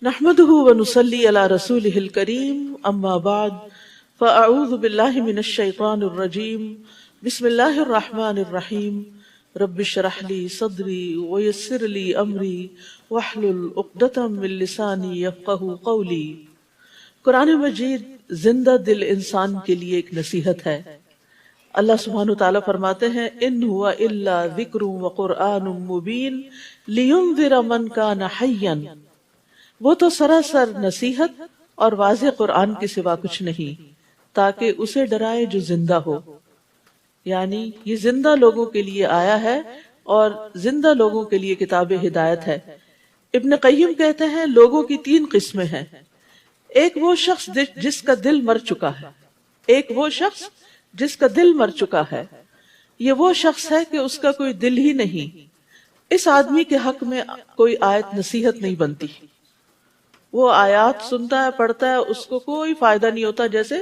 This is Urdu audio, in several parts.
نحمده ونصلي على رسوله الكريم اما بعد فاعوذ بالله من الشيطان الرجيم بسم الله الرحمن الرحيم رب اشرح لي صدري ويسر لي امري واحلل عقدة من لساني يفقهوا قولي۔ قرآن مجید زندہ دل انسان کے لیے ایک نصیحت ہے۔ اللہ سبحانہ وتعالی فرماتے ہیں ان هو الا ذکر وقرآن مبین لینذر من کان حیا، وہ تو سراسر نصیحت اور واضح قرآن کے سوا کچھ نہیں تاکہ اسے ڈرائے جو زندہ ہو، یعنی یہ زندہ لوگوں کے لیے آیا ہے اور زندہ لوگوں کے لیے کتاب ہدایت ہے۔ ابن قیم کہتے ہیں لوگوں کی تین قسمیں ہیں، ایک وہ شخص جس کا دل مر چکا ہے، ایک وہ شخص جس کا دل مر چکا ہے، یہ وہ شخص ہے کہ اس کا کوئی دل ہی نہیں، اس آدمی کے حق میں کوئی آیت نصیحت نہیں بنتی، وہ آیات سنتا ہے پڑھتا ہے، اس کو کوئی فائدہ نہیں ہوتا، جیسے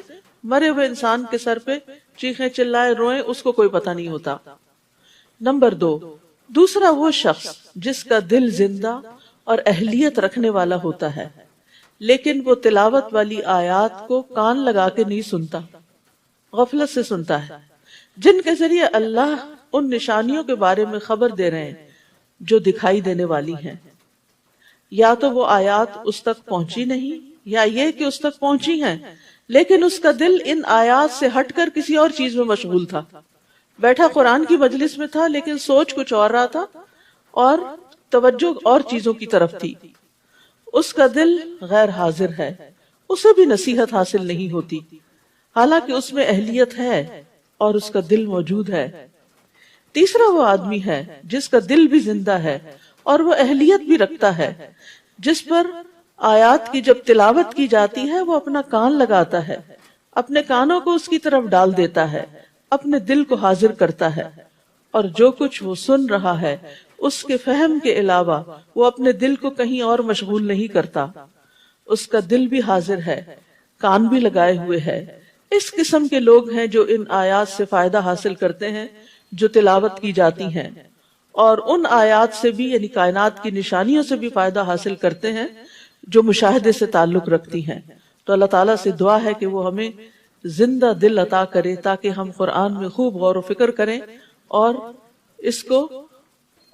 مرے ہوئے انسان کے سر پہ چیخیں چلائے روئیں، اس کو کوئی پتہ نہیں ہوتا۔ نمبر دو، دوسرا وہ شخص جس کا دل زندہ اور اہلیت رکھنے والا ہوتا ہے لیکن وہ تلاوت والی آیات کو کان لگا کے نہیں سنتا، غفلت سے سنتا ہے، جن کے ذریعے اللہ ان نشانیوں کے بارے میں خبر دے رہے ہیں جو دکھائی دینے والی ہیں۔ یا تو وہ آیات اس تک پہنچی نہیں، یا یہ کہ اس تک پہنچی ہیں لیکن اس کا دل ان آیات سے ہٹ کر کسی اور چیز میں مشغول تھا، بیٹھا قرآن کی مجلس میں تھا لیکن سوچ کچھ اور رہا تھا اور توجہ اور چیزوں کی طرف تھی، اس کا دل غیر حاضر ہے، اسے بھی نصیحت حاصل نہیں ہوتی حالانکہ اس میں اہلیت ہے اور اس کا دل موجود ہے۔ تیسرا وہ آدمی ہے جس کا دل بھی زندہ ہے اور وہ اہلیت بھی رکھتا ہے، جس پر آیات کی جب تلاوت کی جاتی ہے وہ اپنا کان لگاتا ہے، اپنے کانوں کو اس کی طرف ڈال دیتا ہے، اپنے دل کو حاضر کرتا ہے، اور جو کچھ وہ سن رہا ہے اس کے فہم کے علاوہ وہ اپنے دل کو کہیں اور مشغول نہیں کرتا، اس کا دل بھی حاضر ہے، کان بھی لگائے ہوئے ہے۔ اس قسم کے لوگ ہیں جو ان آیات سے فائدہ حاصل کرتے ہیں جو تلاوت کی جاتی ہیں، اور ان آیات سے بھی یعنی کائنات کی نشانیوں سے بھی فائدہ حاصل کرتے ہیں جو مشاہدے سے تعلق رکھتی ہیں۔ تو اللہ تعالیٰ سے دعا ہے کہ وہ ہمیں زندہ دل عطا کرے تاکہ ہم قرآن میں خوب غور و فکر کریں اور اس کو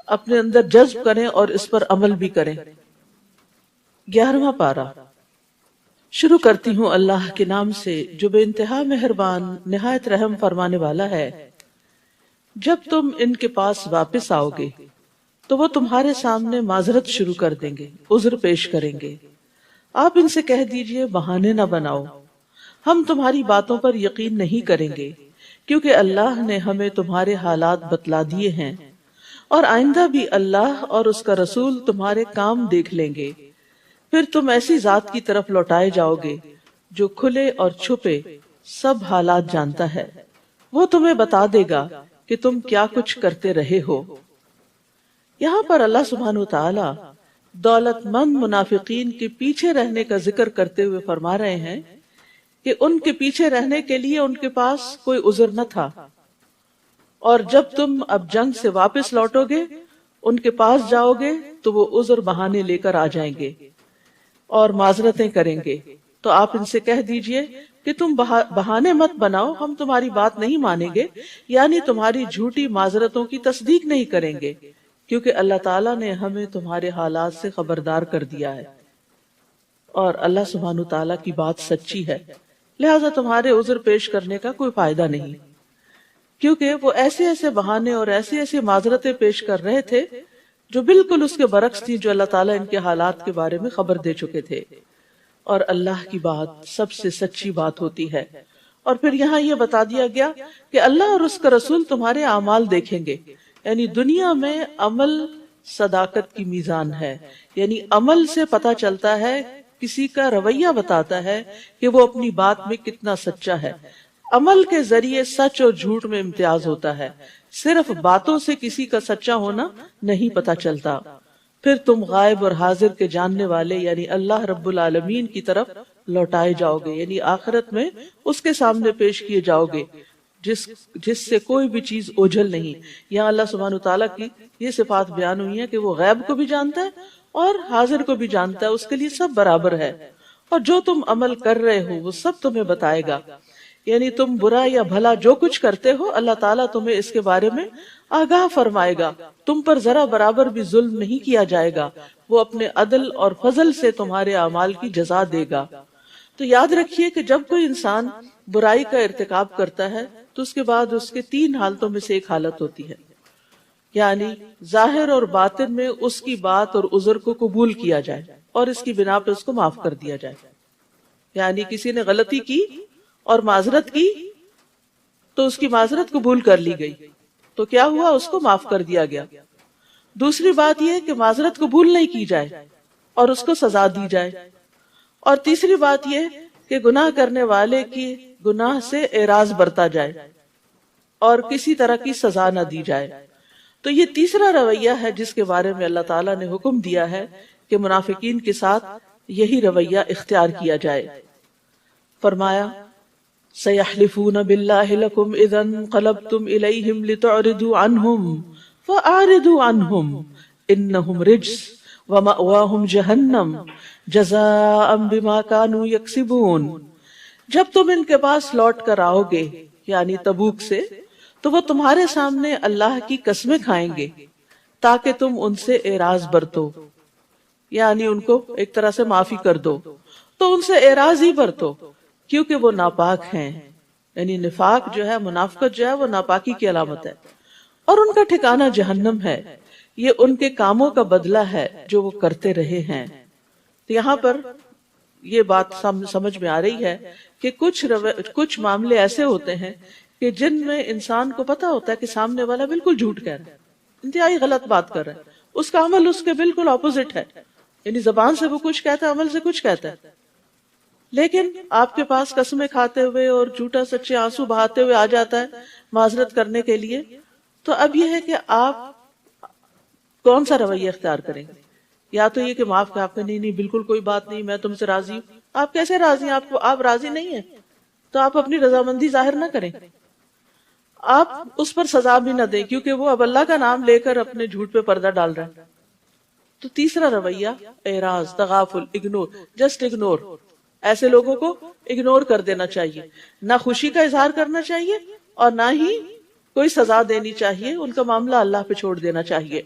اپنے اندر جذب کریں اور اس پر عمل بھی کریں۔ 11واں پارہ۔ شروع کرتی ہوں اللہ کے نام سے جو بے انتہا مہربان نہایت رحم فرمانے والا ہے۔ جب تم ان کے پاس واپس آؤ گے تو وہ تمہارے سامنے معذرت شروع کر دیں گے، عذر پیش کریں گے۔ آپ ان سے کہہ دیجئے بہانے نہ بناؤ، ہم تمہاری باتوں پر یقین نہیں کریں گے کیونکہ اللہ نے ہمیں تمہارے حالات بتلا دیے ہیں، اور آئندہ بھی اللہ اور اس کا رسول تمہارے کام دیکھ لیں گے، پھر تم ایسی ذات کی طرف لوٹائے جاؤ گے جو کھلے اور چھپے سب حالات جانتا ہے، وہ تمہیں بتا دے گا کہ تم کیا کچھ کرتے رہے ہو۔ یہاں پر اللہ سبحانہ وتعالی دولت مند منافقین کے پیچھے رہنے کا ذکر کرتے ہوئے فرما رہے ہیں کہ ان کے پیچھے رہنے کے لیے ان کے پاس کوئی عذر نہ تھا، اور جب تم اب جنگ سے واپس لوٹو گے ان کے پاس جاؤ گے تو وہ عذر بہانے لے کر آ جائیں گے اور معذرتیں کریں گے۔ تو آپ ان سے کہہ دیجئے کہ تم بہانے مت بناؤ، ہم تمہاری بات نہیں مانیں گے، یعنی تمہاری جھوٹی معذرتوں کی تصدیق نہیں کریں گے، کیونکہ اللہ تعالیٰ نے ہمیں تمہارے حالات سے خبردار کر دیا ہے، اور اللہ سبحانہ تعالیٰ کی بات سچی ہے، لہٰذا تمہارے عذر پیش کرنے کا کوئی فائدہ نہیں، کیونکہ وہ ایسے ایسے بہانے اور ایسی ایسی معذرتیں پیش کر رہے تھے جو بالکل اس کے برعکس تھی جو اللہ تعالیٰ ان کے حالات کے بارے میں خبر دے چکے تھے، اور اللہ کی بات سب سے سچی بات ہوتی ہے۔ اور پھر یہاں یہ بتا دیا گیا کہ اللہ اور اس کا رسول تمہارے اعمال دیکھیں گے، یعنی دنیا میں عمل صداقت کی میزان ہے، یعنی عمل سے پتہ چلتا ہے، کسی کا رویہ بتاتا ہے کہ وہ اپنی بات میں کتنا سچا ہے۔ عمل کے ذریعے سچ اور جھوٹ میں امتیاز ہوتا ہے، صرف باتوں سے کسی کا سچا ہونا نہیں پتہ چلتا۔ پھر تم غائب اور حاضر کے جاننے والے یعنی اللہ رب العالمین کی طرف لوٹائے جاؤ گے، یعنی آخرت میں اس کے سامنے پیش کیے جاؤ گے جس سے کوئی بھی چیز اوجھل نہیں۔ یہاں اللہ سبحانہ تعالیٰ کی یہ صفات بیان ہوئی ہیں کہ وہ غیب کو بھی جانتا ہے اور حاضر کو بھی جانتا ہے، اس کے لیے سب برابر ہے، اور جو تم عمل کر رہے ہو وہ سب تمہیں بتائے گا. یعنی تم برا یا بھلا جو کچھ کرتے ہو اللہ تعالیٰ تمہیں اس کے بارے میں آگاہ فرمائے گا. تم پر ذرا برابر بھی ظلم نہیں کیا جائے گا، وہ اپنے عدل اور فضل سے تمہارے اعمال کی جزا دے گا. تو یاد رکھیے کہ جب کوئی انسان برائی کا ارتکاب کرتا ہے تو اس کے بعد اس کے 3 حالتوں میں سے ایک حالت ہوتی ہے، یعنی ظاہر اور باطن میں اس کی بات اور عذر کو قبول کیا جائے اور اس کی بنا پہ اس کو معاف کر دیا جائے. یعنی کسی نے غلطی کی اور معذرت کی تو اس کی معذرت قبول کر لی گئی، تو کیا ہوا؟ اس کو معاف کر دیا گیا. دوسری بات یہ کہ معذرت قبول نہیں کی جائے اور اس کو سزا دی جائے. اور تیسری بات یہ کہ گناہ کرنے والے کی گناہ سے اعراض برتا جائے اور کسی طرح کی سزا نہ دی جائے. تو یہ تیسرا رویہ ہے جس کے بارے میں اللہ تعالیٰ نے حکم دیا ہے کہ منافقین کے ساتھ یہی رویہ اختیار کیا جائے. فرمایا سَيَحْلِفُونَ بِاللَّهِ لَكُمْ إِذَا انقَلَبْتُمْ إِلَيْهِمْ لِتُعْرِضُوا عَنْهُمْ فَأَعْرِضُوا عَنْهُمْ إِنَّهُمْ رِجْسٌ وَمَأْوَاهُمْ جَهَنَّمُ جَزَاءً بِمَا كَانُوا يَكْسِبُونَ. جب تم ان کے پاس لوٹ کر آؤ گے یعنی تبوک سے تو وہ تمہارے سامنے اللہ کی قسمیں کھائیں گے تاکہ تم ان سے اعراض برتو، یعنی ان کو ایک طرح سے معافی کر دو. تو ان سے اعراض ہی برتو کیونکہ وہ ناپاک ہیں. یعنی نفاق جو ہے، منافقت جو ہے، وہ ناپاکی کی علامت ہے اور ان کا ٹھکانہ جہنم ہے. یہ ان کے کاموں کا بدلہ ہے جو وہ کرتے رہے ہیں. تو یہاں پر یہ بات سمجھ میں آ رہی ہے کہ کچھ معاملے ایسے ہوتے ہیں کہ جن میں انسان کو پتا ہوتا ہے کہ سامنے والا بالکل جھوٹ کہہ رہا ہے، انتہائی غلط بات کر رہا ہے، اس کا عمل اس کے بالکل اپوزٹ ہے. یعنی زبان سے وہ کچھ کہتا ہے، عمل سے کچھ کہتا ہے، لیکن آپ کے پاس قسمیں کھاتے ہوئے اور جھوٹا سچے آنسو بہاتے ہوئے آ جاتا ہے معذرت کرنے کے لیے. تو اب یہ ہے کہ آپ کون سا رویہ اختیار کریں گے؟ یا تو یہ کہ معاف کر، آپ کا نہیں بالکل کوئی بات نہیں، میں تم سے راضی ہوں. آپ کیسے راضی ہیں؟ آپ راضی نہیں ہیں تو آپ اپنی رضامندی ظاہر نہ کریں، آپ اس پر سزا بھی نہ دیں کیونکہ وہ اب اللہ کا نام لے کر اپنے جھوٹ پہ پردہ ڈال رہا ہے. تو تیسرا رویہ اعراض، تغافل، اگنور، جسٹ اگنور. ایسے لوگوں کو اگنور کر دینا چاہیے، نہ خوشی کا اظہار کرنا چاہیے اور نہ ہی کوئی سزا دینی چاہیے، ان کا معاملہ اللہ پہ چھوڑ دینا چاہیے.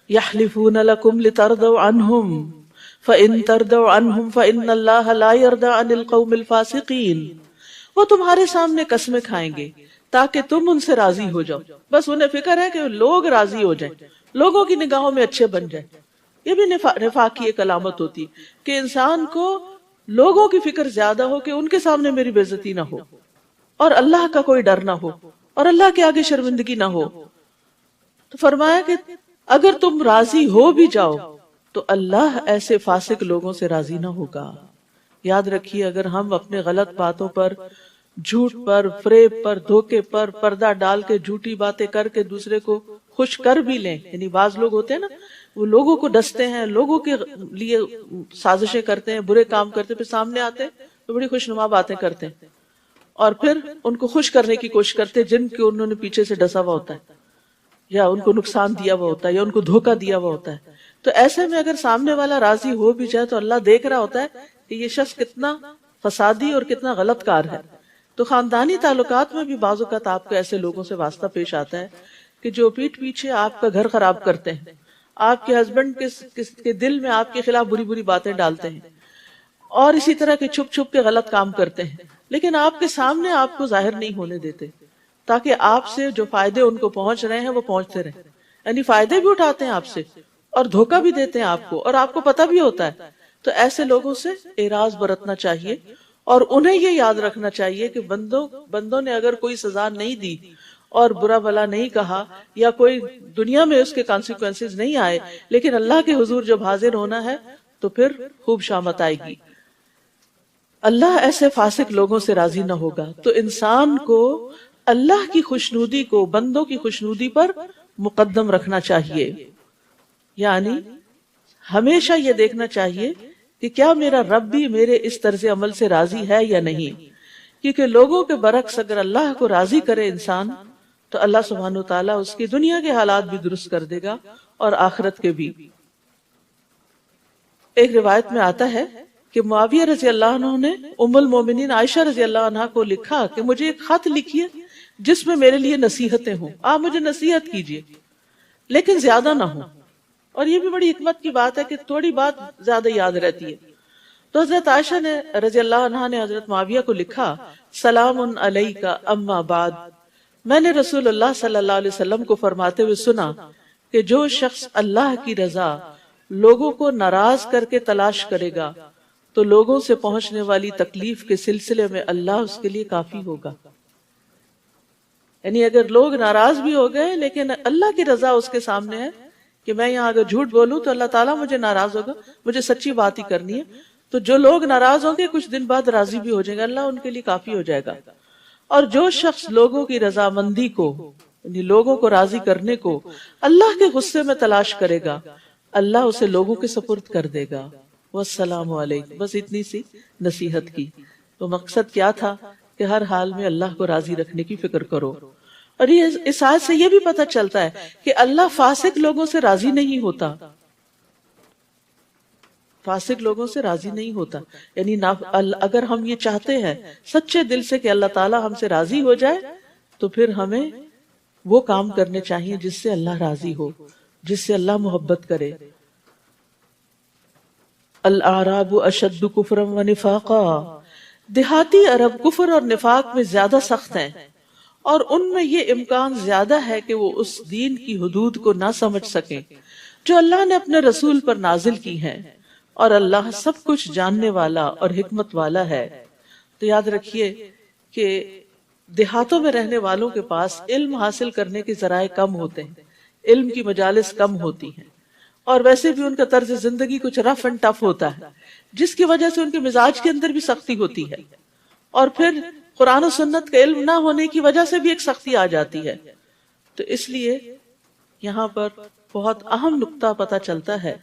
يَحْلِفُونَ لَكُمْ لِتَرْضَوْا عَنْهُمْ فَإِن تَرْضَوْا عَنْهُمْ فَإِنَّ اللَّهَ لَا يَرْضَىٰ عَنِ الْقَوْمِ الْفَاسِقِينَ. وہ تمہارے سامنے قسمیں کھائیں گے تاکہ تم ان سے راضی ہو جاؤ. بس انہیں فکر ہے کہ لوگ راضی ہو جائیں، لوگوں کی نگاہوں میں اچھے بن جائیں. یہ بھی نفاق کی ایک علامت ہوتی کہ انسان کو لوگوں کی فکر زیادہ ہو کہ ان کے سامنے میری بے عزتی نہ ہو اور اللہ کا کوئی ڈر نہ ہو اور اللہ کے آگے شرمندگی نہ ہو. تو فرمایا کہ اگر تم راضی ہو بھی جاؤ تو اللہ ایسے فاسق لوگوں سے راضی نہ ہوگا. یاد رکھیے اگر ہم اپنے غلط باتوں پر، جھوٹ پر، فریب پر، دھوکے پر پردہ ڈال کے جھوٹی باتیں کر کے دوسرے کو خوش کر بھی لیں، یعنی بعض لوگ ہوتے ہیں نا وہ لوگوں کو ڈستے ہیں، لوگوں کے لیے سازشیں کرتے ہیں، برے کام کرتے ہیں، پھر سامنے آتے ہیں تو بڑی خوشنما باتیں کرتے ہیں اور پھر ان کو خوش کرنے کی کوشش کرتے ہیں جن کو انہوں نے پیچھے سے ڈسا ہوا ہوتا ہے یا ان کو نقصان دیا ہوا ہوتا ہے یا ان کو دھوکہ دیا ہوا ہوتا ہے. تو ایسے میں اگر سامنے والا راضی ہو بھی جائے تو اللہ دیکھ رہا ہوتا ہے کہ یہ شخص کتنا فسادی اور کتنا غلط کار ہے. تو خاندانی تعلقات میں بھی بعض اوقات آپ کو ایسے لوگوں سے واسطہ پیش آتا ہے کہ جو پیٹھ پیچھے آپ کا گھر خراب کرتے ہیں، آپ کے ہسبینڈ کے دل میں آپ کے خلاف بری بری باتیں ڈالتے ہیں اور اسی طرح کے چھپ چھپ کے غلط کام کرتے ہیں، لیکن آپ کے سامنے آپ کو ظاہر نہیں ہونے دیتے تاکہ آپ سے جو فائدے ان کو پہنچ رہے ہیں وہ پہنچتے رہیں. یعنی فائدے بھی اٹھاتے ہیں آپ سے اور دھوکہ بھی دیتے ہیں آپ کو اور آپ کو پتہ بھی ہوتا ہے. تو ایسے لوگوں سے اعراض برتنا چاہیے اور انہیں یہ یاد رکھنا چاہیے کہ بندوں نے اگر کوئی سزا نہیں دی اور برا بلا نہیں کہا یا کوئی دنیا میں اس کے کانسیکوینسز نہیں آئے، لیکن اللہ کے حضور جب حاضر ہونا ہے تو پھر خوب شامت آئے گی. اللہ ایسے فاسق لوگوں سے راضی نہ ہوگا. تو انسان کو اللہ کی خوشنودی کو بندوں کی خوشنودی پر مقدم رکھنا چاہیے. یعنی ہمیشہ یہ دیکھنا چاہیے کہ کیا میرا رب بھی میرے اس طرز عمل سے راضی ہے یا نہیں، کیونکہ لوگوں کے برعکس اگر اللہ کو راضی کرے انسان تو اللہ سبحانہ وتعالیٰ اس کی دنیا کے حالات بھی درست کر دے گا اور آخرت کے بھی۔ ایک روایت میں آتا ہے کہ معاویہ رضی اللہ عنہ نے ام المومنین عائشہ رضی اللہ عنہ کو لکھا کہ مجھے ایک خط لکھیے جس میں میرے لیے نصیحتیں ہوں، آپ مجھے نصیحت کیجیے لیکن زیادہ نہ ہوں۔ اور یہ بھی بڑی حکمت کی بات ہے کہ تھوڑی بات زیادہ یاد رہتی ہے۔ تو حضرت عائشہ نے رضی اللہ عنہ نے حضرت معاویہ کو لکھا، سلام علیک اما بعد، میں نے رسول اللہ صلی اللہ علیہ وسلم کو فرماتے ہوئے سنا کہ جو شخص اللہ کی رضا لوگوں کو ناراض کر کے تلاش کرے گا تو لوگوں سے پہنچنے والی تکلیف کے سلسلے میں اللہ اس کے لیے کافی ہوگا۔ یعنی اگر لوگ ناراض بھی ہو گئے لیکن اللہ کی رضا اس کے سامنے ہے کہ میں یہاں اگر جھوٹ بولوں تو اللہ تعالیٰ مجھے ناراض ہوگا، مجھے سچی بات ہی کرنی ہے، تو جو لوگ ناراض ہوں گے کچھ دن بعد راضی بھی ہو جائیں گے، اللہ ان کے لیے کافی ہو جائے گا۔ اور جو شخص لوگوں کی رضامندی کو یعنی لوگوں کو راضی کرنے کو اللہ کے غصے میں تلاش کرے گا، اللہ اسے لوگوں کے سپرد کر دے گا۔ والسلام علیکم، بس اتنی سی نصیحت کی۔ تو مقصد کیا تھا کہ ہر حال میں اللہ کو راضی رکھنے کی فکر کرو۔ اور یہ اس آیت سے یہ بھی پتہ چلتا ہے کہ اللہ فاسق لوگوں سے راضی نہیں ہوتا، فاسق لوگوں سے راضی نہیں ہوتا۔ یعنی اگر ہم یہ چاہتے ہیں سچے دل سے کہ اللہ تعالیٰ ہم سے راضی ہو جائے تو پھر ہمیں وہ کام کرنے چاہیے جس سے اللہ راضی ہو، جس سے اللہ محبت کرے۔ الاعراب اشد کفرا و نفاقا، دیہاتی عرب کفر اور نفاق میں زیادہ سخت ہیں، اور ان میں یہ امکان زیادہ ہے کہ وہ اس دین کی حدود کو نہ سمجھ سکیں جو اللہ نے اپنے رسول پر نازل کی ہیں، اور اللہ سب کچھ جاننے والا اور حکمت والا ہے۔ تو یاد رکھیے کہ دیہاتوں میں رہنے والوں کے پاس علم حاصل کرنے کے ذرائع کم ہوتے ہیں، علم کی مجالس کم ہوتی ہیں، اور ویسے بھی ان کا طرز زندگی کچھ رف اینڈ ٹف ہوتا ہے جس کی وجہ سے ان کے مزاج کے اندر بھی سختی ہوتی ہے، اور پھر قرآن و سنت کا علم نہ ہونے کی وجہ سے بھی ایک سختی آ جاتی ہے۔ تو اس لیے یہاں پر بہت اہم نقطہ پتہ چلتا ہے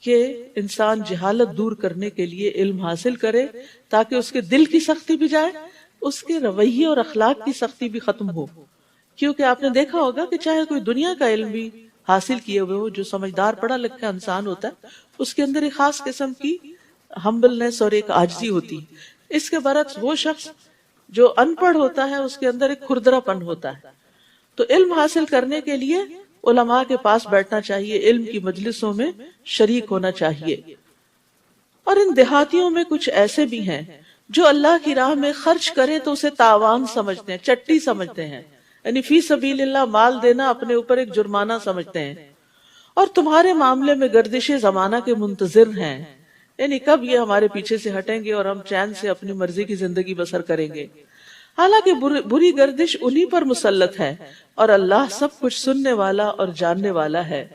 کہ انسان جہالت دور کرنے کے لیے علم حاصل کرے تاکہ اس کے دل کی سختی بھی جائے، اس کے رویے اور اخلاق کی سختی بھی ختم ہو۔ کیونکہ آپ نے دیکھا ہوگا کہ چاہے کوئی دنیا کا علم بھی حاصل کیے ہوئے ہو، جو سمجھدار پڑھا لکھا انسان ہوتا ہے اس کے اندر ایک خاص قسم کی ہمبلنس اور ایک عاجزی ہوتی ہے۔ اس کے برعکس وہ شخص جو ان پڑھ ہوتا ہے اس کے اندر ایک کھردرا پن ہوتا ہے۔ تو علم حاصل کرنے کے لیے علماء کے پاس بیٹھنا چاہیے، علم کی مجلسوں میں شریک ہونا چاہیے۔ اور ان دیہاتیوں میں کچھ ایسے بھی ہیں جو اللہ کی راہ میں خرچ کریں تو اسے تاوان سمجھتے ہیں، چٹی سمجھتے ہیں، یعنی فی سبیل اللہ مال دینا اپنے اوپر ایک جرمانہ سمجھتے ہیں، اور تمہارے معاملے میں گردش زمانہ کے منتظر ہیں، یعنی کب یہ ہمارے پیچھے سے ہٹیں گے اور ہم چین سے اپنی مرضی کی زندگی بسر کریں گے۔ حالانکہ بری گردش انہی پر مسلط ہے، اور اللہ سب کچھ سننے والا اور جاننے والا ہے۔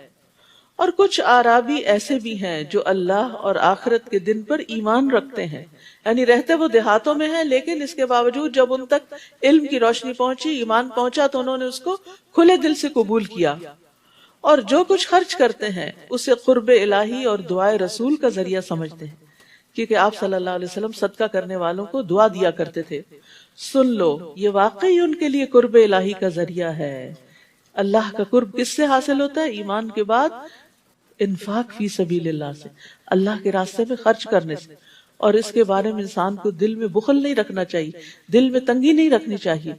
اور کچھ اعرابی ایسے بھی ہیں جو اللہ اور آخرت کے دن پر ایمان رکھتے ہیں، یعنی رہتے وہ دیہاتوں میں ہیں لیکن اس کے باوجود جب ان تک علم کی روشنی پہنچی، ایمان پہنچا تو انہوں نے اس کو کھلے دل سے قبول کیا، اور جو کچھ خرچ کرتے ہیں اسے قرب الہی اور دعائے رسول کا ذریعہ سمجھتے ہیں، کیونکہ آپ صلی اللہ علیہ وسلم صدقہ کرنے والوں کو دعا دیا کرتے تھے، سن لو یہ واقعی ان کے لیے قرب الہی کا ذریعہ ہے۔ اللہ کا قرب کس سے حاصل ہوتا ہے؟ ایمان کے بعد انفاق فی سبیل اللہ سے، اللہ کے راستے میں خرچ کرنے سے۔ اور اس کے بارے میں انسان کو دل میں بخل نہیں رکھنا چاہیے، دل میں تنگی نہیں رکھنی چاہیے۔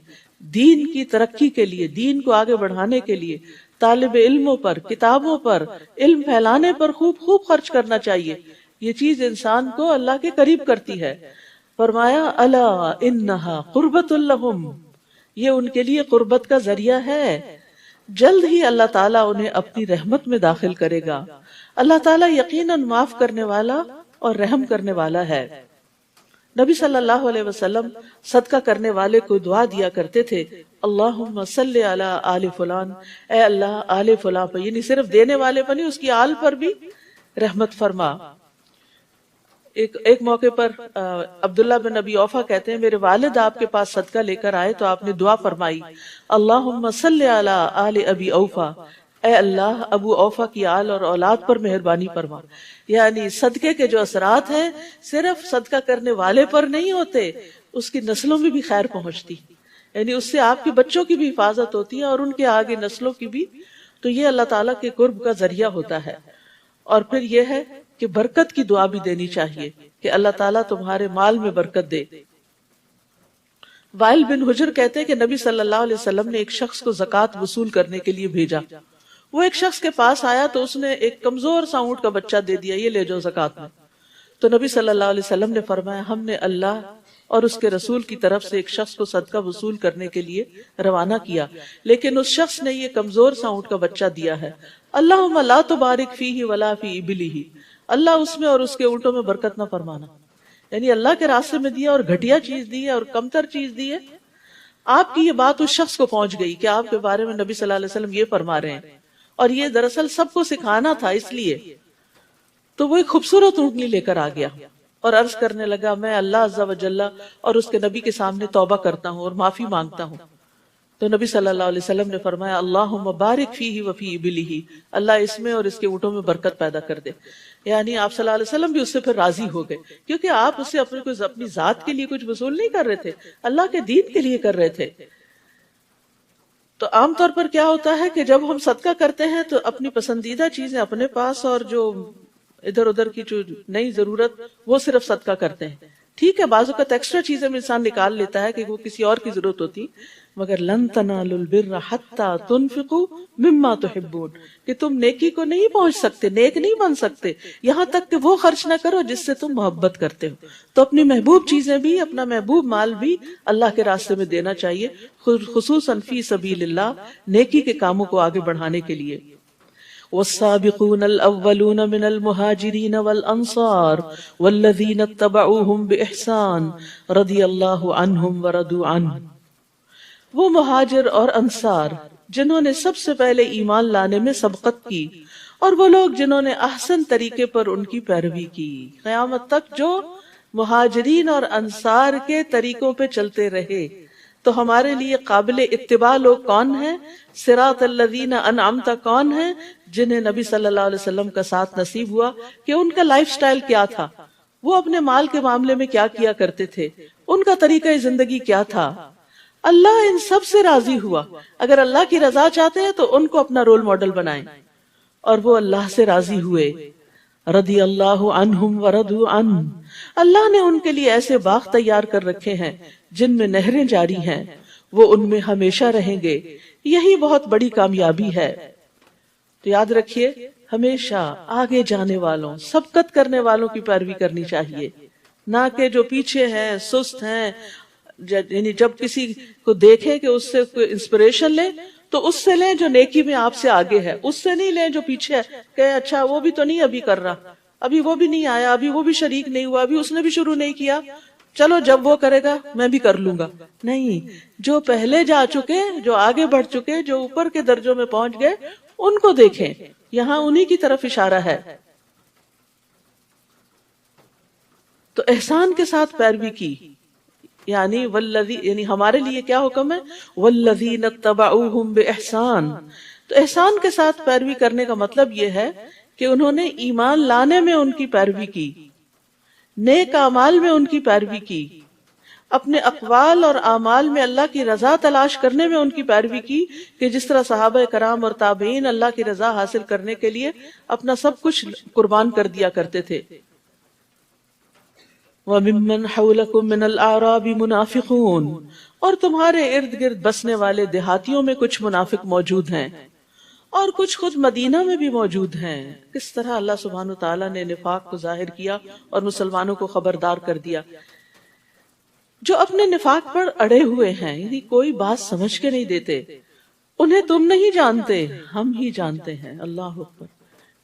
دین کی ترقی کے لیے، دین کو آگے بڑھانے کے لیے طالب علموں پر، کتابوں پر، علم پھیلانے پر خوب خوب خرچ کرنا چاہیے۔ یہ چیز انسان کو اللہ کے قریب کرتی ہے۔ فرمایا الا انہا قربت لہم، یہ ان کے لیے قربت کا ذریعہ ہے، جلد ہی اللہ تعالیٰ انہیں اپنی رحمت میں داخل کرے گا۔ اللہ تعالیٰ یقیناً معاف کرنے والا اور رحم کرنے والا ہے۔ نبی صلی اللہ علیہ وسلم صدقہ کرنے والے کو دعا دیا کرتے تھے، اللہم صلی علی آل فلان، اے اللہ آل فلان پر، یعنی صرف دینے والے پر نہیں، اس کی آل پر بھی رحمت فرما۔ ایک موقع پر عبداللہ بن ابی اوفا کہتے ہیں، میرے والد آپ کے پاس صدقہ لے کر آئے تو آپ نے دعا فرمائی، اللہم صلی علی آل ابی اوفا، اے اللہ ابو اوفا کی آل اور اولاد پر مہربانی فرما۔ یعنی صدقے کے جو اثرات ہیں صرف صدقہ کرنے والے پر نہیں ہوتے، اس کی نسلوں میں بھی خیر پہنچتی، یعنی اس سے آپ کے بچوں کی بھی حفاظت ہوتی ہے اور ان کے آگے نسلوں کی بھی۔ تو تو یہ اللہ تعالیٰ کے قرب کا ذریعہ ہوتا ہے. اور پھر یہ ہے کہ برکت کی دعا بھی دینی چاہیے کہ اللہ تعالیٰ تمہارے مال میں برکت دے. وائل بن حجر کہتے ہیں کہ نبی صلی اللہ علیہ وسلم نے ایک شخص کو زکوٰۃ وصول کرنے کے لیے بھیجا. وہ ایک شخص کے پاس آیا تو اس نے ایک کمزور سا اونٹ کا بچہ دے دیا، یہ لے جاؤ زکوٰۃ میں. تو نبی صلی اللہ علیہ وسلم نے فرمایا ہم نے اللہ اور اس کے رسول کی طرف سے ایک شخص کو صدقہ وصول کرنے کے لیے روانہ کیا، لیکن اس شخص نے یہ کمزور سا اونٹ کا بچہ دیا ہے. اللہم لا تبارک فیہ ولا فی ابلہ، اللہ اس میں اور اس کے اونٹوں میں برکت نہ فرمانا. یعنی اللہ کے راستے میں دیا اور گھٹیا چیز دی ہے اور کمتر چیز دی ہے. آپ کی یہ بات اس شخص کو پہنچ گئی کہ آپ کے بارے میں نبی صلی اللہ علیہ وسلم یہ فرما رہے ہیں، اور یہ دراصل سب کو سکھانا تھا. اس لیے تو وہ ایک خوبصورت اونٹنی لے کر آ گیا اور عرض کرنے لگا میں اللہ عز و جل اور اس کے نبی کے سامنے توبہ کرتا ہوں اور معافی مانگتا ہوں. تو نبی صلی اللہ علیہ وسلم نے فرمایا اللہم بارک فیہ وفی ابلہ، اللہ اس میں اور اس کے اونٹوں میں برکت پیدا کر دے. یعنی آپ صلی اللہ علیہ وسلم بھی اس سے پھر راضی ہو گئے، کیونکہ آپ اس سے اپنی ذات کے لیے کچھ وصول نہیں کر رہے تھے، اللہ کے دین کے لیے کر رہے تھے. تو عام طور پر کیا ہوتا ہے کہ جب ہم صدقہ کرتے ہیں تو اپنی پسندیدہ چیزیں اپنے پاس اور جو ادھر ادھر کی جو نئی ضرورت وہ صرف صدقہ کرتے ہیں. ٹھیک ہے، بعض اوقات ایکسٹرا چیزیں میں انسان نکال لیتا ہے کہ وہ کسی اور کی ضرورت ہوتی، مگر لن تنالوا البر حتی تنفقوا مما تحبون، کہ تم نیکی کو نہیں پہنچ سکتے، نیک نہیں بن سکتے یہاں تک کہ وہ خرچ نہ کرو جس سے تم محبت کرتے ہو. تو اپنی محبوب چیزیں بھی، اپنا محبوب مال بھی اللہ کے راستے میں دینا چاہیے، خصوصاً فی سبیل اللہ، نیکی کے کاموں کو آگے بڑھانے کے لیے. والسابقون الاولون من المہاجرین والانصار والذین اتبعوہم باحسان رضی اللہ عنہم ورضوا عنہ. وہ مہاجر اور انصار جنہوں نے سب سے پہلے ایمان لانے میں سبقت کی، اور وہ لوگ جنہوں نے احسن طریقے پر ان کی پیروی کی. قیامت تک جو مہاجرین اور انصار کے طریقوں پہ چلتے رہے تو ہمارے لیے قابل اتباع لوگ کون ہیں؟ صراط الذین انعمت کون ہیں؟ جنہیں نبی صلی اللہ علیہ وسلم کا ساتھ نصیب ہوا کہ ان کا لائف سٹائل کیا تھا، وہ اپنے مال کے معاملے میں کیا کیا کرتے تھے، ان کا طریقہ زندگی کیا تھا. اللہ ان سب سے راضی ہوا. اگر اللہ کی رضا چاہتے ہیں تو ان کو اپنا رول ماڈل بنائیں، اور وہ اللہ سے راضی ہوئے. رضی اللہ عنہم ورضوا عنہ، اللہ نے ان کے لیے ایسے باغ تیار کر رکھے ہیں جن میں نہریں جاری ہیں، وہ ان میں ہمیشہ رہیں گے. یہی بہت بڑی کامیابی ہے. تو یاد رکھیے ہمیشہ آگے جانے والوں، سبقت کرنے والوں کی پیروی کرنی چاہیے، نہ کہ جو پیچھے ہیں، سست ہیں. یعنی جب کسی کو دیکھیں کہ اس سے کوئی انسپریشن لیں تو اس سے لیں جو نیکی میں آپ سے آگے ہے، اس سے نہیں لیں جو پیچھے ہے کہ اچھا وہ بھی تو نہیں ابھی کر رہا، ابھی وہ بھی نہیں آیا، ابھی وہ بھی شریک نہیں ہوا، ابھی اس نے بھی شروع نہیں کیا، چلو جب وہ کرے گا میں بھی کر لوں گا. نہیں، جو پہلے جا چکے، جو آگے بڑھ چکے، جو اوپر کے درجوں میں پہنچ گئے، ان کو دیکھیں. یہاں انہی کی طرف اشارہ ہے. تو احسان کے ساتھ پیروی کی، یعنی ہمارے لیے کیا حکم ہے؟ والذین اتبعوہم باحسان. تو احسان کے ساتھ پیروی کرنے کا مطلب یہ ہے کہ انہوں نے ایمان لانے میں ان کی پیروی کی، نیک اعمال میں ان کی پیروی کی، اپنے اقوال اور اعمال میں اللہ کی رضا تلاش کرنے میں ان کی پیروی کی، کہ جس طرح صحابہ کرام اور تابعین اللہ کی رضا حاصل کرنے کے لیے اپنا سب کچھ قربان کر دیا کرتے تھے. وَمِمَّنْ حَوْلَكُمْ مِنَ الْأَعْرَابِ مُنَافِقُونَ، اور تمہارے ارد گرد بسنے والے دیہاتیوں میں کچھ منافق موجود ہیں، اور کچھ خود مدینہ میں بھی موجود ہیں. کس طرح اللہ سبحانہ وتعالیٰ نے نفاق کو ظاہر کیا اور مسلمانوں کو خبردار کر دیا. جو اپنے نفاق پر اڑے ہوئے ہیں، یعنی کوئی بات سمجھ کے نہیں دیتے، انہیں تم نہیں جانتے، ہم ہی جانتے ہیں. اللہ اکبر.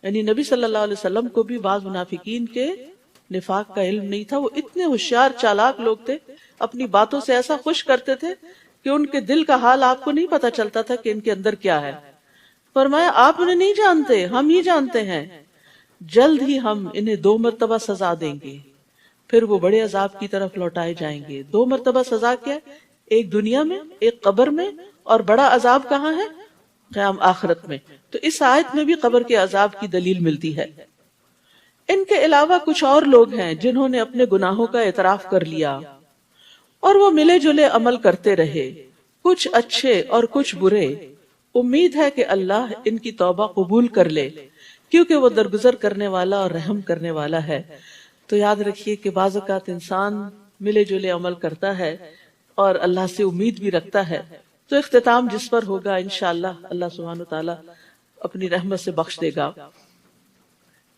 یعنی نبی صلی اللہ علیہ وسلم کو بھی بعض منافقین کے نفاق کا علم نہیں تھا. وہ اتنے ہوشیار چالاک لوگ تھے، اپنی باتوں سے ایسا خوش کرتے تھے کہ ان کے دل کا حال آپ کو نہیں پتا چلتا تھا کہ ان کے اندر کیا ہے. فرمایا آپ انہیں نہیں جانتے، ہم ہی جانتے ہیں. جلد ہی ہم انہیں 2 مرتبہ سزا دیں گے، پھر وہ بڑے عذاب کی طرف لوٹائے جائیں گے. 2 مرتبہ سزا کیا؟ ایک دنیا میں، ایک قبر میں، اور بڑا عذاب کہاں ہے؟ قیام آخرت میں. تو اس آیت میں بھی قبر کے عذاب کی دلیل ملتی ہے. ان کے علاوہ کچھ اور لوگ ہیں جنہوں نے اپنے گناہوں کا اعتراف کر لیا اور وہ ملے جلے عمل کرتے رہے، کچھ اچھے اور کچھ برے. امید ہے کہ اللہ ان کی توبہ قبول کر لے کیونکہ وہ درگزر کرنے والا اور رحم کرنے والا ہے۔ تو یاد رکھیے کہ بعض اوقات انسان ملے جلے عمل کرتا ہے اور اللہ سے امید بھی رکھتا ہے، تو اختتام جس پر ہوگا انشاءاللہ اللہ سبحانہ وتعالی اپنی رحمت سے بخش دے گا۔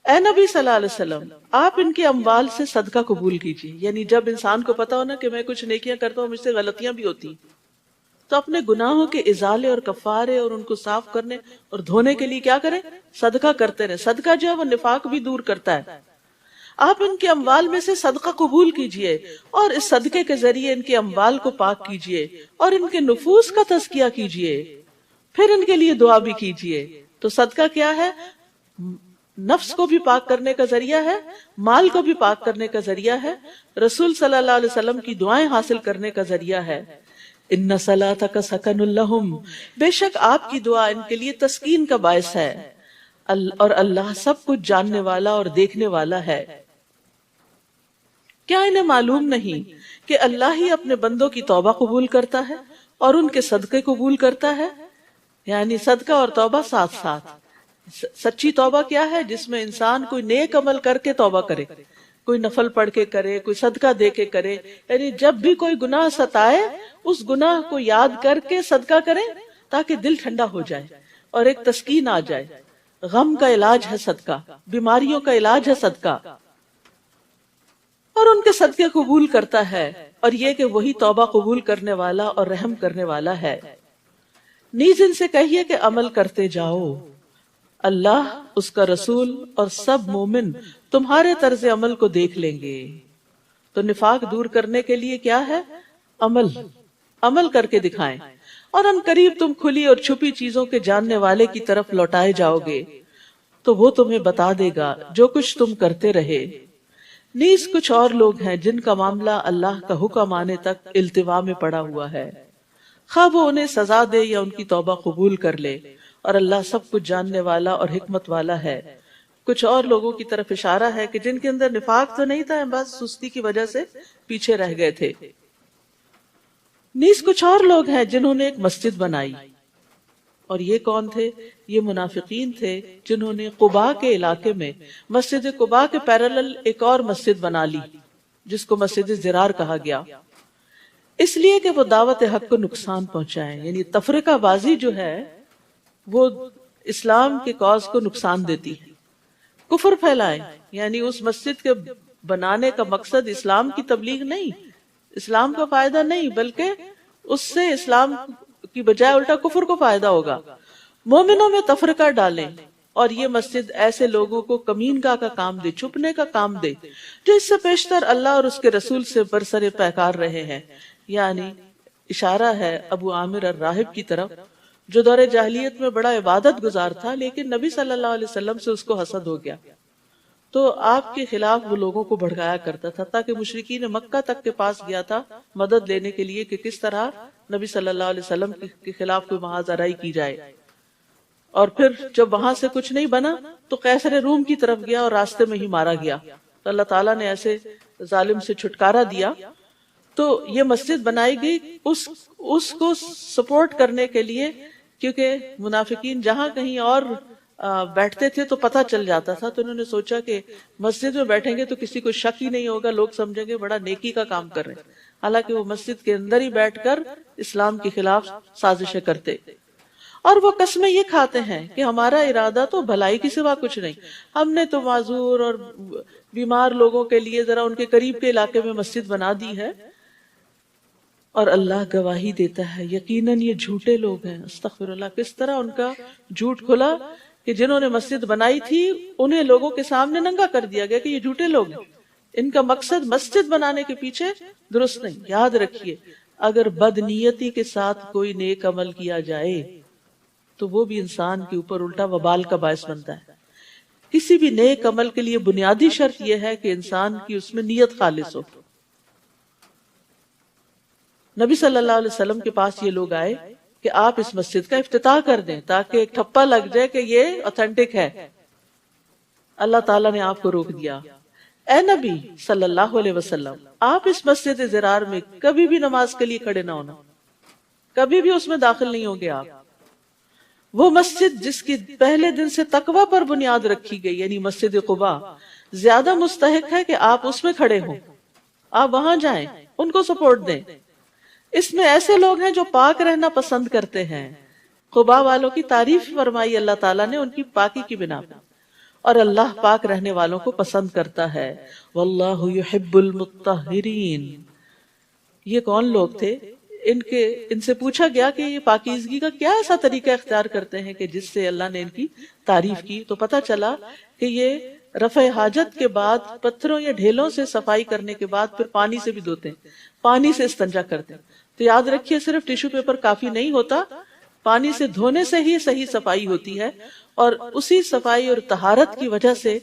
اے نبی صلی اللہ علیہ وسلم، آپ ان کے اموال سے صدقہ قبول کیجیے، یعنی جب انسان کو پتا ہونا کہ میں کچھ نیکیاں کرتا ہوں، مجھ سے غلطیاں بھی ہوتی، تو اپنے گناہوں کے ازالے اور کفارے اور ان کو صاف کرنے اور دھونے کے لیے کیا کریں؟ صدقہ کرتے رہیں۔ صدقہ جو ہے وہ نفاق بھی دور کرتا ہے۔ آپ ان کے اموال میں سے صدقہ قبول کیجئے اور اس صدقے کے ذریعے ان کے اموال کو پاک کیجئے اور ان کے نفوس کا تزکیہ کیجئے، پھر ان کے لیے دعا بھی کیجئے۔ تو صدقہ کیا ہے؟ نفس کو بھی پاک کرنے کا ذریعہ ہے، مال کو بھی پاک کرنے کا ذریعہ ہے، رسول صلی اللہ علیہ وسلم کی دعائیں حاصل کرنے کا ذریعہ ہے۔ ان صلاتک سکن لہم، بے شک آپ کی دعا ان کے لیے تسکین کا باعث ہے، اور اللہ سب کچھ جاننے والا اور دیکھنے والا ہے۔ کیا انہیں معلوم نہیں کہ اللہ ہی اپنے بندوں کی توبہ قبول کرتا ہے اور ان کے صدقے قبول کرتا ہے؟ یعنی صدقہ اور توبہ ساتھ ساتھ۔ سچی توبہ کیا ہے؟ جس میں انسان کوئی نیک عمل کر کے توبہ کرے، کوئی نفل پڑھ کے کرے، کوئی صدقہ دے کے کرے، یعنی جب بھی کوئی گناہ ستائے اس گناہ کو یاد کر کے صدقہ کرے تاکہ دل ٹھنڈا ہو جائے اور ایک تسکین آ جائے۔ غم کا علاج ہے صدقہ، بیماریوں کا علاج ہے صدقہ، اور ان کے صدقے قبول کرتا ہے، اور یہ کہ وہی توبہ قبول کرنے والا اور رحم کرنے والا ہے۔ نیز ان سے کہیے کہ عمل کرتے جاؤ، اللہ، اس کا رسول اور سب مومن تمہارے طرز عمل کو دیکھ لیں گے۔ تو نفاق دور کرنے کے لیے کیا ہے؟ عمل کر کے دکھائیں، اور ان قریب تم کھلی اور چھپی چیزوں کے جاننے والے کی طرف لوٹائے جاؤ گے، تو وہ تمہیں بتا دے گا جو کچھ تم کرتے رہے۔ نیز کچھ اور لوگ ہیں جن کا معاملہ اللہ کا حکم آنے تک التوا میں پڑا ہوا ہے، خواہ وہ انہیں سزا دے یا ان کی توبہ قبول کر لے، اور اللہ سب کچھ جاننے والا اور حکمت والا ہے۔ کچھ اور لوگوں کی طرف اشارہ ہے کہ جن کے اندر نفاق تو نہیں تھا، بس سستی کی وجہ سے پیچھے رہ گئے تھے۔ نیز کچھ اور لوگ ہیں جنہوں نے ایک مسجد بنائی، اور یہ کون تھے؟ یہ منافقین تھے جنہوں نے قباء کے علاقے میں مسجد قباء کے پیرالل ایک اور مسجد بنا لی جس کو مسجد زرار کہا گیا، اس لیے کہ وہ دعوت حق کو نقصان پہنچائیں۔ یعنی تفرقہ بازی جو ہے وہ اسلام کے کاز کو نقصان دیتی ہے، کفر پھیلائیں۔ یعنی اس مسجد کے بنانے کا مقصد اسلام کی تبلیغ نہیں، اسلام کا فائدہ نہیں، بلکہ اس سے اسلام کی بجائے الٹا کفر کو فائدہ ہوگا۔ مومنوں میں تفرقہ ڈالیں، اور یہ مسجد ایسے لوگوں کو کمین کا کام دے، چھپنے کا کام دے جو اس سے پیشتر اللہ اور اس کے رسول سے برسر پیکار رہے ہیں۔ یعنی اشارہ ہے ابو عامر الراہب کی طرف، جو دور جاہلیت میں بڑا عبادت گزار تھا، لیکن نبی صلی اللہ علیہ وسلم سے اس کو حسد ہو گیا، تو آپ کے خلاف وہ لوگوں کو بھڑکایا کرتا تھا، تاکہ مشرکین مکہ تک کے پاس گیا تھا مدد لینے کے لیے کہ کس طرح نبی صلی اللہ علیہ وسلم کے خلاف کوئی محاذ آرائی کی جائے۔ اور پھر جب وہاں سے کچھ نہیں بنا تو قیصر روم کی طرف گیا اور راستے میں ہی مارا گیا، تو اللہ تعالیٰ نے ایسے ظالم سے چھٹکارا دیا۔ تو یہ مسجد بنائی گئی اس کو سپورٹ کرنے کے لیے، کیونکہ منافقین جہاں کہیں اور بیٹھتے تھے تو پتہ چل جاتا تھا، تو انہوں نے سوچا کہ مسجد میں بیٹھیں گے تو کسی کو شک ہی نہیں ہوگا، لوگ سمجھیں گے بڑا نیکی کا کام کر رہے ہیں، حالانکہ وہ مسجد کے اندر ہی بیٹھ کر اسلام کے خلاف سازشیں کرتے۔ اور وہ قسمیں یہ کھاتے ہیں کہ ہمارا ارادہ تو بھلائی کی سوا کچھ نہیں، ہم نے تو معذور اور بیمار لوگوں کے لیے ذرا ان کے قریب کے علاقے میں مسجد بنا دی ہے، اور اللہ گواہی دیتا ہے یقیناً یہ جھوٹے لوگ ہیں۔ استغفر اللہ، کس طرح ان کا جھوٹ کھلا کہ جنہوں نے مسجد بنائی تھی انہیں لوگوں کے سامنے ننگا کر دیا گیا کہ یہ جھوٹے لوگ ہیں، ان کا مقصد مسجد بنانے کے پیچھے درست نہیں۔ یاد رکھیے، اگر بدنیتی کے ساتھ کوئی نیک عمل کیا جائے تو وہ بھی انسان کے اوپر الٹا وبال کا باعث بنتا ہے۔ کسی بھی نیک عمل کے لیے بنیادی شرط یہ ہے کہ انسان کی اس میں نیت خالص ہو۔ نبی صلی اللہ علیہ وسلم کے پاس یہ لوگ آئے کہ آپ اس مسجد کا افتتاح کر دیں تاکہ ایک ٹھپا لگ جائے کہ یہ اوتھینٹک ہے۔ اللہ تعالیٰ نے آپ کو روک دیا، اے نبی صلی اللہ علیہ وسلم، آپ اس مسجد زرار میں کبھی بھی نماز کے لیے کھڑے نہ ہونا، کبھی بھی اس میں داخل نہیں ہوگے آپ۔ وہ مسجد جس کی پہلے دن سے تقوی پر بنیاد رکھی گئی، یعنی مسجد قباء، زیادہ مستحق ہے کہ آپ اس میں کھڑے ہوں، آپ وہاں جائیں، ان کو سپورٹ دیں۔ اس میں ایسے لوگ ہیں جو پاک رہنا پسند کرتے ہیں۔ قباء والوں کی تعریف فرمائی اللہ تعالیٰ نے ان کی پاکی کی بنا پر، اور اللہ پاک رہنے والوں کو پسند کرتا ہے۔ واللہ یحب المطہرین۔ یہ کون لوگ تھے؟ ان سے پوچھا گیا کہ یہ پاکیزگی کا کیا ایسا طریقہ اختیار کرتے ہیں کہ جس سے اللہ نے ان کی تعریف کی، تو پتہ چلا کہ یہ رفع حاجت کے بعد پتھروں یا ڈھیلوں سے صفائی کرنے کے بعد پھر پانی سے بھی دھوتے ہیں، پانی سے استنجا کرتے ہیں۔ تو یاد رکھیے صرف ٹیشو پیپر کافی نہیں ہوتا، پانی سے دھونے سے ہی صحیح صفائی ہوتی ہے، اور اسی صفائی اور طہارت کی وجہ سے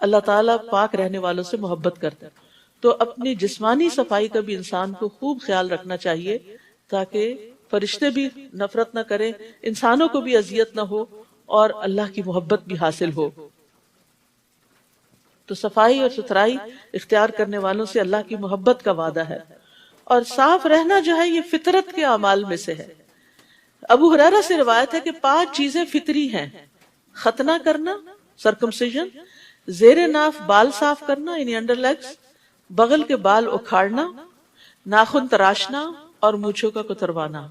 اللہ تعالیٰ پاک رہنے والوں سے محبت کرتا ہے۔ تو اپنی جسمانی صفائی کا بھی انسان کو خوب خیال رکھنا چاہیے تاکہ فرشتے بھی نفرت نہ کریں، انسانوں کو بھی اذیت نہ ہو، اور اللہ کی محبت بھی حاصل ہو۔ تو صفائی اور ستھرائی اختیار کرنے والوں سے اللہ کی محبت کا وعدہ ہے، اور صاف رہنا جو ہے یہ فطرت کے اعمال میں سے ہے۔ ابو ہریرہ سے روایت ہے کہ 5 چیزیں فطری ہیں: ختنہ کرنا، سرکمسیژن، زیر ناف بال صاف کرنا یعنی انڈر لیگز، بغل کے بال اکھاڑنا، ناخن تراشنا، اور مونچھوں کا کتروانا،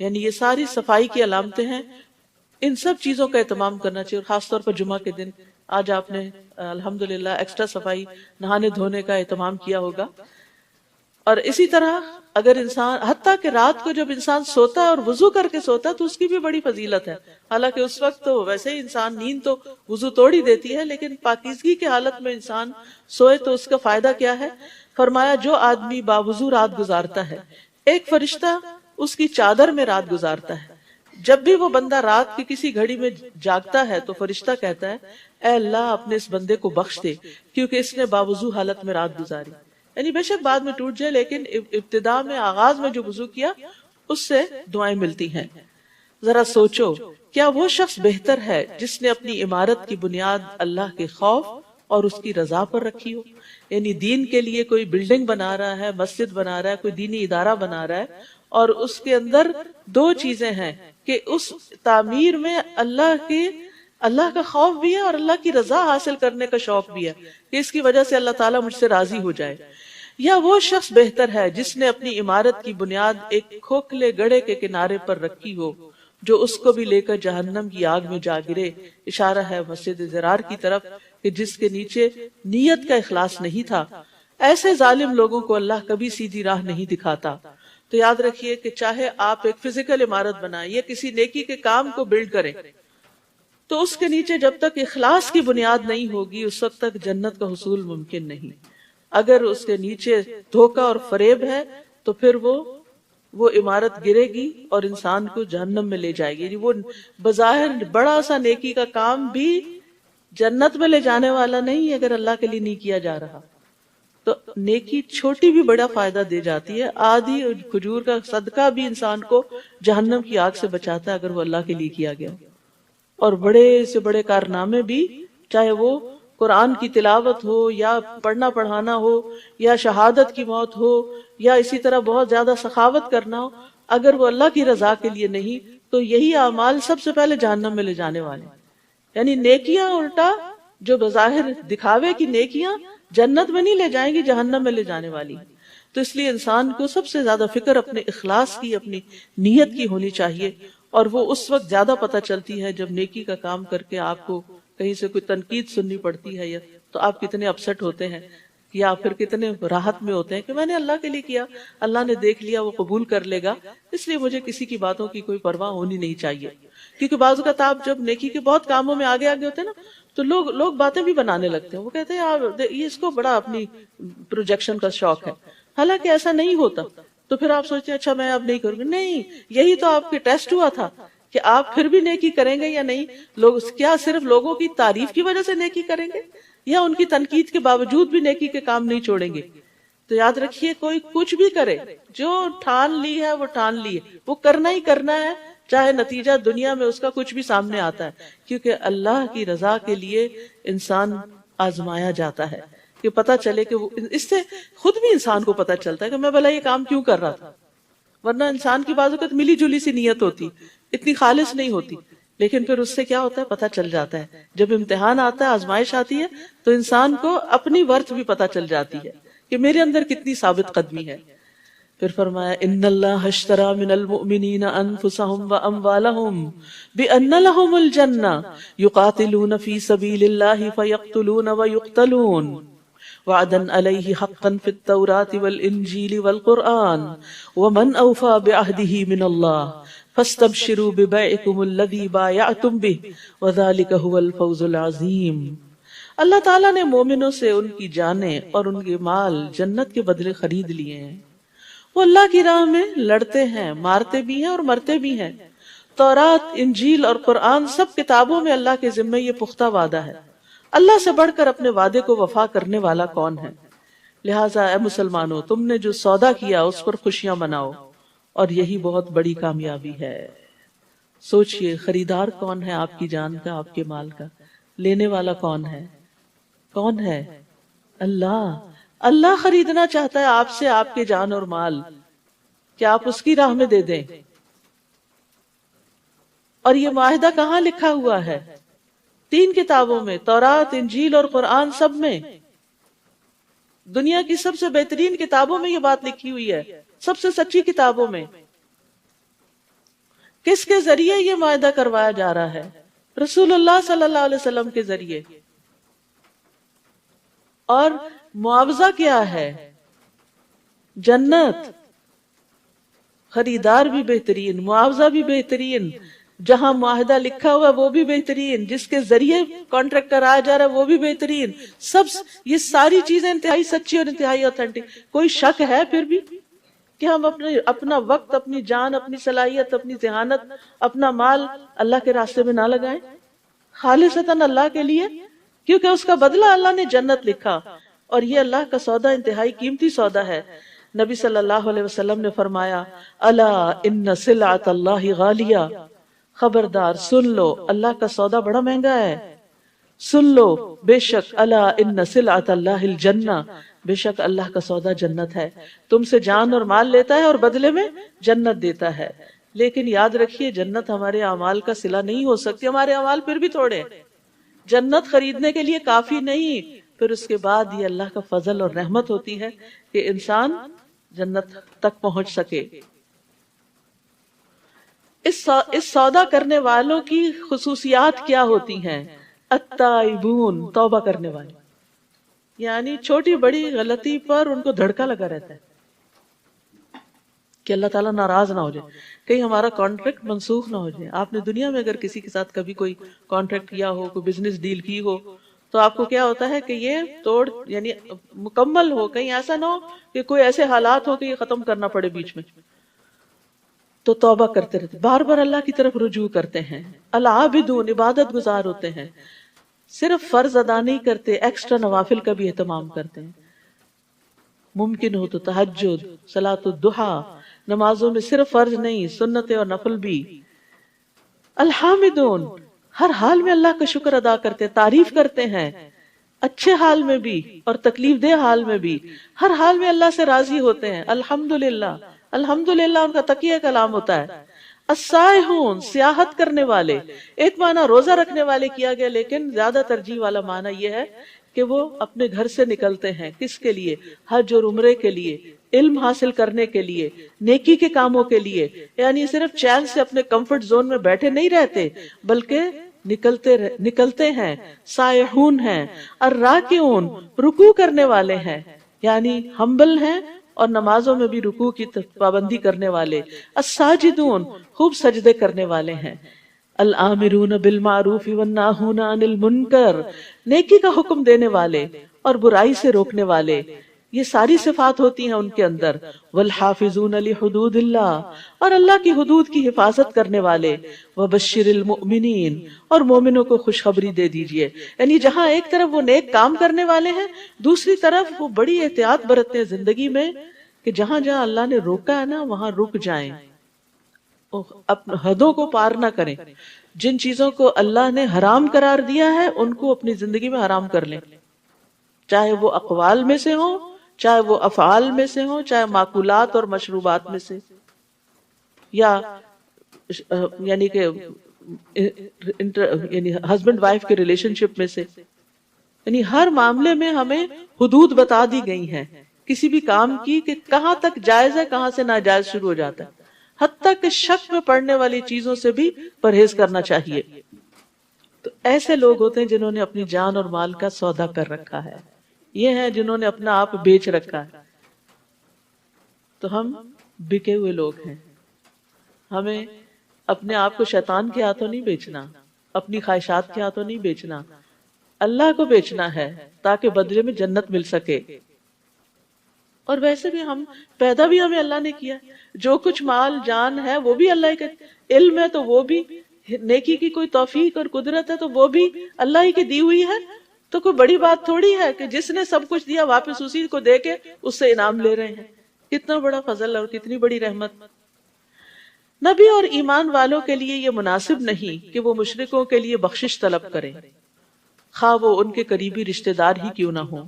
یعنی یہ ساری صفائی کی علامتیں ہیں۔ ان سب چیزوں کا اہتمام کرنا چاہیے، اور خاص طور پر جمعہ کے دن آج آپ نے الحمدللہ ایکسٹرا صفائی نہانے دھونے کا اہتمام کیا ہوگا۔ اور اسی طرح اگر انسان حتیٰ کہ رات کو جب انسان سوتا ہے اور وضو کر کے سوتا ہے تو اس کی بھی بڑی فضیلت ہے، حالانکہ اس وقت تو ویسے ہی انسان نیند تو وضو توڑ ہی دیتی ہے، لیکن پاکیزگی کی حالت میں انسان سوئے تو اس کا فائدہ کیا ہے؟ فرمایا جو آدمی باوضو رات گزارتا ہے ایک فرشتہ اس کی چادر میں رات گزارتا ہے۔ جب بھی وہ بندہ رات کی کسی گھڑی میں جاگتا ہے تو فرشتہ کہتا ہے اے اللہ اپنے اس بندے کو بخش دے کیونکہ اس نے باوضو حالت میں رات گزاری، یعنی بے شک بعد میں ٹوٹ جائے لیکن ابتدا میں آغاز میں جو وضو کیا اس سے دعائیں ملتی ہیں۔ ذرا سوچو کیا وہ شخص بہتر ہے جس نے اپنی عمارت کی بنیاد اللہ کے خوف اور اس کی رضا پر رکھی ہو، یعنی دین کے لیے کوئی بلڈنگ بنا رہا ہے، مسجد بنا رہا ہے، کوئی دینی ادارہ بنا رہا ہے، اور اس کے اندر 2 چیزیں ہیں کہ اس تعمیر میں اللہ کا خوف بھی ہے اور اللہ کی رضا حاصل کرنے کا شوق بھی ہے کہ اس کی وجہ سے اللہ تعالیٰ مجھ سے راضی ہو جائے۔ یا وہ شخص بہتر ہے جس نے اپنی عمارت کی بنیاد ایک کھوکھلے گڑھے کے کنارے پر رکھی ہو جو اس کو بھی لے کر جہنم کی آگ میں جا گرے، اشارہ ہے مسجد ضرار کی طرف کہ جس کے نیچے نیت کا اخلاص نہیں تھا۔ ایسے ظالم لوگوں کو اللہ کبھی سیدھی راہ نہیں دکھاتا۔ تو یاد رکھیے کہ چاہے آپ ایک فزیکل عمارت بنائیں یا کسی نیکی کے کام کو بلڈ کریں تو اس کے نیچے جب تک اخلاص کی بنیاد نہیں ہوگی اس وقت تک جنت کا حصول ممکن نہیں۔ اگر اس کے نیچے دھوکہ اور فریب ہے تو پھر وہ عمارت گرے گی اور انسان کو جہنم میں لے جائے گی۔ وہ بظاہر بڑا سا نیکی کا کام بھی جنت میں لے جانے والا نہیں اگر اللہ کے لیے نہیں کیا جا رہا۔ تو نیکی چھوٹی بھی بڑا فائدہ دے جاتی ہے، آدھی کھجور کا صدقہ بھی انسان کو جہنم کی آگ سے بچاتا ہے اگر وہ اللہ کے لیے کیا گیا۔ اور بڑے سے بڑے کارنامے بھی، چاہے وہ قرآن کی تلاوت ہو یا پڑھنا پڑھانا ہو یا شہادت کی موت ہو یا اسی طرح بہت زیادہ سخاوت کرنا ہو، اگر وہ اللہ کی رضا کے لیے نہیں تو یہی اعمال سب سے پہلے جہنم میں لے جانے والے۔ یعنی نیکیاں الٹا جو بظاہر دکھاوے کی نیکیاں جنت میں نہیں لے جائیں گی، جہنم میں لے جانے والی۔ تو اس لیے انسان کو سب سے زیادہ فکر اپنے اخلاص کی، اپنی نیت کی ہونی چاہیے، اور وہ اس وقت زیادہ پتہ چلتی ہے جب نیکی کا کام کر کے آپ کو کہیں سے کوئی تنقید سننی پڑتی ہے یا تو آپ کتنے اپسٹ ہوتے ہیں یا پھر کتنے راحت میں ہوتے ہیں کہ میں نے اللہ کے لیے کیا، اللہ نے دیکھ لیا، وہ قبول کر لے گا، اس لیے مجھے کسی کی باتوں کی کوئی پرواہ ہونی نہیں چاہیے۔ کیونکہ بعض اوقات آپ جب نیکی کے بہت کاموں میں آگے ہوتے ہیں نا تو لوگ باتیں بھی بنانے لگتے ہیں، وہ کہتے ہیں یہ اس کو بڑا اپنی پروجیکشن کا شوق ہے، حالانکہ ایسا نہیں ہوتا۔ تو پھر آپ سوچتے ہیں اچھا میں اب نہیں کروں گی، نہیں، یہی تو آپ کے ٹیسٹ ہوا تھا کہ آپ پھر بھی نیکی کریں گے یا نہیں۔ کیا صرف لوگوں کی تعریف کی وجہ سے نیکی کریں گے یا ان کی تنقید کے باوجود بھی نیکی کے کام نہیں چھوڑیں گے؟ تو یاد رکھیے کوئی کچھ بھی کرے، جو ٹھان لی ہے وہ ٹھان لی ہے، وہ کرنا ہی کرنا ہے، چاہے نتیجہ دنیا میں اس کا کچھ بھی سامنے آتا ہے، کیونکہ اللہ کی رضا کے لیے انسان آزمایا جاتا ہے کہ پتہ چلے کہ اس سے خود بھی انسان کو پتہ چلتا ہے کہ میں بھلا یہ کام کیوں کر رہا تھا۔ ورنہ انسان کی بعض اوقات ملی جلی سی نیت ہوتی، اتنی خالص نہیں ہوتی لیکن پھر اس سے کیا ہوتا ہے پتہ چل جاتا ہے، جب امتحان آتا ہے، آزمائش آتی ہے، تو انسان کو اپنی ورتھ بھی پتہ چل جاتی ہے کہ میرے اندر کتنی ثابت قدمی ہے۔ پھر فرمایا ان اللہ اشترى من المؤمنین انفسهم واموالهم بان لهم الجنہ یقاتلون فی سبیل اللہ فیقتلون ویقتلون وعدا علیہ حقا فی التوراة والانجیل والقرآن ومن اوفى بعہدہ من اللہ فاستبشروا ببیعکم الذی بایعتم بہ وذلک هو الفوز العظیم۔ اللہ تعالیٰ نے مومنوں سے ان کی جانیں اور ان کے مال جنت کے بدلے خرید لیے ہیں۔ وہ اللہ کی راہ میں لڑتے ہیں، مارتے بھی ہیں اور مرتے بھی ہیں۔ تورات، انجیل اور قرآن سب کتابوں میں اللہ کے ذمہ یہ پختہ وعدہ ہے۔ اللہ سے بڑھ کر اپنے وعدے کو وفا کرنے والا کون ہے؟ لہٰذا اے مسلمانوں، تم نے جو سودا کیا اس پر خوشیاں مناؤ، اور یہی بہت بڑی کامیابی ہے۔ سوچئے خریدار کون ہے آپ کی جان کا، آپ کے مال کا؟ لینے والا کون ہے؟ کون ہے؟ اللہ۔ اللہ خریدنا چاہتا ہے آپ سے آپ کے جان اور مال، کیا آپ اس کی راہ میں دے دیں؟ اور یہ معاہدہ کہاں لکھا ہوا ہے؟ 3 کتابوں میں، تورات، انجیل اور قرآن، سب میں۔ دنیا کی سب سے بہترین کتابوں میں یہ بات لکھی ہوئی ہے، سب سے سچی کتابوں میں۔ کس کے ذریعے یہ معاہدہ کروایا جا رہا ہے؟ رسول اللہ صلی اللہ علیہ وسلم کے ذریعے۔ اور معاوضہ کیا ہے؟ جنت۔ خریدار بھی بہترین، معاوضہ بھی بہترین، جہاں معاہدہ لکھا ہوا وہ بھی بہترین، جس کے ذریعے کانٹریکٹ کرایا جا رہا ہے وہ بھی بہترین۔ سب یہ ساری چیزیں انتہائی سچی اور انتہائی اوتھینٹک۔ کوئی شک ہے پھر بھی کہ ہم اپنا وقت، اپنی جان، اپنی صلاحیت، اپنی ذہانت، اپنا مال اللہ کے راستے میں نہ لگائیں، خالصتاً اللہ کے لیے؟ کیونکہ اس کا بدلہ اللہ نے جنت لکھا، اور یہ اللہ کا سودا انتہائی قیمتی سودا ہے۔ نبی صلی اللہ علیہ وسلم نے فرمایا الا ان سلعۃ اللہ غالیہ، خبردار سن لو اللہ کا سودا بڑا مہنگا ہے۔ سن لو بے شک الا ان سلعۃ اللہ الجنہ، بے شک اللہ کا سودا جنت ہے۔ تم سے جان اور مال لیتا ہے اور بدلے میں جنت دیتا ہے۔ لیکن یاد رکھیے جنت ہمارے اعمال کا صلہ نہیں ہو سکتی، ہمارے اعمال پھر بھی تھوڑے ہیں، جنت خریدنے کے لیے کافی نہیں۔ پھر اس کے بعد یہ اللہ کا فضل اور رحمت ہوتی ہے کہ انسان جنت تک پہنچ سکے۔ اس سودا کرنے والوں کی خصوصیات کیا ہوتی ہیں؟ التائبون، توبہ کرنے والے، یعنی چھوٹی بڑی غلطی پر ان کو دھڑکا لگا رہتا ہے کہ اللہ تعالیٰ ناراض نہ ہو جائے، کہیں ہمارا کانٹریکٹ منسوخ نہ ہو جائے۔ آپ نے دنیا میں اگر کسی کے ساتھ کبھی کوئی کانٹریکٹ کیا ہو، کوئی بزنس ڈیل کی ہو، تو آپ کو کیا ہوتا ہے کہ یہ توڑ یعنی مکمل ہو، کہیں ایسا نہ ہو کہ کوئی ایسے حالات ہو کہ یہ ختم کرنا پڑے بیچ میں۔ تو توبہ کرتے رہتے، بار بار اللہ کی طرف رجوع کرتے ہیں۔ العابدون، عبادت گزار ہوتے ہیں، صرف فرض ادا نہیں کرتے، ایکسٹرا نوافل کا بھی اہتمام کرتے ہیں۔ ممکن ہو تو تہجد، صلاۃ الضحیٰ، نمازوں میں صرف فرض نہیں، سنت اور نفل بھی۔ الحامدون، ہر حال میں اللہ کا شکر ادا کرتے، تعریف کرتے ہیں، اچھے حال میں بھی اور تکلیف دہ حال میں بھی، ہر حال میں اللہ سے راضی ہوتے ہیں۔ الحمدللہ، الحمدللہ ان کا تقیہ کلام ہوتا ہے۔ السائحون، سیاحت کرنے والے، ایک معنی روزہ رکھنے والے کیا گیا، لیکن زیادہ ترجیح والا معنی یہ ہے کہ وہ اپنے گھر سے نکلتے ہیں، کس کے لیے؟ حج اور عمرے کے لیے، علم حاصل کرنے کے لیے، نیکی کے کاموں کے لیے، یعنی صرف چین سے اپنے کمفرٹ زون میں بیٹھے نہیں رہتے بلکہ نکلتے ہیں، سائحون ہیں۔ الراکعون، رکوع کرنے والے ہیں، یعنی ہمبل ہیں اور نمازوں میں بھی رکوع کی پابندی کرنے والے۔ الساجدون، خوب سجدے کرنے والے ہیں۔ الآمرون بالمعروف والناہون عن المنکر، نیکی کا حکم دینے والے اور برائی سے روکنے والے، یہ ساری صفات ہوتی ہیں ان کے اندر۔ والحافظون لحدود اللہ، اور اللہ کی حدود کی حفاظت کرنے والے۔ وبشر المؤمنین، اور مومنوں کو خوشخبری دے دیجئے، یعنی جہاں ایک طرف وہ نیک کام کرنے والے ہیں، دوسری طرف وہ بڑی احتیاط برتتے ہیں زندگی میں کہ جہاں جہاں اللہ نے روکا ہے نا وہاں رک جائیں، اپنے حدوں کو پار نہ کریں۔ جن چیزوں کو اللہ نے حرام قرار دیا ہے ان کو اپنی زندگی میں حرام کر لیں، چاہے وہ اقوال میں سے ہوں، چاہے وہ افعال میں سے ہوں، چاہے معقولات اور مشروبات میں سے، یا یعنی کہ یعنی ہسبینڈ وائف کے ریلیشن شپ میں سے، یعنی ہر معاملے میں ہمیں حدود بتا دی گئی ہیں کسی بھی کام کی، کہ کہاں تک جائز ہے، کہاں سے ناجائز شروع ہو جاتا ہے، حتیٰ کہ شک میں پڑنے والی چیزوں سے بھی پرہیز کرنا چاہیے۔ تو ایسے لوگ ہوتے ہیں جنہوں نے اپنی جان اور مال کا سودا کر رکھا ہے، یہ ہیں جنہوں نے اپنا آپ بیچ رکھا ہے۔ تو ہم بکے ہوئے لوگ ہیں، ہمیں اپنے آپ کو شیطان کے ہاتھوں نہیں بیچنا، اپنی خواہشات کے ہاتھوں نہیں بیچنا، اللہ کو بیچنا ہے تاکہ بدلے میں جنت مل سکے۔ اور ویسے بھی ہم پیدا بھی ہمیں اللہ نے کیا، جو کچھ مال جان ہے وہ بھی اللہ کا، علم ہے تو وہ بھی، نیکی کی کوئی توفیق اور قدرت ہے تو وہ بھی اللہ ہی کی دی ہوئی ہے۔ تو کوئی بڑی بات تھوڑی ہے کہ جس نے سب کچھ دیا واپس اسی کو دے کے اس سے انعام لے رہے ہیں۔ کتنا بڑا فضل اور کتنی بڑی رحمت۔ نبی اور ایمان والوں کے لیے یہ مناسب نہیں کہ وہ مشرکوں کے لیے بخشش طلب کریں، خواہ وہ ان کے قریبی رشتہ دار ہی کیوں نہ ہوں،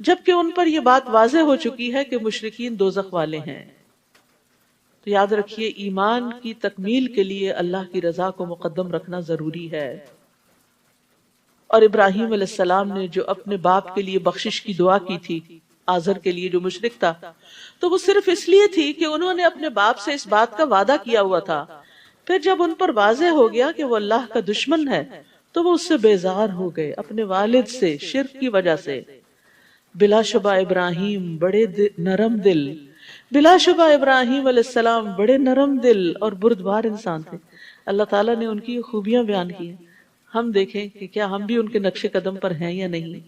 جبکہ ان پر یہ بات واضح ہو چکی ہے کہ مشرکین دوزخ والے ہیں۔ تو یاد رکھیے، ایمان کی تکمیل کے لیے اللہ کی رضا کو مقدم رکھنا ضروری ہے۔ اور ابراہیم علیہ السلام نے جو اپنے باپ کے لیے بخشش کی دعا کی تھی، آزر کے لیے جو مشرک تھا، تو وہ صرف اس لیے تھی کہ انہوں نے اپنے باپ سے اس بات کا وعدہ کیا ہوا تھا۔ پھر جب ان پر واضح ہو گیا کہ وہ اللہ کا دشمن ہے تو وہ اس سے بیزار ہو گئے، اپنے والد سے شرک کی وجہ سے۔ بلا شبہ ابراہیم بڑے نرم دل، بلا شبہ ابراہیم علیہ السلام بڑے نرم دل اور بردبار انسان تھے۔ اللہ تعالیٰ نے ان کی خوبیاں بیان کی ہیں، ہم دیکھیں کہ کیا ہم بھی ان کے نقش قدم پر ہیں یا نہیں۔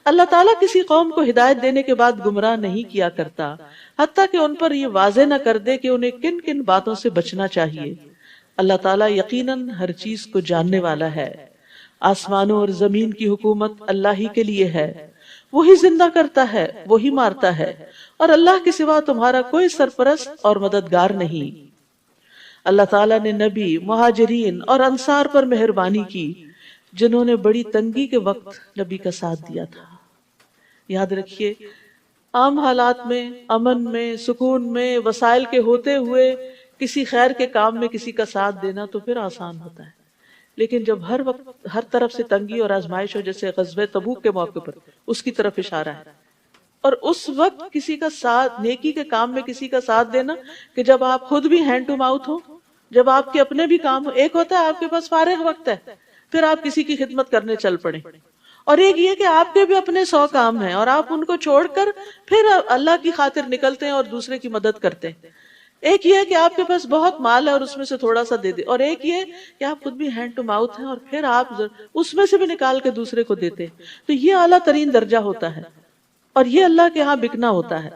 اللہ تعالیٰ کسی قوم کو ہدایت دینے کے بعد گمراہ نہیں کیا کرتا، حتیٰ کہ ان پر یہ واضح نہ کر دے کہ انہیں کن کن باتوں سے بچنا چاہیے۔ اللہ تعالیٰ یقیناً ہر چیز کو جاننے والا ہے۔ آسمانوں اور زمین کی حکومت اللہ ہی کے لیے ہے، وہی زندہ کرتا ہے، وہی مارتا ہے، اور اللہ کے سوا تمہارا کوئی سرپرست اور مددگار نہیں۔ اللہ تعالیٰ نے نبی، مہاجرین اور انصار پر مہربانی کی جنہوں نے بڑی تنگی کے وقت نبی کا ساتھ دیا تھا۔ یاد رکھیے، عام حالات میں، امن میں، سکون میں، وسائل کے ہوتے ہوئے کسی خیر کے کام میں کسی کا ساتھ دینا تو پھر آسان ہوتا ہے، لیکن جب ہر وقت ہر طرف سے تنگی اور آزمائش ہو، جیسے غزوہ تبوک کے موقع پر اس کی طرف اشارہ ہے، اور اس وقت کسی کا ساتھ، نیکی کے کام میں کسی کا ساتھ دینا کہ جب آپ خود بھی ہینڈ ٹو ماؤتھ ہو، جب آپ کے اپنے بھی کام ہو، ایک ہوتا ہے آپ کے پاس فارغ وقت ہے پھر آپ کسی کی خدمت کرنے چل پڑیں، اور ایک یہ کہ آپ کے بھی اپنے 100 کام ہیں اور آپ ان کو چھوڑ کر پھر اللہ کی خاطر نکلتے ہیں اور دوسرے کی مدد کرتے ہیں۔ ایک یہ ہے کہ آپ کے پاس بہت مال ہے اور اس میں سے تھوڑا سا دے دے، اور ایک یہ کہ آپ خود بھی ہینڈ ٹو ماؤتھ ہیں اور پھر آپ اس میں سے بھی نکال کے دوسرے کو دیتے ہیں۔ تو یہ اعلیٰ ترین درجہ ہوتا ہے اور یہ اللہ کے ہاں بکنا ہوتا ہے۔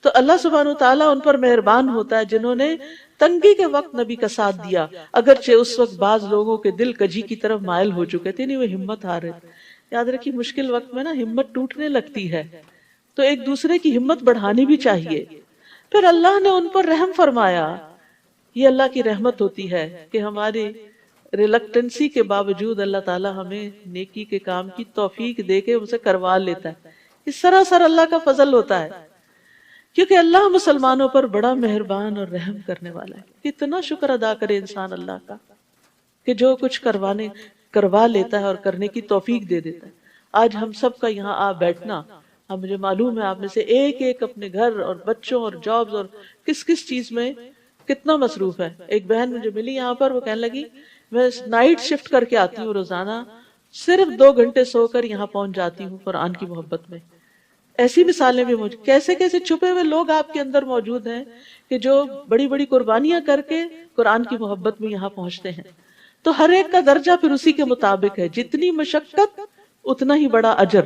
تو اللہ سبحانہ وتعالیٰ ان پر مہربان ہوتا ہے جنہوں نے تنگی کے وقت نبی کا ساتھ دیا، اگرچہ اس وقت بعض لوگوں کے دل کجی کی طرف مائل ہو چکے تھے، نہیں وہ ہمت ہار رہے تھے۔ یاد رکھیے، مشکل وقت میں نا ہمت ٹوٹنے لگتی ہے، تو ایک دوسرے کی ہمت بڑھانی بھی چاہیے۔ پھر اللہ نے ان پر رحم فرمایا۔ یہ اللہ کی رحمت ہوتی ہے کہ ہماری ریلکٹنسی کے باوجود اللہ تعالیٰ ہمیں نیکی کے کام کی توفیق دے کے اسے کروا لیتا ہے۔ اس سراسر اللہ کا فضل ہوتا ہے، کیونکہ اللہ مسلمانوں پر بڑا مہربان اور رحم کرنے والا ہے۔ کتنا شکر ادا کرے انسان اللہ کا کہ جو کچھ کروا لیتا ہے اور کرنے کی توفیق دے دیتا ہے۔ آج ہم سب کا یہاں آ بیٹھنا، مجھے معلوم ہے آپ میں سے ایک ایک اپنے گھر اور بچوں اور جابز اور کس کس چیز میں کتنا مصروف ہے۔ ایک بہن مجھے ملی یہاں پر، وہ کہنے لگی میں نائٹ شفٹ کر کے آتی ہوں روزانہ، صرف 2 گھنٹے سو کر یہاں پہنچ جاتی ہوں قرآن کی محبت میں۔ ایسی مثالیں بھی موجود، کیسے کیسے چھپے ہوئے لوگ آپ کے اندر موجود ہیں کہ جو بڑی بڑی قربانیاں کر کے قرآن کی محبت میں یہاں پہنچتے ہیں۔ تو ہر ایک کا درجہ پھر اسی کے مطابق ہے، جتنی مشقت اتنا ہی بڑا اجر۔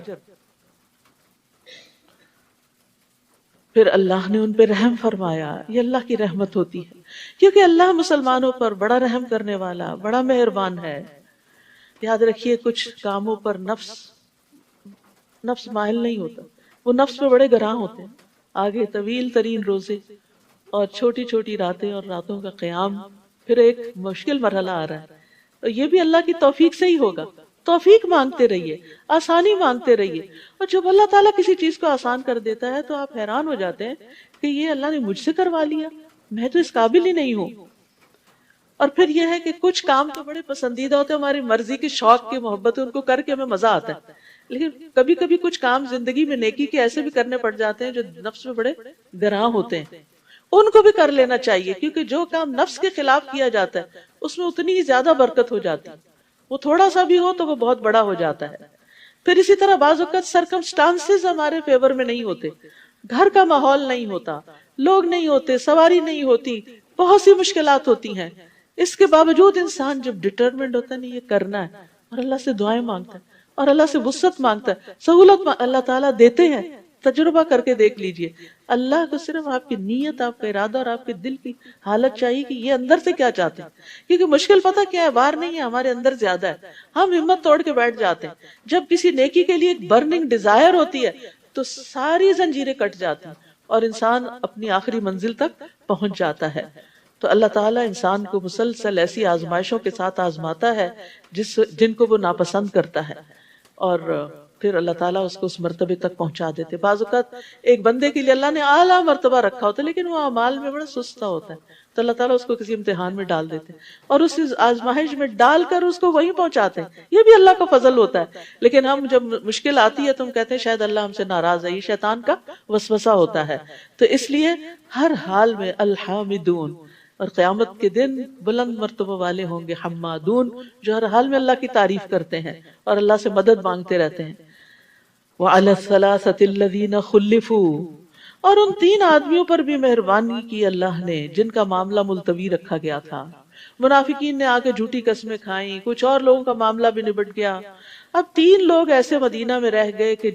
پھر اللہ نے ان پہ رحم فرمایا۔ یہ اللہ کی رحمت ہوتی ہے، کیونکہ اللہ مسلمانوں پر بڑا رحم کرنے والا، بڑا مہربان ہے۔ یاد رکھیے، کچھ کاموں پر نفس مائل نہیں ہوتا، وہ نفس پہ بڑے گراں ہوتے ہیں۔ آگے طویل ترین روزے اور چھوٹی چھوٹی راتیں اور راتوں کا قیام، پھر ایک مشکل مرحلہ آ رہا ہے، تو یہ بھی اللہ کی توفیق سے ہی ہوگا۔ توفیق مانگتے رہیے، آسانی مانگتے رہیے، اور جب اللہ تعالیٰ کسی چیز کو آسان کر دیتا ہے تو آپ حیران ہو جاتے ہیں کہ یہ اللہ نے مجھ سے کروا لیا، میں تو اس قابل ہی نہیں ہوں۔ اور پھر یہ ہے کہ کچھ کام تو بڑے پسندیدہ ہوتے ہیں، ہماری مرضی کی شوق کی محبت ہے، ان کو کر کے ہمیں مزہ آتا ہے، لیکن کبھی کبھی کچھ کام زندگی میں نیکی کے ایسے بھی کرنے پڑ جاتے ہیں جو نفس میں بڑے گراں ہوتے ہیں، ان کو بھی کر لینا چاہیے، کیونکہ جو کام نفس کے خلاف کیا جاتا ہے اس میں اتنی ہی زیادہ برکت ہو جاتی ہے، وہ تھوڑا سا بھی ہو تو وہ بہت بڑا ہو جاتا ہے۔ پھر اسی طرح بعض اوقات سرکمسٹانسز ہمارے فیور میں نہیں ہوتے، گھر کا ماحول نہیں ہوتا، لوگ نہیں ہوتے، سواری نہیں ہوتی، بہت سی مشکلات ہوتی ہیں، اس کے باوجود انسان جب ڈٹرمنڈ ہوتا ہے نہیں یہ کرنا ہے اور اللہ سے دعائیں مانگتا ہے اور اللہ سے وسعت مانگتا ہے، سہولت اللہ تعالیٰ دیتے ہیں۔ تجربہ کر کے دیکھ لیجئے، اللہ کو صرف آپ کی نیت، آپ کا ارادہ اور آپ کے دل کی حالت چاہیے کہ یہ اندر سے کیا چاہتے ہیں، کیونکہ مشکل پتہ کیا ہے، باہر نہیں ہے، ہمارے اندر زیادہ ہے، ہم ہمت توڑ کے بیٹھ جاتے ہیں۔ جب کسی نیکی کے لیے ایک برننگ ڈیزائر ہوتی ہے تو ساری زنجیریں کٹ جاتی ہیں اور انسان اپنی آخری منزل تک پہنچ جاتا ہے۔ تو اللہ تعالیٰ انسان کو مسلسل ایسی آزمائشوں کے ساتھ آزماتا ہے جن کو وہ ناپسند کرتا ہے، اور پھر اللہ تعالیٰ اس کو اس مرتبے تک پہنچا دیتے۔ بعض اوقات ایک بندے کے لیے اللہ نے اعلیٰ مرتبہ رکھا ہوتا ہے لیکن وہ اعمال میں بڑا سستا ہوتا ہے، تو اللہ تعالیٰ اس کو کسی امتحان میں ڈال دیتے ہیں اور اس آزمائش میں ڈال کر اس کو وہیں پہنچاتے ہیں، یہ بھی اللہ کا فضل ہوتا ہے۔ لیکن ہم جب مشکل آتی ہے تو ہم کہتے ہیں شاید اللہ ہم سے ناراض ہے، یہ شیطان کا وسوسہ ہوتا ہے۔ تو اس لیے ہر حال میں الحامدون، اور قیامت کے دن بلند مرتبہ والے ہوں گے حمادون، جو ہر حال میں اللہ کی تعریف کرتے ہیں اور اللہ سے مدد مانگتے رہتے ہیں۔ وَعَلَى الثَّلَاثَةِ الَّذِينَ خُلِّفُوا، اور ان 3 آدمیوں پر بھی مہربانی کی اللہ نے جن کا معاملہ ملتوی رکھا گیا تھا۔ منافقین نے آ کے جھوٹی قسمیں کھائیں، کچھ اور لوگوں کا معاملہ بھی نبٹ گیا۔ اب 3 لوگ ایسے مدینہ میں رہ گئے کہ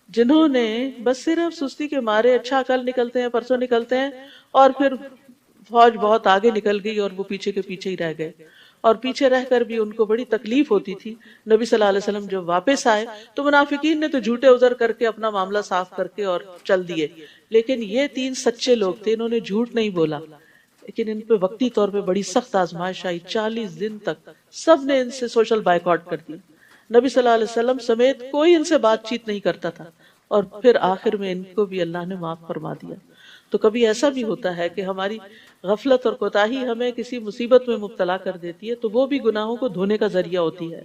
جنہوں نے بس صرف سستی کے مارے اچھا کل نکلتے ہیں پرسوں نکلتے ہیں، اور پھر فوج بہت آگے نکل گئی اور وہ پیچھے کے پیچھے ہی رہ گئے، اور پیچھے رہ کر بھی ان کو بڑی تکلیف ہوتی تھی۔ نبی صلی اللہ علیہ وسلم جب واپس آئے تو منافقین نے تو جھوٹے عذر کر کے اپنا معاملہ صاف کر کے اور چل دیے، لیکن یہ 3 سچے لوگ تھے، انہوں نے جھوٹ نہیں بولا، لیکن ان پہ وقتی طور پہ بڑی سخت آزمائش آئی۔ 40 دن تک سب نے ان سے سوشل بائیکاٹ کر دیا، نبی صلی اللہ علیہ وسلم سمیت کوئی ان سے بات چیت نہیں کرتا تھا، اور پھر آخر میں ان کو بھی اللہ نے معاف فرما دیا۔ تو کبھی ایسا بھی ہوتا ہے کہ ہماری غفلت اور کوتاہی ہمیں کسی مصیبت میں مبتلا کر دیتی ہے، تو وہ بھی گناہوں کو دھونے کا ذریعہ ہوتی ہے۔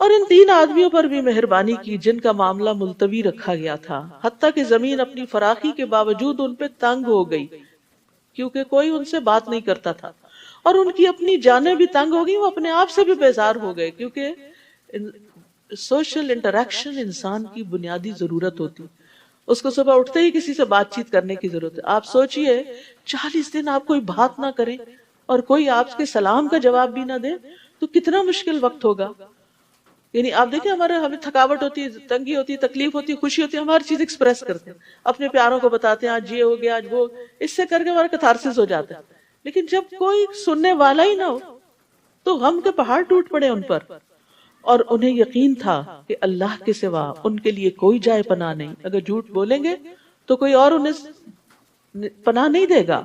اور ان 3 آدمیوں پر بھی مہربانی کی جن کا معاملہ ملتوی رکھا گیا تھا، حتیٰ کہ زمین اپنی فراخی کے باوجود ان پہ تنگ ہو گئی، کیونکہ کوئی ان سے بات نہیں کرتا تھا، اور ان کی اپنی جانیں بھی تنگ ہو گئی، وہ اپنے آپ سے بھی بیزار ہو گئے، کیونکہ سوشل انٹریکشن انسان کی بنیادی ضرورت ہوتی، اس کو صبح اٹھتے ہی کسی سے بات چیت کرنے کی ضرورت ہے۔ آپ سوچئے 40 دن آپ کوئی بات نہ کریں اور کوئی آپ کے سلام کا جواب بھی نہ دے تو کتنا مشکل وقت ہوگا۔ یعنی آپ دیکھیں ہمیں تھکاوٹ ہوتی ہے، تنگی ہوتی ہے، تکلیف ہوتی ہے، خوشی ہوتی ہے، ہم ہر چیز ایکسپریس کرتے ہیں، اپنے پیاروں کو بتاتے ہیں آج یہ ہو گیا، آج وہ، اس سے کر کے ہمارا کتھارسس ہو جاتا ہے۔ لیکن جب کوئی سننے والا ہی نہ ہو تو غم کے پہاڑ ٹوٹ پڑے ان پر، اور انہیں یقین تھا کہ اللہ کے سوا ان کے لیے کوئی جائے پناہ نہیں، اگر جھوٹ بولیں گے تو کوئی اور انہیں پناہ نہیں دے گا،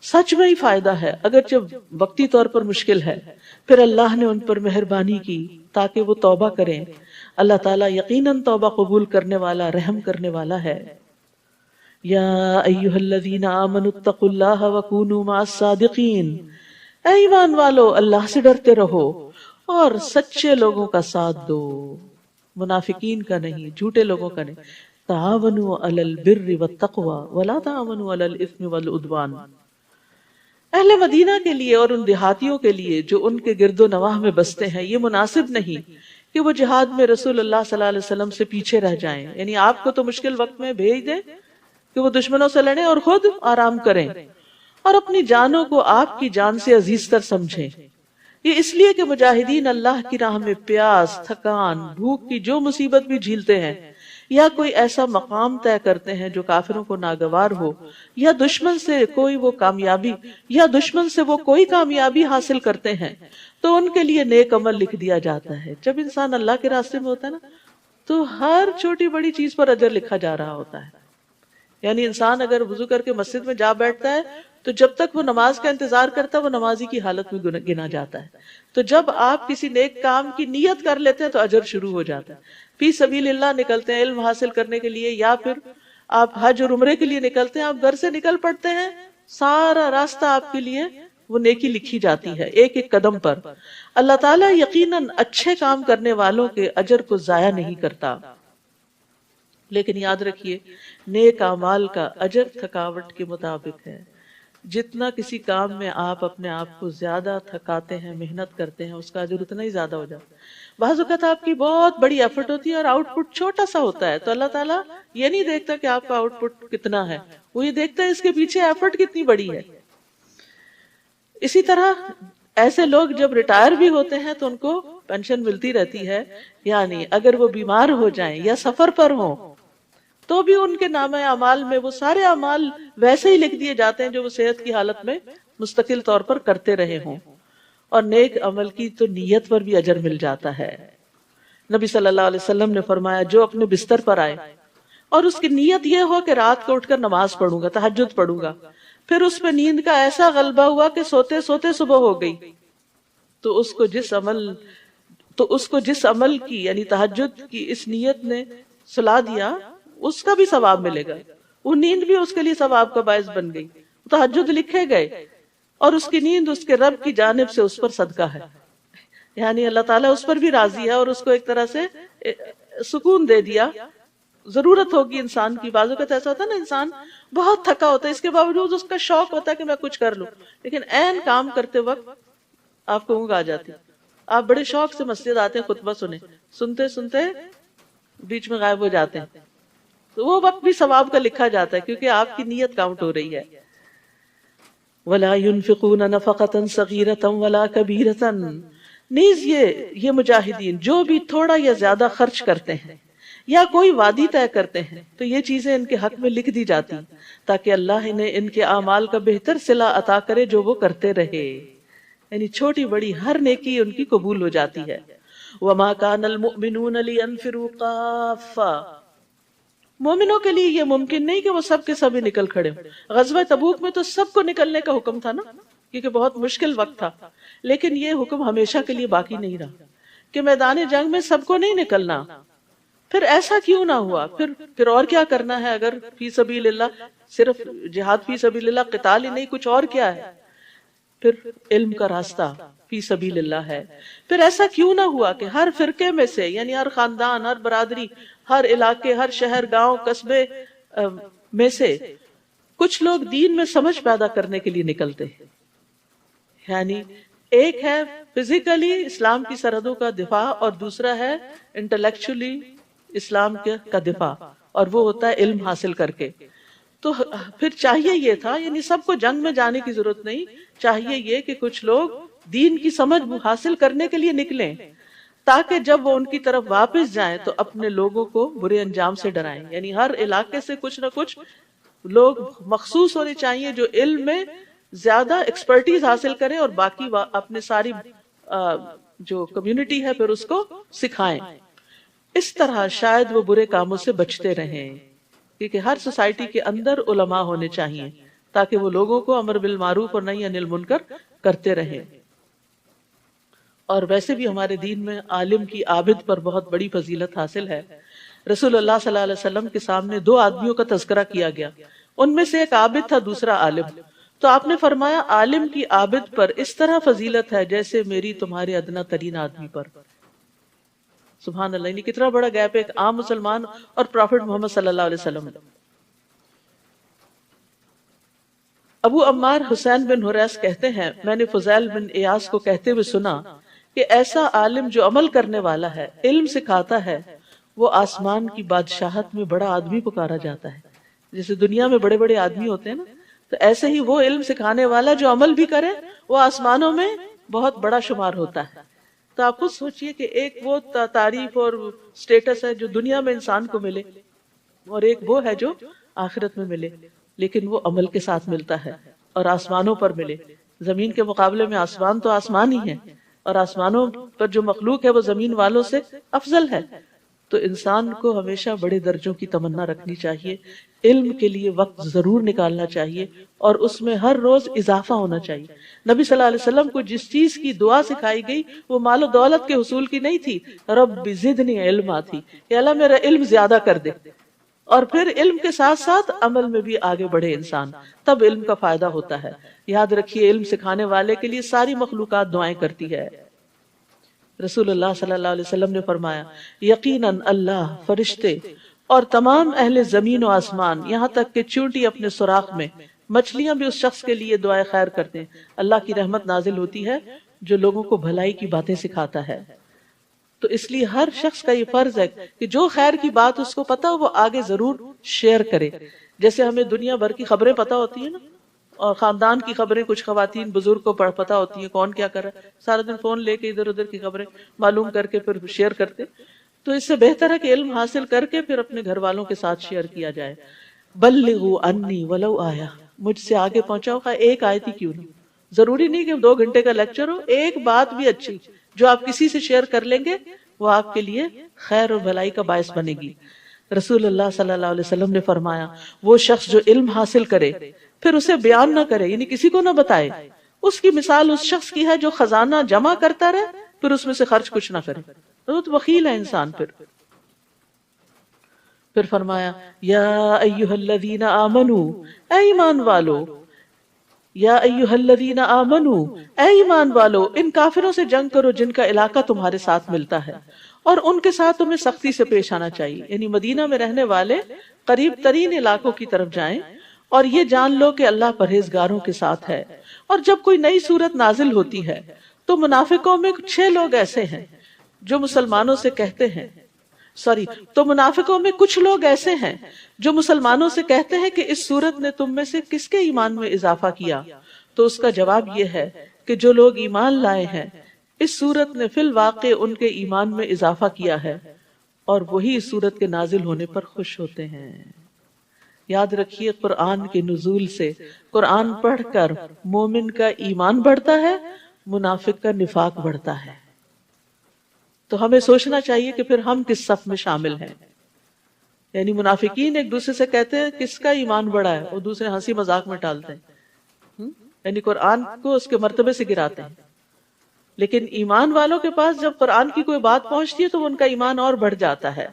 سچ میں ہی فائدہ ہے اگرچہ وقتی طور پر مشکل ہے۔ پھر اللہ نے ان پر مہربانی کی تاکہ وہ توبہ کریں، اللہ تعالیٰ یقیناً توبہ قبول کرنے والا، رحم کرنے والا ہے۔ یا ایھا الذین آمنوا اتقوا اللہ وکونوا مع الصادقین، اے ایمان والو اللہ سے ڈرتے رہو اور سچے لوگوں کا ساتھ دو، منافقین کا نہیں، جھوٹے لوگوں کا نہیں۔ تعاونوا علی البر والتقوی ولا تعاونوا علی الاثم والعدوان۔ اہل مدینہ کے لیے اور ان دیہاتیوں کے لیے جو ان کے گرد و نواح میں بستے ہیں یہ مناسب نہیں کہ وہ جہاد میں رسول اللہ صلی اللہ علیہ وسلم سے پیچھے رہ جائیں، یعنی آپ کو تو مشکل وقت میں بھیج دیں کہ وہ دشمنوں سے لڑیں اور خود آرام کریں، اور اپنی جانوں کو آپ کی جان سے عزیز تر سمجھیں۔ یہ اس لیے کہ مجاہدین اللہ کی راہ میں پیاس، تھکان، بھوک کی جو مصیبت بھی جھیلتے ہیں، یا کوئی ایسا مقام طے کرتے ہیں جو کافروں کو ناگوار ہو، یا دشمن سے وہ کوئی کامیابی حاصل کرتے ہیں، تو ان کے لیے نیک عمل لکھ دیا جاتا ہے۔ جب انسان اللہ کے راستے میں ہوتا ہے نا تو ہر چھوٹی بڑی چیز پر اجر لکھا جا رہا ہوتا ہے۔ یعنی انسان اگر وضو کر کے مسجد میں جا بیٹھتا ہے تو جب تک وہ نماز کا انتظار کرتا ہے وہ نمازی کی حالت میں گنا جاتا ہے، تو جب آپ کسی نیک کام کی نیت کر لیتے ہیں تو اجر شروع ہو جاتا ہے۔ فی سبیل اللہ نکلتے ہیں علم حاصل کرنے کے لیے، یا پھر آپ حج اور عمرے کے لیے نکلتے ہیں، آپ گھر سے نکل پڑتے ہیں، سارا راستہ آپ کے لیے وہ نیکی لکھی جاتی ہے ایک ایک قدم پر. اللہ تعالیٰ یقیناً اچھے کام کرنے والوں کے اجر کو ضائع نہیں کرتا. لیکن یاد رکھیے نیک اعمال کا اجر تھکاوٹ کے مطابق ہے. جتنا کسی کام میں آپ اپنے آپ کو زیادہ تھکاتے ہیں، محنت کرتے ہیں، اس کا اجر اتنا ہی زیادہ ہو جاتا ہے. بعض اوقات آپ کی بہت بڑی ایفرٹ ہوتی ہے اور آؤٹ پٹ چھوٹا سا ہوتا ہے، تو اللہ تعالیٰ یہ نہیں دیکھتا کہ آپ کا آؤٹ پٹ کتنا ہے، وہ یہ دیکھتا ہے اس کے پیچھے ایفرٹ کتنی بڑی ہے. اسی طرح ایسے لوگ جب ریٹائر بھی ہوتے ہیں تو ان کو پینشن ملتی رہتی ہے، یعنی اگر وہ بیمار ہو جائیں یا سفر پر ہوں تو بھی ان کے نامہ اعمال میں وہ سارے اعمال ویسے ہی لکھ دیے جاتے ہیں جو وہ صحت کی حالت میں مستقل طور پر کرتے رہے ہوں. اور نیک عمل کی تو نیت پر بھی اجر مل جاتا ہے. نبی صلی اللہ علیہ وسلم نے فرمایا جو اپنے بستر پر آئے اور اس کی نیت یہ ہو کہ رات کو اٹھ کر نماز پڑھوں گا، تہجد پڑھوں گا، پھر اس پہ نیند کا ایسا غلبہ ہوا کہ سوتے سوتے صبح ہو گئی، تو اس کو جس عمل کی یعنی تہجد کی اس نیت نے سلا دیا اس کا بھی ثواب ملے گا. وہ نیند بھی اس کے لیے ثواب کا باعث بن گئی. تہجد لکھے گئے اور اس کی نیند اس کے رب کی جانب سے اس پر صدقہ ہے، یعنی اللہ تعالیٰ اس پر بھی راضی ہے اور اس کو ایک طرح سے سکون دے دیا. ضرورت ہوگی انسان کی، بعض اوقات ایسا ہوتا ہے نا انسان بہت تھکا ہوتا ہے، اس کے باوجود اس کا شوق ہوتا ہے کہ میں کچھ کر لوں، لیکن عین کام کرتے وقت آپ کو اونگ آ جاتی. آپ بڑے شوق سے مسجد آتے ہیں خطبہ سنتے سنتے بیچ میں غائب ہو جاتے ہیں، تو وہ وقت بھی ثواب کا لکھا جاتا ہے کیونکہ آپ کی نیت کاؤنٹ ہو رہی ہے. وَلَا يُنْفِقُونَ نَفَقَةً صَغِيرَةً وَلَا كَبِيرَةً، نیز یہ مجاہدین جو بھی تھوڑا یا زیادہ خرچ کرتے ہیں یا کوئی وعدی طے کرتے ہیں تو یہ چیزیں ان کے حق میں لکھ دی جاتی تاکہ اللہ انہیں ان کے اعمال کا بہتر صلہ عطا کرے جو وہ کرتے رہے. یعنی چھوٹی بڑی ہر نیکی ان کی قبول ہو جاتی ہے. وَمَا كَانَ الْمُؤْمِنُونَ لِيَنْفِرُوا كَافَّةً، مومنوں کے لیے یہ ممکن نہیں کہ وہ سب کے سب ہی نکل کھڑے ہوں. غزوہ تبوک میں تو سب کو نکلنے کا حکم تھا نا، کیونکہ بہت مشکل وقت تھا، لیکن یہ حکم ہمیشہ کے لیے باقی نہیں رہا کہ میدان جنگ میں سب کو نہیں نکلنا. پھر ایسا کیوں نہ ہوا؟ پھر اور کیا کرنا ہے اگر فی سبیل اللہ، صرف جہاد فی سبیل اللہ قتال ہی نہیں، کچھ اور کیا ہے؟ پھر علم کا راستہ فی سبیل اللہ ہے. پھر ایسا کیوں نہ ہوا کہ ہر فرقے میں سے، یعنی ہر خاندان، ہر برادری، ہر علاقے، ہر شہر، گاؤں، قصبے میں سے کچھ لوگ دین میں سمجھ پیدا کرنے کے لیے نکلتے ہیں. یعنی ایک ہے فزیکلی اسلام کی سرحدوں کا دفاع اور دوسرا ہے انٹلیکچولی اسلام کا دفاع، اور وہ ہوتا ہے علم حاصل کر کے. تو پھر چاہیے یہ تھا، یعنی سب کو جنگ میں جانے کی ضرورت نہیں، چاہیے یہ کہ کچھ لوگ دین کی سمجھ حاصل کرنے کے لیے نکلیں تاکہ جب وہ ان کی طرف واپس جائیں تو اپنے لوگوں کو برے انجام سے ڈرائیں. یعنی ہر علاقے سے کچھ نہ کچھ لوگ مخصوص ہونے چاہیے جو علم میں زیادہ ایکسپرٹیز حاصل کریں اور باقی اپنے ساری جو کمیونٹی ہے پھر اس کو سکھائیں. اس طرح شاید وہ برے کاموں سے بچتے رہیں، کیونکہ ہر سوسائٹی کے اندر علماء ہونے چاہیے تاکہ وہ لوگوں کو امر بالمعروف اور نہی عن المنکر کرتے رہیں. اور ویسے بھی ہمارے دین میں عالم کی عابد پر بہت بڑی فضیلت حاصل ہے. رسول اللہ صلی اللہ علیہ وسلم کے سامنے دو آدمیوں کا تذکرہ کیا گیا، ان میں سے ایک عابد تھا، دوسرا عالم. تو آپ نے فرمایا عالم کی عابد پر اس طرح فضیلت ہے جیسے میری تمہارے ادنا ترین آدمی پر. سبحان اللہ، یعنی کتنا بڑا گیپ ہے ایک عام مسلمان اور پروفٹ محمد صلی اللہ علیہ وسلم. ابو عمار حسین بن حریث کہتے ہیں میں نے فضیل بن ایاس کو کہتے ہوئے سنا کہ ایسا عالم جو عمل کرنے والا ہے، علم سکھاتا ہے، وہ آسمان کی بادشاہت میں بڑا آدمی پکارا جاتا ہے. جیسے دنیا میں بڑے بڑے آدمی ہوتے ہیں نا، تو ایسے ہی وہ علم سکھانے والا جو عمل بھی کرے وہ آسمانوں میں بہت بڑا شمار ہوتا ہے. تو آپ خود سوچئے کہ ایک وہ تعریف اور سٹیٹس ہے جو دنیا میں انسان کو ملے اور ایک وہ ہے جو آخرت میں ملے، لیکن وہ عمل کے ساتھ ملتا ہے اور آسمانوں پر ملے. زمین کے مقابلے میں آسمان تو آسمان ہی ہے، اور آسمانوں پر جو مخلوق ہے وہ زمین والوں سے افضل ہے. تو انسان کو ہمیشہ بڑے درجوں کی تمنا رکھنی چاہیے، علم کے لیے وقت ضرور نکالنا چاہیے اور اس میں ہر روز اضافہ ہونا چاہیے. نبی صلی اللہ علیہ وسلم کو جس چیز کی دعا سکھائی گئی وہ مال و دولت کے حصول کی نہیں تھی، رب زدنی علما تھی، کہ اللہ میرا علم زیادہ کر دے. اور پھر علم کے ساتھ ساتھ عمل میں بھی آگے بڑھے انسان، تب علم کا فائدہ ہوتا ہے۔ یاد رکھیے علم سکھانے والے کے لیے ساری مخلوقات دعائیں کرتی ہے۔ رسول اللہ صلی اللہ علیہ وسلم نے فرمایا یقیناً اللہ، فرشتے اور تمام اہل زمین و آسمان، یہاں تک کہ چونٹی اپنے سوراخ میں، مچھلیاں بھی اس شخص کے لیے دعائے خیر کرتے ہیں۔ اللہ کی رحمت نازل ہوتی ہے جو لوگوں کو بھلائی کی باتیں سکھاتا ہے۔ تو اس لیے ہر شخص کا یہ فرض ہے کہ جو خیر کی بات اس کو پتا ہو وہ آگے ضرور شیئر کرے۔ جیسے ہمیں دنیا بھر کی خبریں پتا ہوتی ہیں نا، اور خاندان کی خبریں کچھ خواتین بزرگ کو پتا ہوتی ہیں کون کیا کر رہا ہے، سارا دن فون لے کے ادھر ادھر کی خبریں معلوم کر کے پھر شیئر کرتے۔ تو اس سے بہتر ہے کہ علم حاصل کر کے پھر اپنے گھر والوں کے ساتھ شیئر کیا جائے۔ بلغوا انی ولو آیا، مجھ سے آگے پہنچاؤ، خواہ ایک آیت ہی کیوں نہیں۔ ضروری نہیں کہ 2 گھنٹے کا لیکچر ہو، ایک بات بھی اچھی جو آپ کسی سے شیئر کر لیں گے وہ آپ کے لیے خیر اور بھلائی کا باعث بنے گی۔ رسول اللہ صلی اللہ علیہ وسلم نے فرمایا وہ شخص جو علم حاصل کرے پھر اسے بیان نہ کرے، یعنی کسی کو نہ بتائے، اس کی مثال اس شخص کی ہے جو خزانہ جمع کرتا رہے پھر اس میں سے خرچ کچھ نہ کرے۔ تو بخیل ہے انسان۔ پھر فرمایا یا ایھا الذین آمنو، اے ایمان والو، یا ایھا الذین آمنو، اے ایمان والو، ان کافروں سے جنگ کرو جن کا علاقہ تمہارے ساتھ ملتا ہے، اور ان کے ساتھ تمہیں سختی سے پیش آنا چاہیے، یعنی مدینہ میں رہنے والے قریب ترین علاقوں کی طرف جائیں، اور یہ جان لو کہ اللہ پرہیزگاروں کے ساتھ ہے۔ اور جب کوئی نئی صورت نازل ہوتی ہے تو منافقوں میں 6 لوگ ایسے ہیں جو مسلمانوں سے کہتے ہیں کچھ لوگ ایسے ہیں جو مسلمانوں سے کہتے ہیں کہ اس صورت نے تم میں سے کس کے ایمان میں اضافہ کیا؟ تو اس کا جواب یہ ہے کہ جو لوگ ایمان لائے ہیں اس صورت نے فی الواقع ان کے ایمان میں اضافہ کیا ہے، اور وہی اس صورت کے نازل ہونے پر خوش ہوتے ہیں۔ یاد رکھیے قرآن کے نزول سے، قرآن پڑھ کر مومن کا ایمان بڑھتا ہے، منافق کا نفاق بڑھتا ہے۔ تو ہمیں سوچنا چاہیے کہ پھر ہم کس صف میں شامل ہیں۔ یعنی منافقین ایک دوسرے سے کہتے ہیں کس کا ایمان بڑا ہے، اور دوسرے ہنسی مذاق میں ٹالتے ہیں، یعنی قرآن کو اس کے مرتبے سے گراتے ہیں۔ لیکن ایمان والوں کے پاس جب قرآن کی کوئی بات پہنچتی ہے تو ان کا ایمان اور بڑھ جاتا ہے،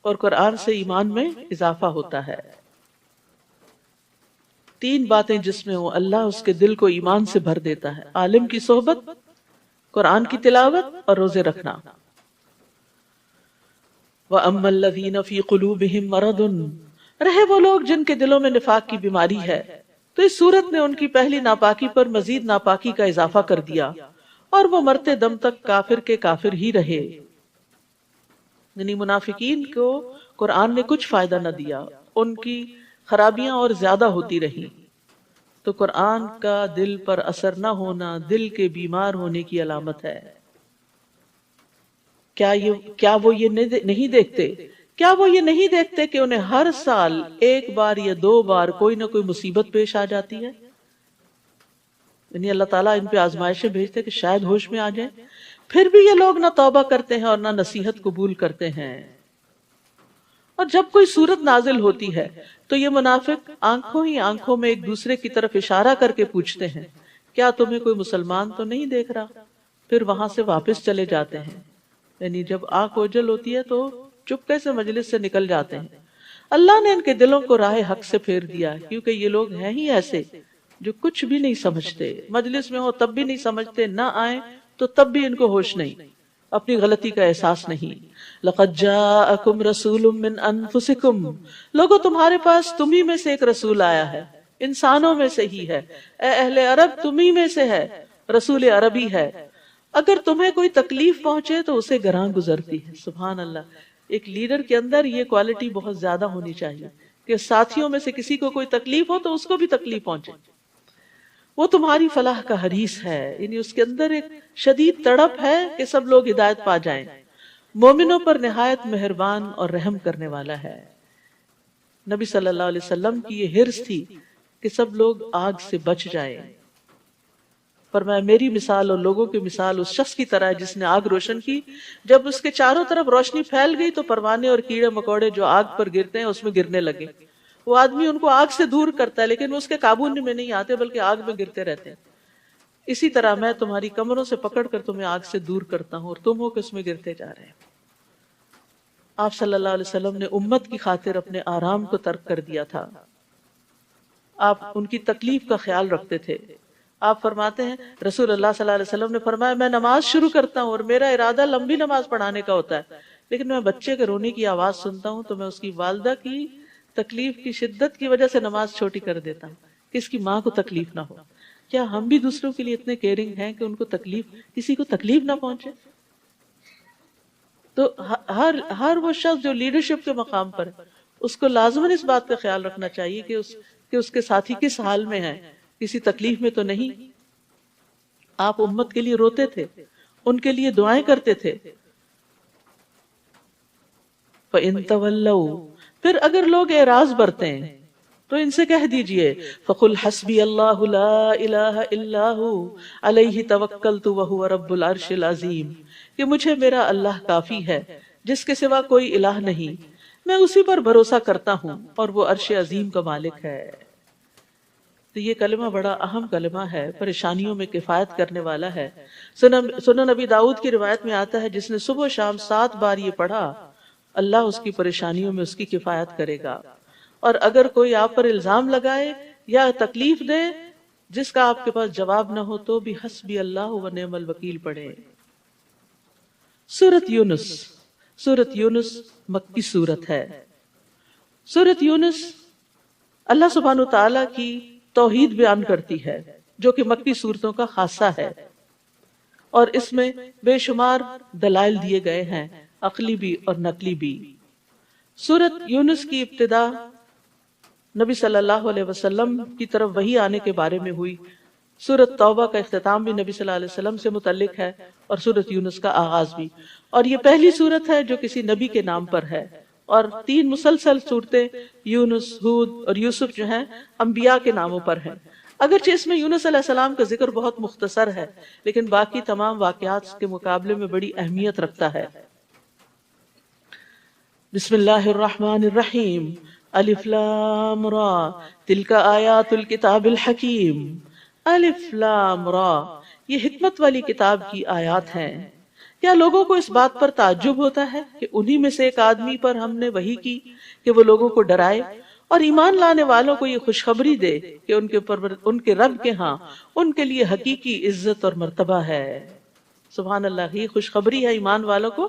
اور قرآن سے ایمان میں اضافہ ہوتا ہے۔ 3 باتیں جس میں ہو اللہ اس کے دل کو ایمان سے بھر دیتا ہے: عالم کی صحبت، قرآن کی تلاوت، اور روزے رکھنا۔ وَأَمَّا الَّذِينَ فِي قُلُوبِهِم مَرَضٌ، رہے وہ لوگ جن کے دلوں میں نفاق کی بیماری ہے، تو اس صورت نے ان کی پہلی ناپاکی پر مزید ناپاکی کا اضافہ کر دیا، اور وہ مرتے دم تک کافر کے کافر ہی رہے۔ یعنی منافقین کو قرآن نے کچھ فائدہ نہ دیا، ان کی خرابیاں اور زیادہ ہوتی رہی۔ تو قرآن کا دل پر اثر نہ ہونا دل کے بیمار ہونے کی علامت ہے۔ کیا وہ یہ نہیں دیکھتے؟ کیا وہ یہ نہیں دیکھتے کہ انہیں ہر سال 1 بار یا 2 بار کوئی نہ کوئی مصیبت پیش آ جاتی ہے؟ یعنی اللہ تعالیٰ ان پہ آزمائشیں بھیجتے کہ شاید ہوش میں آ جائیں، پھر بھی یہ لوگ نہ توبہ کرتے ہیں اور نہ نصیحت قبول کرتے ہیں۔ اور جب کوئی صورت نازل ہوتی ہے تو یہ منافق آنکھوں ہی آنکھوں میں ایک دوسرے کی طرف اشارہ کر کے پوچھتے ہیں کیا تمہیں کوئی مسلمان تو نہیں دیکھ رہا؟ پھر وہاں سے واپس چلے جاتے ہیں۔ یعنی جب آنکھ اوجل ہوتی ہے تو چپکے سے مجلس سے نکل جاتے ہیں۔ اللہ نے ان کے دلوں کو راہ حق سے پھیر دیا، کیونکہ یہ لوگ ہیں ہی ایسے جو کچھ بھی نہیں سمجھتے، مجلس میں ہو تب بھی نہیں سمجھتے، نہ آئیں تو تب بھی ان کو ہوش نہیں، اپنی غلطی کا احساس نہیں۔ لَقَدْ جَاءَكُمْ رَسُولٌ مِّنْ أَنفُسِكُمْ، لوگوں تمہارے پاس تمہیں میں سے ایک رسول آیا ہے، انسانوں میں سے ہی ہے۔ اے اہل عرب تمہیں میں سے ہے، رسول عربی ہے۔ اگر تمہیں کوئی تکلیف پہنچے تو اسے گراں گزرتی ہے۔ سبحان اللہ، ایک لیڈر کے اندر یہ کوالٹی بہت زیادہ ہونی چاہیے کہ ساتھیوں میں سے کسی کو کوئی تکلیف ہو تو اس کو بھی تکلیف پہنچے۔ وہ تمہاری فلاح کا حریص ہے، یعنی اس کے اندر ایک شدید تڑپ ہے کہ سب لوگ ہدایت پا جائیں۔ مومنوں پر نہایت مہربان اور رحم کرنے والا ہے۔ نبی صلی اللہ علیہ وسلم کی یہ حرص تھی کہ سب لوگ آگ سے بچ جائیں۔ فرمایا میری مثال اور لوگوں کی مثال اس شخص کی طرح ہے جس نے آگ روشن کی، جب اس کے چاروں طرف روشنی پھیل گئی تو پروانے اور کیڑے مکوڑے جو آگ پر گرتے ہیں اس میں گرنے لگے۔ وہ آدمی ان کو آگ سے دور کرتا ہے لیکن وہ اس کے قابو میں نہیں آتے بلکہ آگ میں گرتے رہتے ہیں۔ اسی طرح میں تمہاری کمروں سے پکڑ کر تمہیں آگ سے دور کرتا ہوں اور تم ہو کہ اس میں گرتے جا رہے ہیں۔ آپ صلی اللہ علیہ وسلم نے امت کی خاطر اپنے آرام کو ترک کر دیا تھا، آپ ان کی تکلیف کا خیال رکھتے تھے۔ آپ فرماتے ہیں رسول اللہ صلی اللہ علیہ وسلم نے فرمایا میں نماز شروع کرتا ہوں اور میرا ارادہ لمبی نماز پڑھانے کا ہوتا ہے، لیکن میں بچے کے رونے کی آواز سنتا ہوں تو میں اس کی والدہ کی تکلیف کی شدت کی وجہ سے نماز چھوٹی کر دیتا ہوں کہ اس کی ماں کو تکلیف نہ ہو۔ کیا ہم بھی دوسروں کے لیے اتنے کیئرنگ ہیں کہ ان کو کسی کو تکلیف نہ پہنچے؟ تو ہر وہ شخص جو لیڈرشپ کے مقام پر ہے اس کو لازماً اس بات کا خیال رکھنا چاہیے کہ اس کے ساتھی کس حال میں ہیں، کسی تکلیف میں تو نہیں۔ آپ امت کے لیے روتے تھے، ان کے لیے دعائیں کرتے تھے۔ فَإِن تَوَلَّوْا پھر اگر لوگ اعراض برتے ہیں تو ان سے کہہ دیجئے فَقُلْ حَسْبِيَ اللَّهُ لَا إِلَٰهَ إِلَّا هُوَ عَلَيْهِ تَوَكَّلْتُ وَهُوَ رَبُّ الْعَرْشِ الْعَظِيمِ کہ مجھے میرا اللہ کافی ہے جس کے سوا کوئی الہ نہیں، میں اسی پر بھروسہ کرتا ہوں اور وہ عرش عظیم کا مالک ہے۔ تو یہ کلمہ بڑا اہم کلمہ ہے، پریشانیوں میں کفایت کرنے والا ہے۔ سنن نبی داؤد کی روایت میں آتا ہے جس نے صبح و شام 7 بار یہ پڑھا اللہ اس کی پریشانیوں میں اس کی کفایت کرے گا، اور اگر کوئی آپ پر الزام لگائے یا تکلیف دے جس کا آپ کے پاس جواب نہ ہو تو بھی حسبی اللہ و نعم الوکیل پڑھے۔ سورۃ یونس، سورۃ یونس مکی سورت ہے۔ سورۃ یونس اللہ سبحانہ وتعالی کی توحید بیان کرتی ہے جو کہ مکی صورتوں کا خاصہ ہے، اور اس میں بے شمار دلائل دیے گئے ہیں، عقلی بھی اور نقلی بھی۔ سورۃ یونس کی ابتدا نبی صلی اللہ علیہ وسلم کی طرف وحی آنے کے بارے میں ہوئی۔ سورۃ توبہ کا اختتام بھی نبی صلی اللہ علیہ وسلم سے متعلق ہے اور سورۃ یونس کا آغاز بھی، اور یہ پہلی سورت ہے جو کسی نبی کے نام پر ہے، اور 3 مسلسل صورتیں یونس، ہود اور یوسف جو ہیں انبیاء کے ناموں پر ہیں۔ اگرچہ اس میں یونس علیہ السلام کا ذکر بہت مختصر ہے لیکن باقی تمام واقعات کے مقابلے میں بڑی اہمیت رکھتا ہے۔ بسم اللہ الرحمن الرحیم، الف لام را تلک آیات الکتاب الحکیم۔ الف لام را یہ حکمت والی کتاب کی آیات ہیں۔ کیا لوگوں کو اس بات پر تعجب ہوتا ہے کہ انہی میں سے ایک آدمی پر ہم نے وحی کی کہ وہ لوگوں کو ڈرائے اور ایمان لانے والوں کو یہ خوشخبری دے کہ ان کے رب کے ہاں ان کے لیے حقیقی عزت اور مرتبہ ہے۔ سبحان اللہ، یہ خوشخبری ہے ایمان والوں کو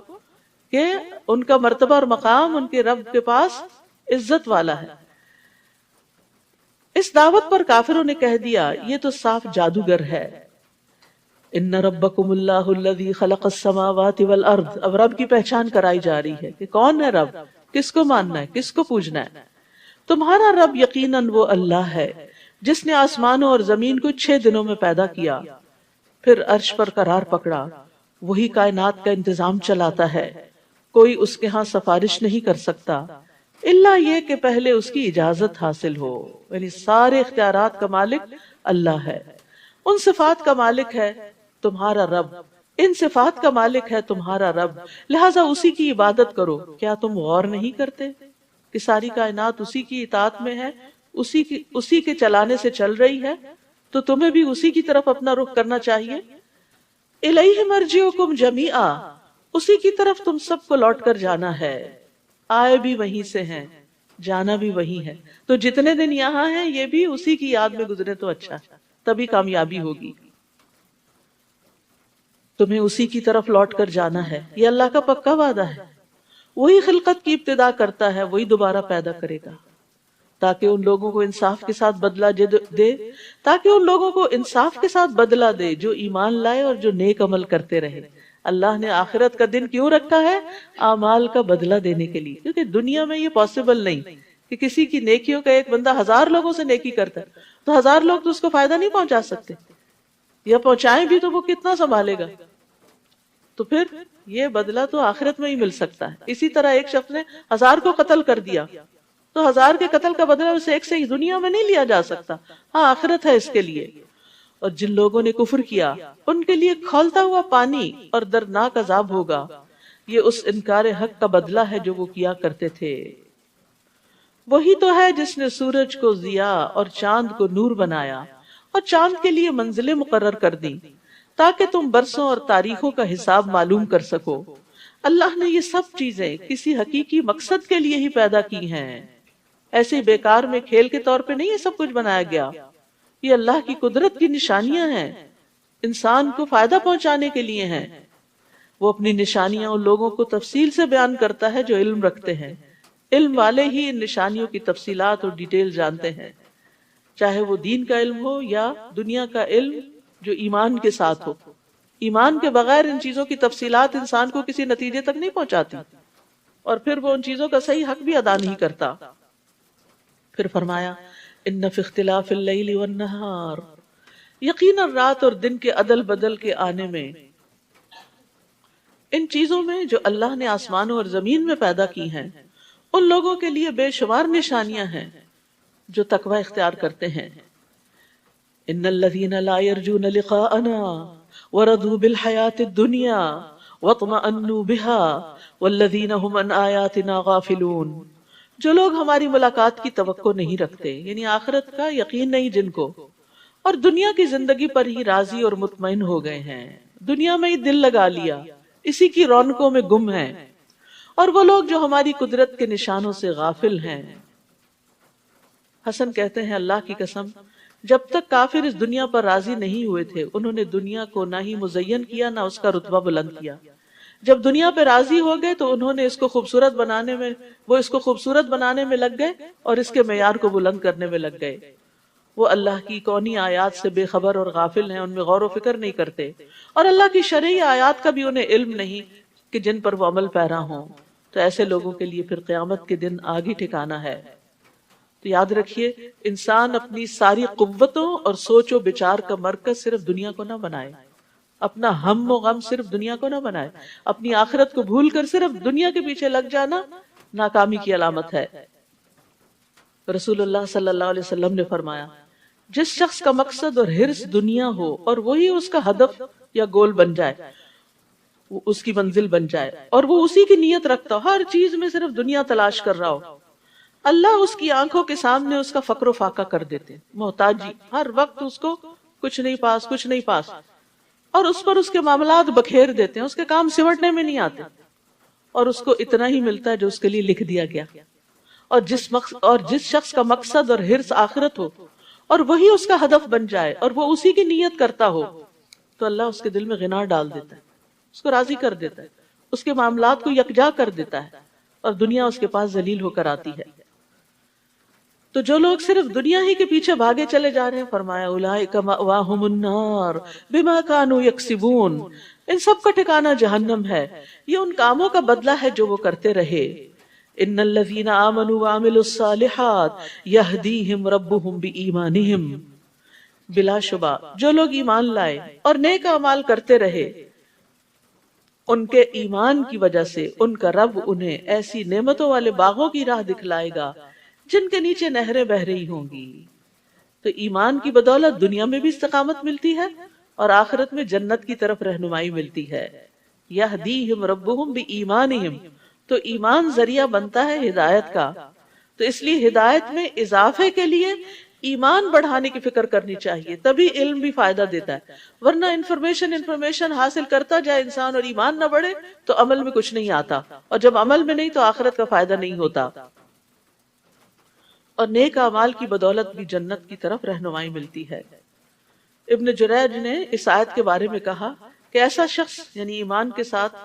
کہ ان کا مرتبہ اور مقام ان کے رب کے پاس عزت والا ہے۔ اس دعوت پر کافروں نے کہہ دیا یہ تو صاف جادوگر ہے۔ ان ربکم اللہ الذی خلق السماوات والارض، اب رب کی پہچان کرائی جا رہی ہے کہ کون ہے رب، کس کو ماننا ہے، کس کو پوجنا ہے۔ تمہارا رب یقیناً وہ اللہ ہے جس نے آسمانوں اور زمین کو 6 دنوں میں پیدا کیا، پھر عرش پر قرار پکڑا، وہی کائنات کا انتظام چلاتا ہے، کوئی اس کے ہاں سفارش نہیں کر سکتا الا یہ کہ پہلے اس کی اجازت حاصل ہو، یعنی سارے اختیارات کا مالک اللہ ہے۔ ان صفات کا مالک ہے تمہارا رب، ان صفات کا مالک ہے تمہارا رب، لہٰذا اسی کی عبادت کرو۔ کیا تم غور نہیں کرتے کہ ساری کائنات اسی کی اطاعت میں ہے، اسی کے چلانے سے چل رہی ہے، تو تمہیں بھی اسی کی طرف اپنا رخ کرنا چاہیے۔ الیہ مرجعکم جمیعا، اسی کی طرف تم سب کو لوٹ کر جانا ہے، آئے بھی وہیں سے ہیں، جانا بھی وہی ہے، تو جتنے دن یہاں ہیں یہ بھی اسی کی یاد میں گزرے تو اچھا، تبھی کامیابی ہوگی۔ تمہیں اسی کی طرف لوٹ کر جانا ہے، یہ اللہ کا پکا وعدہ ہے۔ وہی خلقت کی ابتدا کرتا ہے، وہی دوبارہ پیدا کرے گا، تاکہ ان لوگوں کو انصاف کے ساتھ بدلہ دے جو ایمان لائے اور جو نیک عمل کرتے رہے۔ اللہ نے آخرت کا دن کیوں رکھا ہے؟ اعمال کا بدلہ دینے کے لیے، کیونکہ دنیا میں یہ پاسبل نہیں کہ کسی کی نیکیوں کا ایک بندہ 1000 لوگوں سے نیکی کرتا ہے تو 1000 لوگ تو اس کو فائدہ نہیں پہنچا سکتے، یا پہنچائیں بھی تو وہ کتنا سنبھالے گا؟ تو پھر یہ بدلہ تو آخرت میں ہی مل سکتا ہے۔ اسی طرح ایک شخص نے 1000 کو قتل کر دیا تو 1000 کے قتل کا بدلہ اسے ایک سے ہی دنیا میں نہیں لیا جا سکتا، ہاں آخرت ہے اس کے لیے۔ اور جن لوگوں نے کفر کیا ان کے لیے کھولتا ہوا پانی اور دردناک عذاب ہوگا، یہ اس انکار حق کا بدلہ ہے جو وہ کیا کرتے تھے۔ وہی تو ہے جس نے سورج کو ضیاء اور چاند کو نور بنایا اور چاند کے لیے منزلیں مقرر کر دی تاکہ تم برسوں اور تاریخوں کا حساب معلوم کر سکو۔ اللہ نے یہ سب چیزیں کسی حقیقی مقصد کے لیے ہی پیدا کی ہیں، ایسے بیکار میں کھیل کے طور پہ نہیں یہ سب کچھ بنایا گیا. یہ اللہ کی قدرت کی نشانیاں ہیں، انسان کو فائدہ پہنچانے کے لیے ہیں. وہ اپنی نشانیاں ان لوگوں کو تفصیل سے بیان کرتا ہے جو علم رکھتے ہیں. علم والے ہی ان نشانیوں کی تفصیلات اور ڈیٹیل جانتے ہیں، چاہے وہ دین کا علم ہو یا دنیا کا علم جو ایمان کے ساتھ ہو. ایمان کے بغیر ان چیزوں کی تفصیلات انسان کو کسی نتیجے تک نہیں پہنچاتی، اور پھر وہ ان چیزوں کا صحیح حق بھی ادا نہیں کرتا. پھر فرمایا ان فی اختلاف اللیل والنہار، یقیناً رات اور دن کے عدل بدل کے آنے میں، ان چیزوں میں جو اللہ نے آسمانوں اور زمین میں پیدا کی ہیں، ان لوگوں کے لیے بے شمار نشانیاں ہیں جو تقوی اختیار کرتے ہیں. ان الذین لا یرجون لقاءنا ورضوا بالحیاة الدنیا واطمأنوا بها والذین هم عن آیاتنا غافلون. جو لوگ ہماری ملاقات کی توقع نہیں رکھتے، یعنی آخرت کا یقین نہیں جن کو، اور دنیا کی زندگی پر ہی راضی اور مطمئن ہو گئے ہیں، دنیا میں ہی دل لگا لیا، اسی کی رونقوں میں گم ہیں، اور وہ لوگ جو ہماری قدرت کے نشانوں سے غافل ہیں. حسن کہتے ہیں اللہ کی قسم، جب تک کافر اس دنیا پر راضی نہیں ہوئے تھے انہوں نے دنیا کو نہ ہی مزین کیا نہ اس کا رتبہ بلند کیا. جب دنیا پہ راضی ہو گئے تو انہوں نے اس کو خوبصورت بنانے میں لگ گئے اور اس کے معیار کو بلند کرنے میں لگ گئے. وہ اللہ کی کونی آیات سے بے خبر اور غافل ہیں، ان میں غور و فکر نہیں کرتے، اور اللہ کی شرعی آیات کا بھی انہیں علم نہیں کہ جن پر وہ عمل پیرا ہوں. تو ایسے لوگوں کے لیے پھر قیامت کے دن آگ ہی ٹھکانہ ہے. تو یاد رکھیے، انسان اپنی ساری قوتوں اور سوچ و بچار کا مرکز صرف دنیا کو نہ بنائے، اپنا ہم و غم صرف دنیا کو نہ بنائے. اپنی آخرت کو بھول کر صرف دنیا کے پیچھے لگ جانا ناکامی کی علامت ہے. رسول اللہ صلی اللہ علیہ وسلم نے فرمایا، جس شخص کا مقصد اور حرص دنیا ہو اور وہی اس کا ہدف یا گول بن جائے، وہ اس کی منزل بن جائے، اور وہ اسی کی نیت رکھتا ہو، ہر چیز میں صرف دنیا تلاش کر رہا ہو، اللہ اس کی آنکھوں کے سامنے اس کا فقر و فاقہ کر دیتے، محتاجی، ہر وقت اس کو کچھ نہیں پاس، اور اس پر اس کے معاملات بکھیر دیتے ہیں، اس کے کام سمٹنے میں نہیں آتے، اور اس کو اتنا ہی ملتا ہے جو اس کے لیے لکھ دیا گیا. اور جس شخص کا مقصد اور حرص آخرت ہو اور وہی اس کا ہدف بن جائے اور وہ اسی کی نیت کرتا ہو، تو اللہ اس کے دل میں غنا ڈال دیتا ہے، اس کو راضی کر دیتا ہے، اس کے معاملات کو یکجا کر دیتا ہے، اور دنیا اس کے پاس ذلیل ہو کر آتی ہے. تو جو لوگ صرف دنیا ہی کے پیچھے بھاگے چلے جا رہے ہیں، فرمایا اولئک مأواہم النار بما کانوا یکسبون، ان سب کا ٹھکانہ جہنم ہے، یہ ان کاموں کا بدلہ ہے جو وہ کرتے رہے. ان الذین آمنوا وعملوا الصالحات یہدیہم ربہم بایمانہم، بلا شبہ جو لوگ ایمان لائے اور نیک اعمال کرتے رہے، ان کے ایمان کی وجہ سے ان کا رب انہیں ایسی نعمتوں والے باغوں کی راہ دکھلائے گا جن کے نیچے نہریں بہہ رہی ہوں گی. تو ایمان کی بدولت دنیا میں بھی استقامت ملتی ہے اور آخرت میں جنت کی طرف رہنمائی ملتی ہے. یہدیہم ربہم بایمانہم، تو ایمان ذریعہ بنتا ہے ہدایت کا. تو اس لیے ہدایت میں اضافے کے لیے ایمان بڑھانے کی فکر کرنی چاہیے، تبھی علم بھی فائدہ دیتا ہے. ورنہ انفارمیشن حاصل کرتا جائے انسان اور ایمان نہ بڑھے تو عمل میں کچھ نہیں آتا، اور جب عمل میں نہیں تو آخرت کا فائدہ نہیں ہوتا. اور نیک اعمال کی بدولت بھی جنت کی طرف رہنمائی ملتی ہے. ابن جریج نے اس آیت کے بارے میں کہا کہ ایسا شخص یعنی ایمان کے ساتھ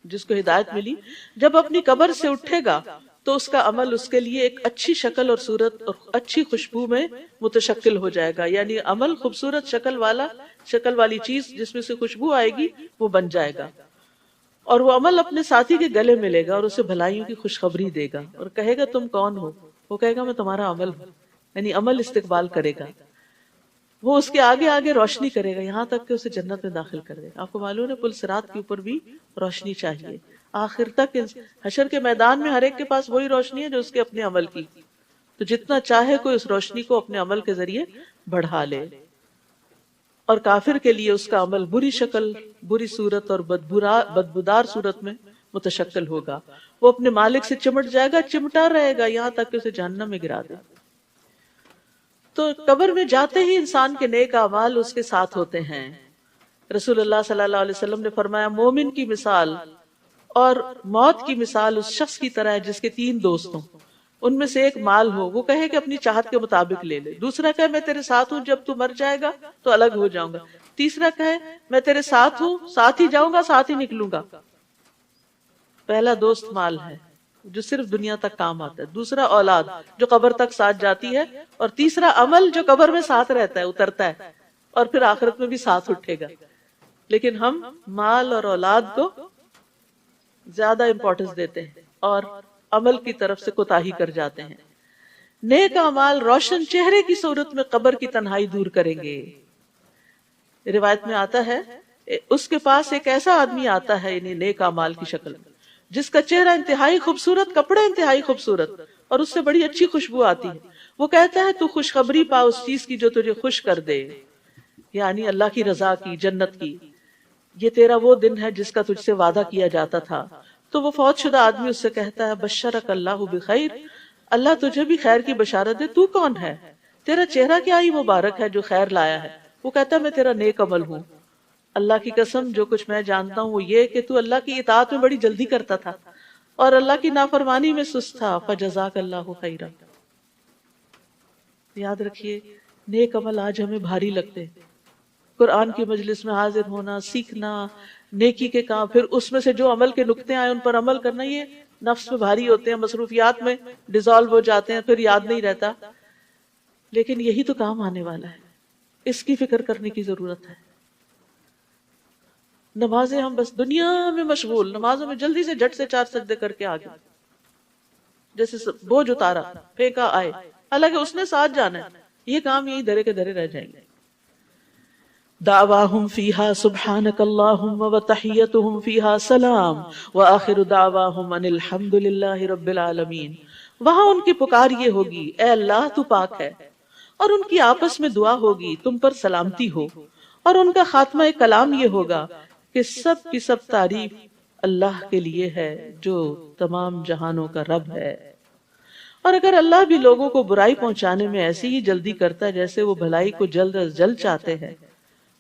جس کو ہدایت ملی، جب اپنی قبر سے اٹھے گا تو اس کا عمل اس کے لیے ایک اچھی شکل اور صورت اور اچھی خوشبو میں متشکل ہو جائے گا. یعنی عمل خوبصورت شکل والی چیز جس میں سے خوشبو آئے گی وہ بن جائے گا، اور وہ عمل اپنے ساتھی کے گلے ملے گا اور اسے بھلائیوں کی خوشخبری دے گا اور کہے گا تم کون ہو؟ وہ کہے گا میں تمہارا عمل ہوں. یعنی عمل استقبال کرے گا، وہ اس کے آگے آگے روشنی کرے گا یہاں تک کہ اسے جنت میں داخل کر دے گا. آپ کو معلوم ہے پل صراط کے اوپر بھی روشنی چاہیے آخر تک. حشر کے میدان میں ہر ایک کے پاس وہی روشنی ہے جو اس کے اپنے عمل کی، تو جتنا چاہے کوئی اس روشنی کو اپنے عمل کے ذریعے بڑھا لے. اور کافر کے لیے اس کا عمل بری شکل، بری صورت اور بدبودار صورت میں متشکل ہوگا. وہ اپنے مالک سے چمٹ جائے گا، چمٹا رہے گا یہاں تک کہ اسے جہنم میں گرا دے. تو قبر میں جاتے ہی انسان کے نیک اعمال اس کے ساتھ ہوتے ہیں. رسول اللہ صلی اللہ علیہ وسلم نے فرمایا مومن کی مثال اور موت کی مثال اس شخص کی طرح ہے جس کے 3 دوست ہوں، ان میں سے ایک مال ہو، وہ کہے کہ اپنی چاہت کے مطابق لے لے، دوسرا کہے میں تیرے ساتھ ہوں، جب تو مر جائے گا تو الگ ہو جاؤں گا، تیسرا کہے میں تیرے ساتھ ہوں، ساتھ ہی جاؤں گا، ساتھ ہی نکلوں گا۔ پہلا دوست مال ہے جو صرف دنیا تک کام آتا ہے، دوسرا اولاد جو قبر تک ساتھ جاتی ہے، اور تیسرا عمل جو قبر میں ساتھ رہتا ہے، اترتا ہے اور پھر آخرت میں بھی ساتھ اٹھے گا۔ لیکن ہم مال اور اولاد کو زیادہ امپورٹنس دیتے ہیں اور عمل کی طرف سے کوتاہی کر جاتے ہیں۔ نیک اعمال روشن چہرے کی صورت میں قبر کی تنہائی دور کریں گے۔ روایت میں آتا ہے اس کے پاس ایک ایسا آدمی آتا ہے، یعنی نیک اعمال کی شکل میں، جس کا چہرہ انتہائی خوبصورت، کپڑے انتہائی خوبصورت، اور اس سے بڑی اچھی خوشبو آتی ہے۔ وہ کہتا ہے تو خوشخبری پا اس چیز کی جو تجھے خوش کر دے، یعنی اللہ کی رضا کی، جنت کی۔ یہ تیرا وہ دن ہے جس کا تجھ سے وعدہ کیا جاتا تھا۔ تو وہ فوت شدہ آدمی اس سے کہتا ہے بشرک اللہ بخیر، اللہ تجھے بھی خیر کی بشارت دے، تو کون ہے؟ تیرا چہرہ کیا ہی مبارک ہے جو خیر لایا ہے۔ وہ کہتا ہے میں تیرا نیک عمل ہوں، اللہ کی قسم جو کچھ میں جانتا ہوں وہ یہ کہ تو اللہ کی اطاعت میں بڑی جلدی کرتا تھا اور اللہ کی نافرمانی میں سست تھا، فجزاک اللہ خیرا۔ یاد رکھیے نیک عمل آج ہمیں بھاری لگتے ہیں، قرآن کی مجلس میں حاضر ہونا، سیکھنا، نیکی کے کام، پھر اس میں سے جو عمل کے نقطے آئے ان پر عمل کرنا، یہ نفس میں بھاری ہوتے ہیں، مصروفیات میں ڈیزالو ہو جاتے ہیں، پھر یاد نہیں رہتا۔ لیکن یہی تو کام آنے والا ہے، اس کی فکر کرنے کی ضرورت ہے۔ نمازیں ہم بس دنیا میں مشغول، نمازوں میں جلدی سے جھٹ سے 4 سجدے کر کے آگے، جیسے بوجھ اتارا پھینکا آئے، حالانکہ اس نے ساتھ جانا ہے، یہ کام یہی دھرے کے دھرے رہ جائیں گے۔ دعواہم فیہا سبحانک اللہم وتحیتہم فیہا سلام وآخر دعواہم ان الحمد للہ رب العالمین۔ وہاں ان کی پکار یہ ہوگی اے اللہ تو پاک ہے، اور ان کی آپس میں دعا ہوگی تم پر سلامتی ہو، اور ان کا خاتمہ کلام یہ ہوگا کہ سب کی سب تعریف اللہ کے لیے ہے جو تمام جہانوں کا رب ہے۔ اور اگر اللہ بھی لوگوں کو برائی پہنچانے میں ایسی ہی جلدی کرتا ہے جیسے وہ بھلائی کو جلد از جلد چاہتے ہیں،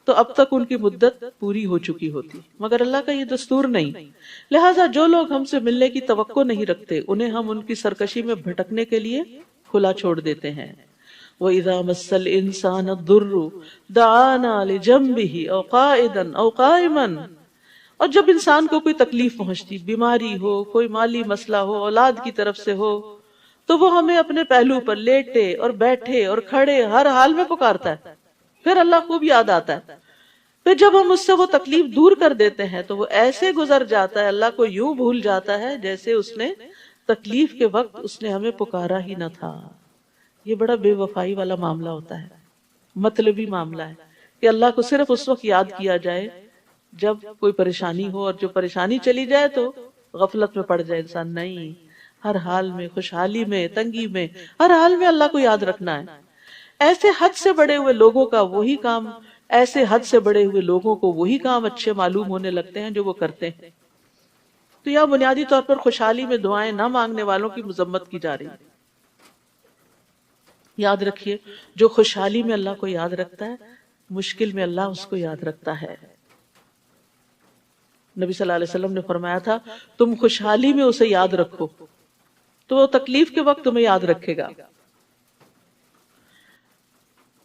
تو اب تک ان کی مدت پوری ہو چکی ہوتی، مگر اللہ کا یہ دستور نہیں۔ لہٰذا جو لوگ ہم سے ملنے کی توقع نہیں رکھتے انہیں ہم ان کی سرکشی میں بھٹکنے کے لیے کھلا چھوڑ دیتے ہیں۔ وَإِذَا مَسَّ الْإِنسَانَ الضُّرُّ دَعَانَا لِجَنبِهِ أَوْ قَاعِدًا أَوْ قَائِمًا۔ اور جب انسان کو کوئی تکلیف پہنچتی، بیماری ہو، کوئی مالی مسئلہ ہو، اولاد کی طرف سے ہو، تو وہ ہمیں اپنے پہلو پر لیٹے اور بیٹھے اور کھڑے ہر حال میں پکارتا ہے، پھر اللہ خوب یاد آتا ہے۔ پھر جب ہم اس سے وہ تکلیف دور کر دیتے ہیں تو وہ ایسے گزر جاتا ہے، اللہ کو یوں بھول جاتا ہے جیسے اس نے تکلیف کے وقت اس نے ہمیں پکارا ہی نہ تھا۔ یہ بڑا بے وفائی والا معاملہ ہوتا ہے، مطلبی معاملہ ہے کہ اللہ کو صرف اس وقت یاد کیا جائے جب کوئی پریشانی ہو، اور جو پریشانی چلی جائے تو غفلت میں پڑ جائے انسان۔ نہیں، ہر حال میں، خوشحالی میں، تنگی میں، ہر حال میں اللہ کو یاد رکھنا ہے۔ ایسے حد سے بڑے ہوئے لوگوں کو وہی کام اچھے معلوم ہونے لگتے ہیں جو وہ کرتے ہیں۔ تو یہاں بنیادی طور پر خوشحالی میں دعائیں نہ مانگنے والوں کی مذمت کی جا رہی ہے۔ یاد رکھیے جو خوشحالی میں اللہ کو یاد رکھتا ہے، مشکل میں اللہ اس کو یاد رکھتا ہے۔ نبی صلی اللہ علیہ وسلم نے فرمایا تھا تم خوشحالی میں اسے یاد رکھو تو وہ تکلیف کے وقت تمہیں یاد رکھے گا۔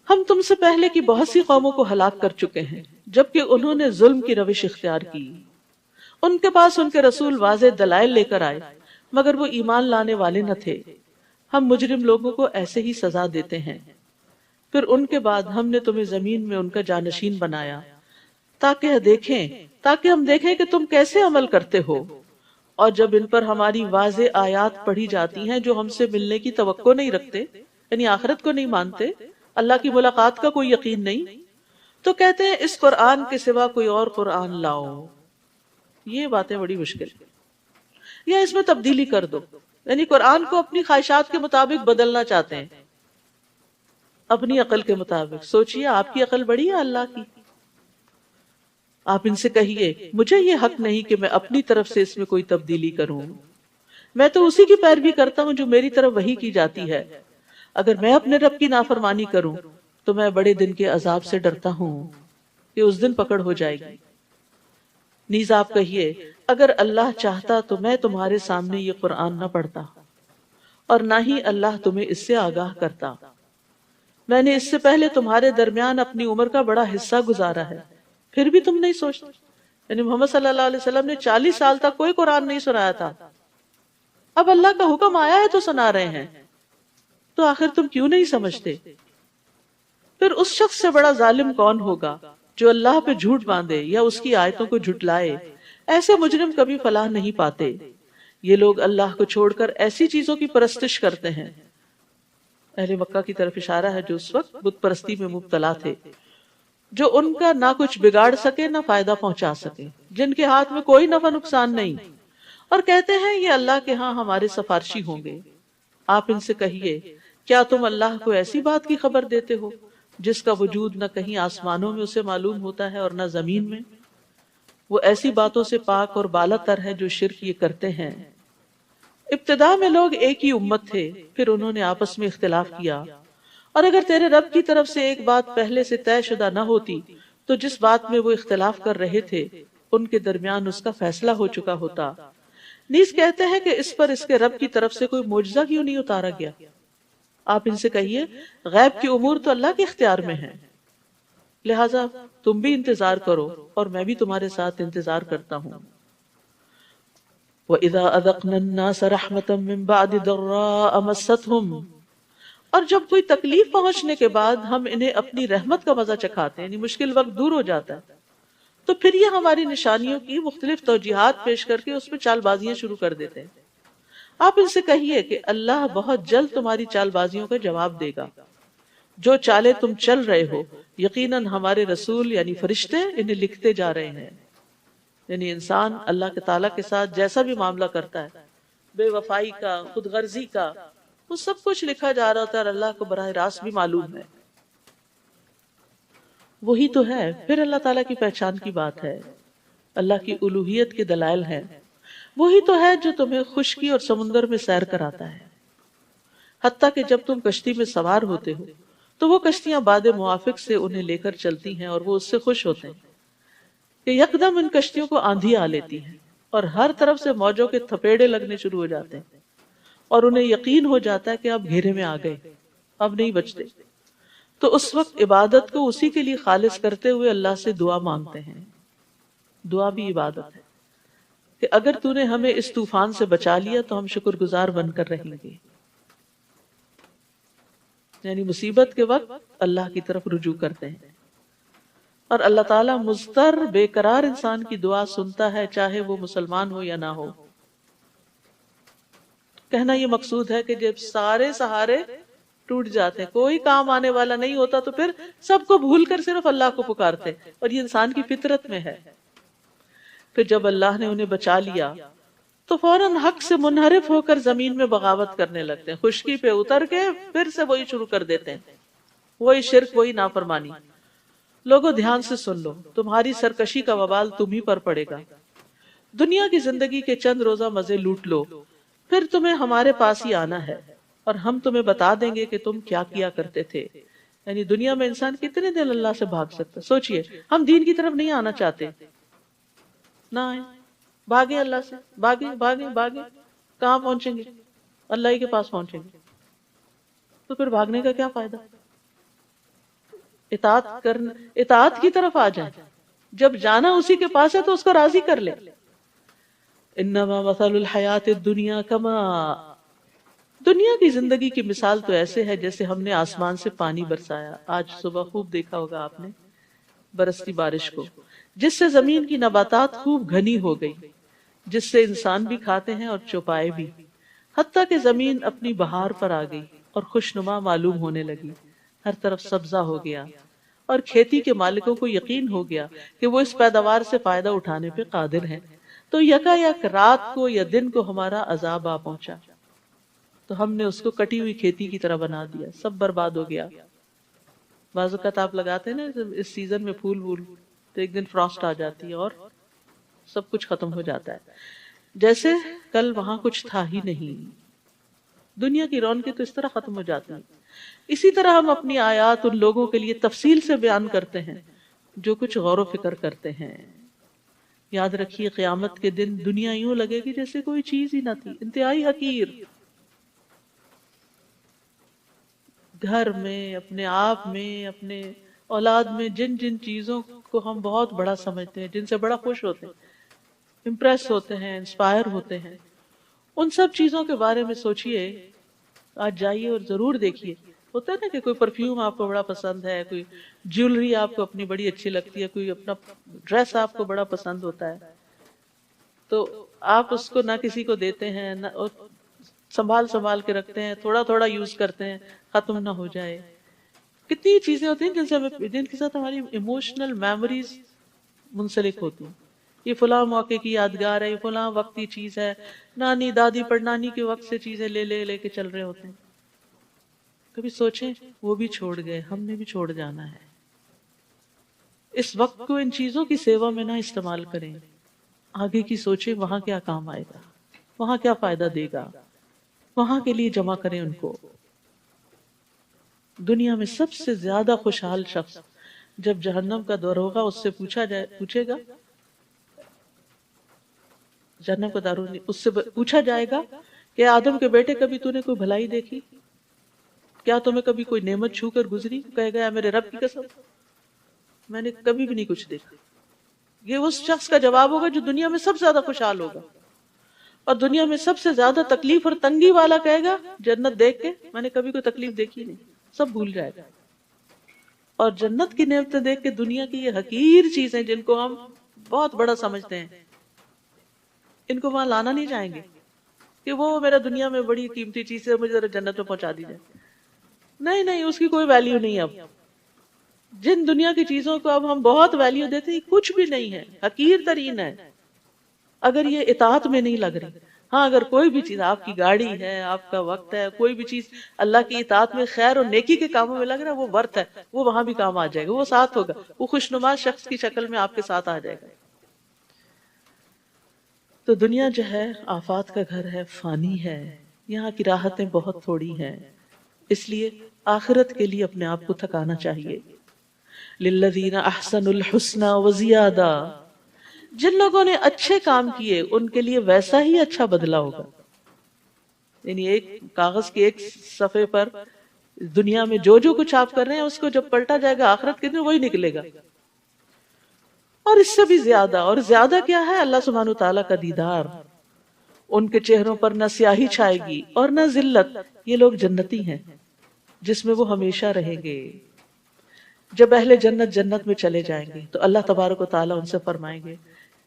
ہم تم سے پہلے کی بہت سی قوموں کو ہلاک کر چکے ہیں جبکہ انہوں نے ظلم کی روش اختیار کی۔ ان کے پاس ان کے رسول واضح دلائل لے کر آئے مگر وہ ایمان لانے والے نہ تھے۔ ہم مجرم لوگوں کو ایسے ہی سزا دیتے ہیں۔ پھر ان کے بعد ہم نے تمہیں زمین میں ان کا جانشین بنایا تاکہ ہم دیکھیں کہ تم کیسے عمل کرتے ہو۔ اور جب ان پر ہماری واضح آیات پڑھی جاتی ہیں جو ہم سے ملنے کی توقع نہیں رکھتے، یعنی آخرت کو نہیں مانتے، اللہ کی ملاقات کا کوئی یقین نہیں، تو کہتے ہیں اس قرآن کے سوا کوئی اور قرآن لاؤ۔ یہ باتیں بڑی مشکل، یا اس میں تبدیلی کر دو، یعنی قرآن کو اپنی خواہشات کے مطابق بدلنا چاہتے ہیں، اپنی عقل کے مطابق۔ سوچئے آپ کی عقل بڑی ہے اللہ کی؟ آپ ان سے کہیے مجھے یہ حق نہیں کہ میں اپنی طرف سے اس میں کوئی تبدیلی کروں، میں تو اسی کی پیروی کرتا ہوں جو میری طرف وحی کی جاتی ہے۔ اگر میں اپنے رب کی نافرمانی کروں تو میں بڑے دن کے عذاب سے ڈرتا ہوں کہ اس دن پکڑ ہو جائے گی۔ نیز آپ کہیے اگر اللہ چاہتا تو میں تمہارے سامنے یہ قرآن نہ پڑھتا اور نہ ہی اللہ تمہیں اس سے آگاہ کرتا۔ میں نے اس سے پہلے تمہارے درمیان اپنی عمر کا بڑا حصہ گزارا ہے، پھر بھی تم نہیں سوچتے۔ یعنی محمد صلی اللہ علیہ وسلم نے 40 سال تک کوئی قرآن نہیں سنایا تھا، اب اللہ کا حکم آیا ہے تو سنا رہے ہیں، تو آخر تم کیوں نہیں سمجھتے؟ پھر اس شخص سے بڑا ظالم کون ہوگا جو اللہ پہ جھوٹ باندھے یا اس کی آیتوں کو جھٹلائے؟ ایسے مجرم کبھی فلاح نہیں پاتے۔ یہ لوگ اللہ کو چھوڑ کر ایسی چیزوں کی پرستش کرتے ہیں، اہل مکہ کی طرف اشارہ ہے جو اس وقت بت پرستی میں مبتلا تھے، جو ان کا نہ کچھ بگاڑ سکے نہ فائدہ پہنچا سکے، جن کے ہاتھ میں کوئی نفع نقصان نہیں، اور کہتے ہیں یہ اللہ کے ہاں ہمارے سفارشی ہوں گے۔ آپ ان سے کہیے کیا تم اللہ کو ایسی بات کی خبر دیتے ہو جس کا وجود نہ کہیں آسمانوں میں اسے معلوم ہوتا ہے اور نہ زمین میں؟ وہ ایسی باتوں سے پاک اور بالا تر ہے جو شرک یہ کرتے ہیں۔ ابتدا میں لوگ ایک ہی امت تھے، پھر انہوں نے آپس میں اختلاف کیا، اور اگر تیرے رب کی طرف سے ایک بات پہلے سے طے شدہ نہ ہوتی تو جس بات میں وہ اختلاف کر رہے تھے ان کے درمیان اس کا فیصلہ ہو چکا ہوتا۔ نیز کہتے ہیں کہ اس پر اس کے رب کی طرف سے کوئی معجزہ کیوں نہیں اتارا گیا؟ آپ ان سے کہیے غیب کی امور تو اللہ کے اختیار میں ہیں، لہٰذا تم بھی انتظار کرو اور میں بھی تمہارے ساتھ انتظار کرتا ہوں۔ وَإِذَا أَذَقْنَا النَّاسَ رَحْمَةً مِّن بَعْدِ ضَرَّاءَ مَسَّتْهُمْ، اور جب کوئی تکلیف پہنچنے کے بعد ہم انہیں اپنی رحمت کا مزہ چکھاتے ہیں، یعنی مشکل وقت دور ہو جاتا ہے، تو پھر یہ ہماری نشانیوں کی مختلف توجیہات پیش کر کے اس میں چال بازیاں شروع کر دیتے ہیں۔ آپ ان سے کہیے کہ اللہ بہت جلد تمہاری چال بازیوں کا جواب دے گا۔ جو چالیں تم چل رہے ہو یقیناً ہمارے رسول یعنی فرشتے انہیں لکھتے جا رہے ہیں۔ یعنی انسان اللہ کے تعالیٰ کے ساتھ جیسا بھی معاملہ کرتا ہے، بے وفائی کا، خود غرضی کا، وہ سب کچھ لکھا جا رہا ہوتا ہے اور اللہ کو براہ راست بھی معلوم ہے۔ وہی تو ہے، پھر اللہ تعالیٰ کی پہچان کی بات ہے، اللہ کی الوہیت کے دلائل ہیں۔ وہی تو ہے جو تمہیں خشکی اور سمندر میں سیر کراتا ہے، حتیٰ کہ جب تم کشتی میں سوار ہوتے ہو تو وہ کشتیاں باد موافق سے انہیں لے کر چلتی ہیں اور وہ اس سے خوش ہوتے ہیں کہ یکدم ان کشتیوں کو آندھی آ لیتی ہے اور ہر طرف سے موجوں کے تھپیڑے لگنے شروع ہو جاتے ہیں اور انہیں یقین ہو جاتا ہے کہ اب گھیرے میں آ گئے، اب نہیں بچتے۔ تو اس وقت عبادت کو اسی کے لیے خالص کرتے ہوئے اللہ سے دعا مانگتے ہیں۔ دعا بھی عبادت ہے کہ اگر تو نے ہمیں اس طوفان سے بچا لیا تو ہم شکر گزار بن کر رہیں گے۔ یعنی مصیبت کے وقت اللہ کی طرف رجوع کرتے ہیں، اور اللہ تعالیٰ مضطر بے قرار انسان کی دعا سنتا ہے، چاہے وہ مسلمان ہو یا نہ ہو۔ کہنا یہ مقصود ہے کہ جب سارے سہارے ٹوٹ جاتے ہیں، کوئی کام آنے والا نہیں ہوتا، تو پھر سب کو بھول کر صرف اللہ کو پکارتے، اور یہ انسان کی فطرت میں ہے۔ پھر جب اللہ نے انہیں بچا لیا تو فوراً حق سے منحرف ہو کر زمین میں بغاوت کرنے لگتے ہیں، خشکی پہ اتر کے پھر سے وہی شروع کر دیتے ہیں، وہی شرک، وہی نافرمانی۔ لوگوں دھیان سے سن لو، تمہاری سرکشی کا وبال تم ہی پر پڑے گا۔ دنیا کی زندگی کے چند روزہ مزے لوٹ لو، پھر تمہیں ہمارے پاس ہی آنا ہے اور ہم تمہیں بتا دیں گے کہ تم کیا کیا کرتے تھے۔ یعنی دنیا میں انسان کتنے دن اللہ سے بھاگ سکتا ہے؟ سوچئے، ہم دین کی طرف نہیں آنا چاہتے، نہ آئے، بھاگے اللہ سے، بھاگے بھاگے بھاگے، کہاں پہنچیں گے؟ اللہ ہی کے پاس پہنچیں گے۔ تو پھر بھاگنے کا کیا فائدہ؟ اطاعت کی طرف آ جائیں، جب جانا اسی کے پاس ہے تو اس کو راضی کر لے۔ انما مثل الحیات الدنیا کما، دنیا کی زندگی کی مثال تو ایسے ہے جیسے ہم نے آسمان سے پانی برسایا، آج صبح خوب دیکھا ہوگا آپ نے برستی بارش کو، جس سے زمین کی نباتات خوب گھنی ہو گئی، جس سے انسان بھی کھاتے ہیں اور چوپائے بھی، حتیٰ کہ زمین اپنی بہار پر آ گئی اور خوشنما معلوم ہونے لگی، ہر طرف سبزہ ہو گیا، اور کھیتی کے مالکوں کو یقین ہو گیا کہ وہ اس پیداوار سے فائدہ اٹھانے پہ قادر ہیں۔ تو یکا یک رات کو یا دن کو ہمارا عذاب آ پہنچا، تو ہم نے اس کو کٹی ہوئی کھیتی کی طرح بنا دیا، سب برباد ہو گیا۔ بعض اوقات آپ لگاتے ہیں نا اس سیزن میں پھول وول، تو ایک دن فراسٹ آ جاتی ہے اور سب کچھ ختم ہو جاتا ہے، جیسے کل وہاں کچھ تھا ہی نہیں۔ دنیا کی رونقیں تو اس طرح ختم ہو جاتی ہیں۔ اسی طرح ہم اپنی آیات ان لوگوں کے لیے تفصیل سے بیان کرتے ہیں جو کچھ غور و فکر کرتے ہیں۔ یاد رکھیے قیامت کے دن دنیا یوں لگے گی جیسے کوئی چیز ہی نہ تھی، انتہائی حقیر. گھر میں، اپنے آپ میں، اپنے اولاد میں جن جن چیزوں کو ہم بہت بڑا سمجھتے ہیں، جن سے بڑا خوش ہوتے ہیں، امپریس ہوتے ہیں، انسپائر ہوتے ہیں، ان سب چیزوں کے بارے میں سوچئے. آج جائیے اور ضرور دیکھیے. ہوتا ہے نا کہ کوئی پرفیوم آپ کو بڑا پسند ہے، کوئی جیولری آپ کو اپنی بڑی اچھی لگتی ہے، کوئی اپنا ڈریس آپ کو بڑا پسند ہوتا ہے، تو آپ اس کو نہ کسی کو دیتے ہیں، نہ سنبھال سنبھال کے رکھتے ہیں، تھوڑا تھوڑا یوز کرتے ہیں، ختم نہ ہو جائے. کتنی چیزیں ہوتی ہیں جن کے ساتھ ہماری ایموشنل میموریز منسلک ہوتی ہیں. یہ فلاں موقع کی یادگار ہے، یہ فلاں وقت کی چیز ہے، نانی دادی پڑنانی کے وقت سے چیزیں لے لے لے کے چل رہے ہوتے ہیں. کبھی سوچیں وہ بھی چھوڑ گئے، ہم نے بھی چھوڑ جانا ہے. اس وقت کو ان چیزوں کی سیوا میں نہ استعمال کریں. آگے کی سوچیں وہاں کیا کام آئے گا، وہاں کیا فائدہ دے گا، وہاں کے لیے جمع کریں ان کو. دنیا میں سب سے زیادہ خوشحال شخص جب جہنم کا دور ہوگا اس سے پوچھے گا، جہنم کا دارو اس سے پوچھا جائے گا کہ آدم کے بیٹے کبھی تو نے کوئی بھلائی دیکھی؟ کیا تمہیں کبھی کوئی نعمت چھو کر گزری؟ کہے گا میرے رب کی قسم میں نے کبھی بھی نہیں کچھ دیکھا. یہ اس شخص کا جواب ہوگا جو دنیا میں سب سے زیادہ خوشحال ہوگا. اور دنیا میں سب سے زیادہ تکلیف اور تنگی والا کہے گا جنت دیکھ کے میں نے کبھی کوئی تکلیف دیکھی نہیں، سب بھول جائے گا. اور جنت کی نعمتیں دیکھ کے دنیا کی یہ حقیر چیزیں جن کو ہم بہت بڑا سمجھتے ہیں، ان کو وہاں لانا نہیں چاہیں گے کہ وہ میرا دنیا میں بڑی قیمتی چیز ہے، مجھے ذرا جنت میں پہنچا دی جائے. نہیں نہیں، اس کی کوئی ویلیو نہیں. اب جن دنیا کی چیزوں کو اب ہم بہت ویلیو دیتے ہیں کچھ بھی نہیں ہے، حقیر ترین ہے اگر یہ اطاعت میں نہیں لگ رہی. ہاں اگر کوئی بھی چیز، آپ کی گاڑی ہے، آپ کا وقت ہے، کوئی بھی چیز اللہ کی اطاعت میں خیر اور نیکی کے کاموں میں لگ رہا ہے، وہ ورت ہے، وہ وہاں بھی کام آ جائے گا، وہ ساتھ ہوگا، وہ خوشنما شخص کی شکل میں آپ کے ساتھ آ جائے گا. تو دنیا جو ہے آفات کا گھر ہے، فانی ہے، یہاں کی راحتیں بہت تھوڑی ہیں. اس لیے آخرت کے لیے اپنے آپ کو تھکانا چاہیے. للذین احسنوا الحسنى وزیادہ، جن لوگوں نے اچھے کام کیے ان کے لیے ویسا ہی اچھا بدلہ ہوگا. یعنی ایک کاغذ کے ایک صفحے پر دنیا میں جو جو کچھ آپ کر رہے ہیں اس کو جب پلٹا جائے گا آخرت کے دن وہی نکلے گا، اور اس سے بھی زیادہ. اور زیادہ کیا ہے؟ اللہ سبحانہ تعالیٰ کا دیدار. ان کے چہروں پر نہ سیاہی چھائے گی اور نہ ذلت. یہ لوگ جنتی ہیں جس میں وہ ہمیشہ رہیں گے. جب اہل جنت جنت میں چلے جائیں گے تو اللہ تبارک و تعالیٰ ان سے فرمائیں گے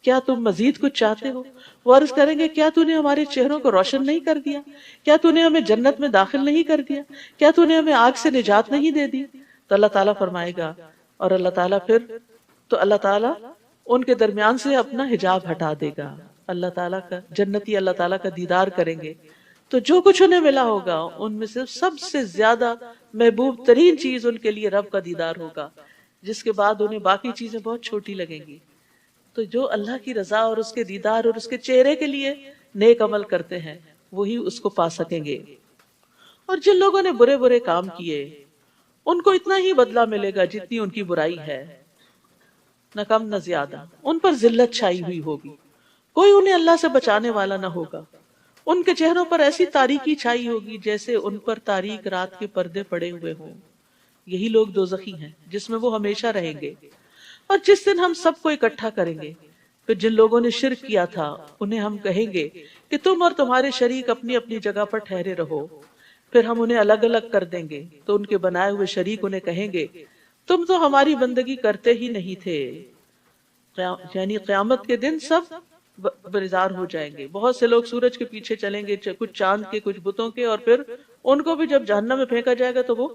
کیا تم مزید کچھ چاہتے ہو؟ وہ عرض کریں گے کیا تو نے ہمارے چہروں کو روشن نہیں کر دیا؟ کیا تو نے ہمیں جنت میں داخل نہیں کر دیا؟ کیا تو نے ہمیں آگ سے نجات نہیں دے دی؟ تو اللہ تعالیٰ فرمائے گا، اور اللہ تعالیٰ ان کے درمیان سے اپنا حجاب ہٹا دے گا. اللہ تعالیٰ کا جنتی اللہ تعالیٰ کا دیدار کریں گے تو جو کچھ انہیں ملا ہوگا ان میں سے سب سے زیادہ محبوب ترین چیز ان کے لیے رب کا دیدار ہوگا، جس کے بعد انہیں باقی چیزیں بہت چھوٹی لگیں گی. تو جو اللہ کی رضا اور اس کے دیدار اور اس کے چہرے کے لیے نیک عمل کرتے ہیں وہی اس کو پا سکیں گے. اور جن لوگوں نے برے برے کام کیے ان کو اتنا ہی بدلہ ملے گا جتنی ان کی برائی ہے، نہ کم نہ زیادہ. ان پر ذلت چھائی ہوئی ہوگی، کوئی انہیں اللہ سے بچانے والا نہ ہوگا. ان کے چہروں پر ایسی تاریکی چھائی ہوگی جیسے ان پر تاریک رات کے پردے پڑے ہوئے ہوں. یہی لوگ دوزخی ہیں جس میں وہ ہمیشہ رہیں گے. اور جس دن ہم سب کو اکٹھا کریں گے پھر جن لوگوں نے شرک کیا تھا انہیں ہم کہیں گے کہ تم اور تمہارے شریک اپنی اپنی جگہ پر ٹھہرے رہو. پھر ہم انہیں الگ الگ کر دیں گے تو ان کے بنائے ہوئے شریک انہیں کہیں گے تم تو ہماری بندگی کرتے ہی نہیں تھے. یعنی قیامت کے دن سب بیزار ہو جائیں گے. بہت سے لوگ سورج کے پیچھے چلیں گے، کچھ چاند کے، کچھ بتوں کے، اور پھر ان کو بھی جب جہنم میں پھینکا جائے گا تو وہ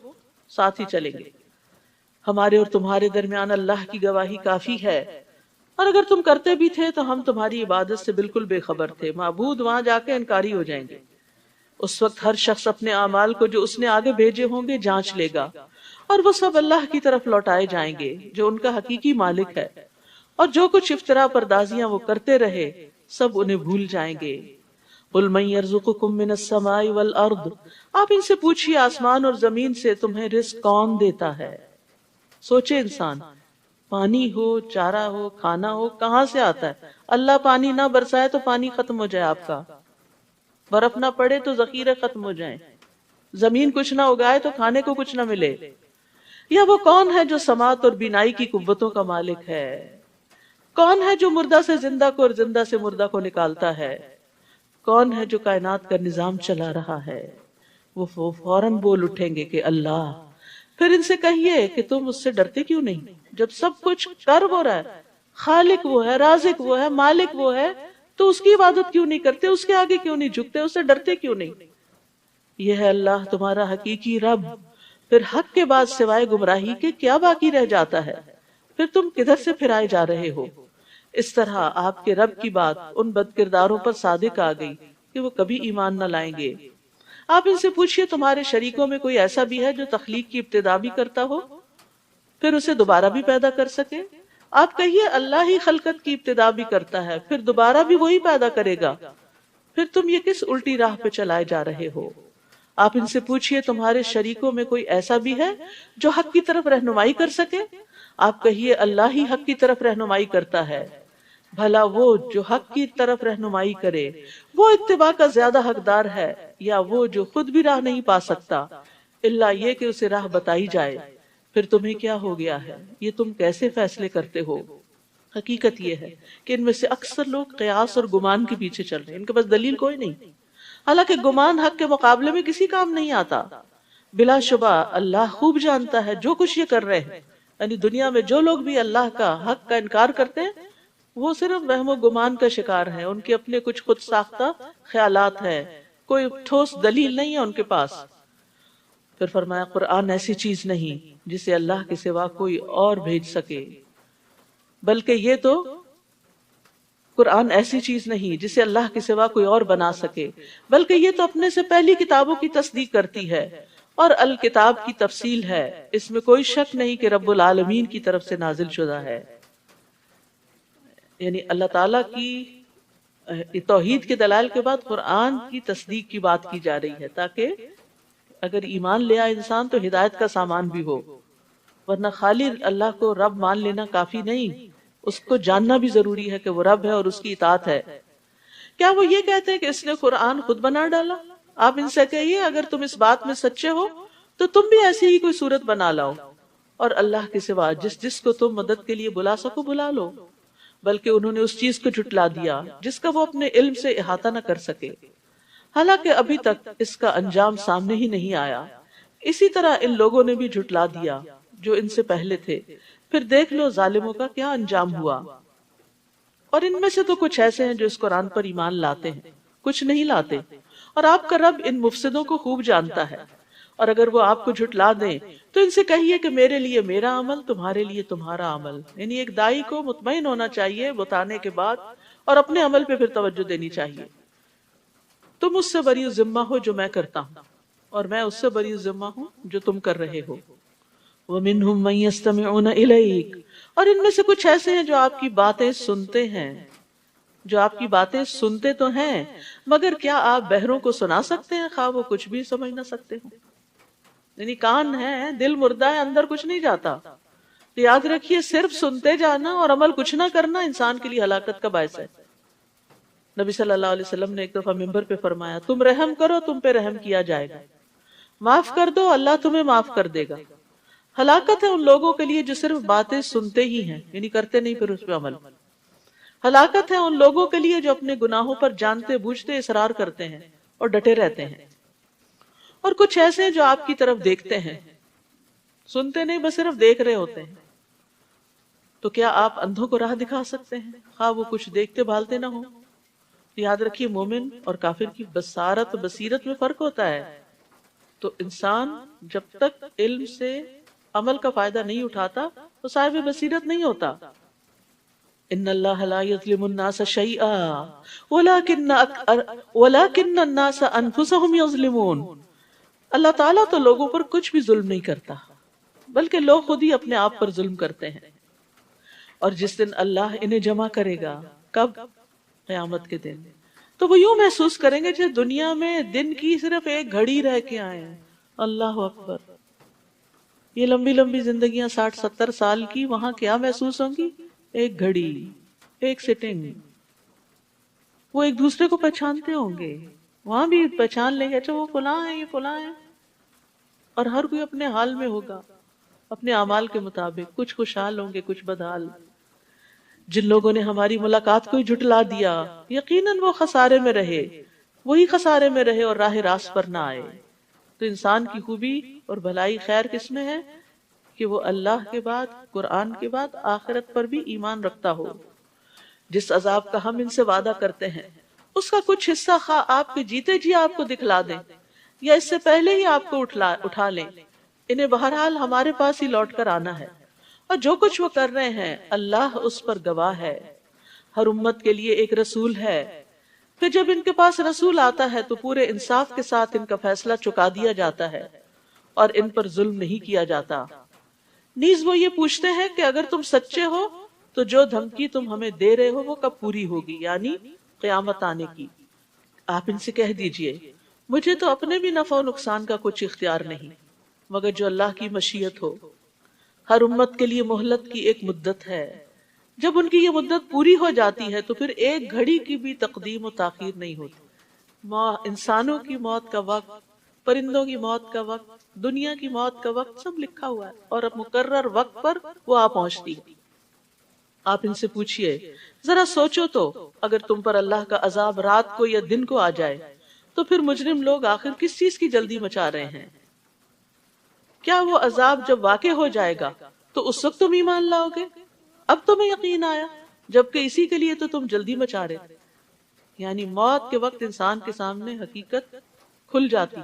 ساتھ ہی چلیں گے. ہمارے اور تمہارے درمیان اللہ کی گواہی کافی ہے، اور اگر تم کرتے بھی تھے تو ہم تمہاری عبادت سے بالکل بے خبر تھے. معبود وہاں جا کے انکاری ہو جائیں گے. اس وقت ہر شخص اپنے اعمال کو جو اس نے آگے بھیجے ہوں گے جانچ لے گا، اور وہ سب اللہ کی طرف لوٹائے جائیں گے جو ان کا حقیقی مالک ہے. اور جو کچھ افتراء پردازیاں وہ کرتے رہے سب انہیں بھول جائیں گے. قُلْ مَن يَرْزُقُكُم مِّنَ السَّمَاءِ وَالْأَرْضِ، آپ ان سے پوچھیے آسمان اور زمین سے تمہیں رزق کون دیتا ہے. سوچے انسان پانی ہو، چارہ ہو، کھانا ہو، کہاں سے آتا ہے؟ اللہ پانی نہ برسائے تو پانی ختم ہو جائے آپ کا، برف نہ پڑے تو ذخیرے ختم ہو جائیں، زمین کچھ نہ اگائے تو کھانے کو کچھ نہ ملے. یا وہ کون ہے جو سماعت اور بینائی کی قوتوں کا مالک ہے؟ کون ہے جو مردہ سے زندہ کو اور زندہ سے مردہ کو نکالتا ہے؟ کون ہے جو کائنات کا نظام چلا رہا ہے؟ وہ فوراً بول اٹھیں گے کہ اللہ. پھر ان سے کہیے کہ تم اس سے ڈرتے کیوں نہیں جب سب کچھ کر وہ رہا ہے، خالق وہ ہے، رازق وہ ہے، مالک وہ ہے، تو اس کی عبادت کیوں نہیں کرتے، اس کے آگے کیوں نہیں جھکتے، اس سے ڈرتے کیوں نہیں؟ یہ ہے اللہ تمہارا حقیقی رب. پھر حق کے بعد سوائے گمراہی کے کیا باقی رہ جاتا ہے؟ پھر تم کدھر سے پھرائے جا رہے ہو؟ اس طرح آپ کے رب کی بات ان بد کرداروں پر صادق آ گئی کہ وہ کبھی ایمان نہ لائیں گے. آپ ان سے پوچھئے تمہارے شریکوں میں کوئی ایسا بھی ہے جو تخلیق کی ابتدا بھی کرتا ہو پھر اسے دوبارہ بھی پیدا کر سکے؟ آپ کہیے اللہ ہی خلقت کی ابتدا بھی کرتا ہے پھر دوبارہ بھی وہی پیدا کرے گا. پھر تم یہ کس الٹی راہ پہ چلائے جا رہے ہو؟ آپ ان سے پوچھئے تمہارے شریکوں میں کوئی ایسا بھی ہے جو حق کی طرف رہنمائی کر سکے؟ آپ کہیے اللہ ہی حق کی طرف رہنمائی کرتا ہے. بھلا وہ جو حق کی طرف رہنمائی کرے وہ اتباع کا زیادہ حقدار ہے یا وہ جو خود بھی راہ نہیں پا سکتا الا یہ کہ اسے راہ بتائی جائے؟ پھر تمہیں کیا ہو گیا ہے؟ یہ تم کیسے فیصلے کرتے ہو؟ حقیقت یہ ہے کہ ان میں سے اکثر لوگ قیاس اور گمان کے پیچھے چل رہے ہیں، ان کے پاس دلیل کوئی نہیں، حالانکہ گمان حق کے مقابلے میں کسی کام نہیں آتا. بلا شبہ اللہ خوب جانتا ہے جو کچھ یہ کر رہے ہیں، یعنی دنیا میں جو لوگ بھی اللہ کا حق کا انکار کرتے ہیں وہ صرف وہم و گمان کا شکار ہیں، ان کے اپنے کچھ خود ساختہ خیالات ہیں، کوئی ٹھوس دلیل نہیں ہے ان کے پاس. پھر فرمایا قرآن ایسی چیز نہیں جسے اللہ کے سوا کوئی اور بھیج سکے، بلکہ یہ تو قرآن ایسی چیز نہیں جسے اللہ کے سوا کوئی اور بنا سکے، بلکہ یہ تو اپنے سے پہلی کتابوں کی تصدیق کرتی ہے اور الکتاب کی تفصیل ہے، اس میں کوئی شک نہیں کہ رب العالمین کی طرف سے نازل شدہ ہے. یعنی اللہ تعالیٰ کی توحید کے دلائل کے بعد قرآن کی تصدیق کی بات کی جا رہی ہے تاکہ اگر ایمان لے آئے انسان تو ہدایت کا سامان بھی ہو، ورنہ خالی اللہ کو رب مان لینا کافی نہیں، اس کو جاننا بھی ضروری ہے کہ وہ رب ہے اور اس کی اطاعت ہے. کیا وہ یہ کہتے ہیں کہ اس نے قرآن خود بنا ڈالا؟ آپ ان سے کہیے اگر تم اس بات میں سچے ہو تو تم بھی ایسی ہی کوئی صورت بنا لاؤ اور اللہ کے سوا جس جس کو تم مدد کے لیے بلا سکو بلا لو. بلکہ انہوں نے اس چیز کو جھٹلا دیا جس کا وہ اپنے علم سے احاطہ نہ کر سکے، حالانکہ ابھی تک اس کا انجام سامنے ہی نہیں آیا. اسی طرح ان لوگوں نے بھی جھٹلا دیا جو ان سے پہلے تھے، پھر دیکھ لو ظالموں کا کیا انجام ہوا. اور ان میں سے تو کچھ ایسے ہیں جو اس قرآن پر ایمان لاتے ہیں، کچھ نہیں لاتے، اور آپ کا رب ان مفسدوں کو خوب جانتا ہے. اور اگر وہ آپ کو جھٹلا دیں تو ان سے کہیے کہ میرے لیے میرا عمل، تمہارے لیے تمہارا عمل. یعنی ایک دائی کو مطمئن ہونا چاہیے بتانے کے بعد اور اپنے عمل پہ پھر توجہ دینی چاہیے. تم اس سے بری ذمہ ہو جو میں کرتا ہوں اور میں اس سے بری ذمہ ہوں جو تم کر رہے ہو. وَمِنْهُمْ مَنْ يَسْتَمِعُونَ إِلَيْكَ، اور ان میں سے کچھ ایسے ہیں جو آپ کی باتیں سنتے ہیں، جو آپ کی باتیں سنتے تو ہیں مگر کیا آپ بہروں کو سنا سکتے ہیں خواہ وہ کچھ بھی سمجھ نہ سکتے ہوں. یعنی کان ہے، دل مردہ ہے، اندر کچھ نہیں جاتا. تو یاد رکھیے صرف سنتے جانا اور عمل کچھ نہ کرنا انسان کے لیے ہلاکت کا باعث ہے. نبی صلی اللہ علیہ وسلم نے ایک دفعہ منبر پہ فرمایا تم رحم کرو تم پہ رحم کیا جائے گا، معاف کر دو اللہ تمہیں معاف کر دے گا. ہلاکت ہے ان لوگوں کے لیے جو صرف باتیں سنتے ہی ہیں یعنی کرتے نہیں پھر اس پہ عمل. ہلاکت ہے ان لوگوں کے لیے جو اپنے گناہوں پر جانتے بوجھتے اصرار کرتے ہیں اور ڈٹے رہتے ہیں. اور کچھ ایسے ہیں جو آپ کی طرف دیکھتے ہیں، سنتے نہیں بس صرف دیکھ رہے ہوتے ہیں. تو کیا آپ اندھوں کو راہ دکھا سکتے ہیں خواہ وہ کچھ دیکھتے بھالتے نہ ہو؟ یاد رکھیے مومن اور کافر کی بصارت بصیرت میں فرق ہوتا ہے. تو انسان جب تک علم سے عمل کا فائدہ نہیں اٹھاتا تو صاحب بصیرت نہیں ہوتا. ان اللہ لا یظلم الناس شیئا ولکن الناس انفسهم یظلمون. اللہ تعالیٰ تو لوگوں پر کچھ بھی ظلم نہیں کرتا بلکہ لوگ خود ہی اپنے آپ پر ظلم کرتے ہیں. اور جس دن اللہ انہیں جمع کرے گا، کب؟ قیامت کے دن، تو وہ یوں محسوس کریں گے جیسے دنیا میں دن کی صرف ایک گھڑی رہ کے آئے ہیں. اللہ اکبر. یہ لمبی لمبی زندگیاں 60-70 سال کی، وہاں کیا محسوس ہوں گی؟ ایک گھڑی، ایک سٹنگ. وہ ایک دوسرے کو پہچانتے ہوں گے، وہاں بھی پہچان لیں گے، اچھا وہ فلاں ہے، یہ فلاں ہے. اور ہر کوئی اپنے حال میں ہوگا، اپنے اعمال کے مطابق، کچھ خوشحال ہوں گے، کچھ بدحال. جن لوگوں نے ہماری ملاقات کو ہی جھٹلا دیا، یقیناً وہ خسارے میں رہے، وہی خسارے میں رہے اور راہ راست پر نہ آئے. تو انسان کی خوبی اور بھلائی خیر کس میں ہے؟ کہ وہ اللہ کے بعد، قرآن کے بعد آخرت پر بھی ایمان رکھتا ہو. جس عذاب کا ہم ان سے وعدہ کرتے ہیں اس کا کچھ حصہ خواہ آپ کے جیتے جی آپ کو دکھلا دیں یا اس سے پہلے ہی آپ کو اٹھا لیں، انہیں بہرحال ہمارے پاس ہی لوٹ کر آنا ہے، اور جو کچھ وہ کر رہے ہیں اللہ اس پر گواہ ہے. ہر امت کے لیے ایک رسول ہے، پھر جب ان کے پاس رسول آتا ہے تو پورے انصاف کے ساتھ ان کا فیصلہ چکا دیا جاتا ہے اور ان پر ظلم نہیں کیا جاتا. نیز وہ یہ پوچھتے ہیں کہ اگر تم سچے ہو تو جو دھمکی تم ہمیں دے رہے ہو وہ کب پوری ہوگی، یعنی قیامت آنے کی. آپ ان سے کہہ دیجئے مجھے تو اپنے بھی نفع و نقصان کا کچھ اختیار نہیں مگر جو اللہ کی مشیت ہو. ہر امت کے لیے مہلت کی ایک مدت ہے، جب ان کی یہ مدت پوری ہو جاتی ہے تو پھر ایک گھڑی کی بھی تقدیم و تاخیر نہیں ہوتی. انسانوں کی موت کا وقت، پرندوں کی موت کا وقت، دنیا کی موت کا وقت سب لکھا ہوا ہے اور اب مقرر وقت پر وہ آ پہنچتی ہے. آپ ان سے پوچھئے ذرا سوچو تو اگر تم پر اللہ کا عذاب رات کو یا دن کو آ جائے تو پھر مجرم لوگ آخر کس چیز کی جلدی مچا رہے ہیں؟ کیا وہ عذاب جب واقع ہو جائے گا تو اس وقت تم ایمان لاؤ گے؟ اب تمہیں یقین آیا جبکہ اسی کے لیے تو تم جلدی مچا رہے تھے. یعنی موت کے وقت انسان کے سامنے حقیقت کھل جاتی،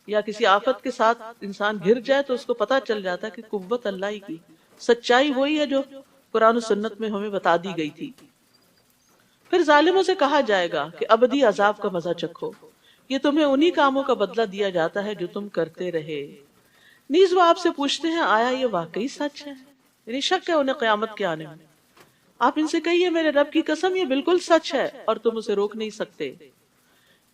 یا کسی آفت کے ساتھ انسان گر جائے تو اس کو پتا چل جاتا کہ قوت اللہ ہی کی، سچائی وہی ہے جو قرآن و سنت میں ہمیں بتا دی گئی تھی. پھر ظالموں سے کہا جائے گا کہ ابدی عذاب کا مزہ چکھو، یہ تمہیں انہی کاموں کا بدلہ دیا جاتا ہے جو تم کرتے رہے. نیز وہ آپ سے پوچھتے ہیں آیا یہ واقعی سچ ہے؟ یعنی شک ہے انہیں قیامت کے آنے میں. آپ ان سے کہیے میرے رب کی قسم یہ بالکل سچ ہے اور تم اسے روک نہیں سکتے.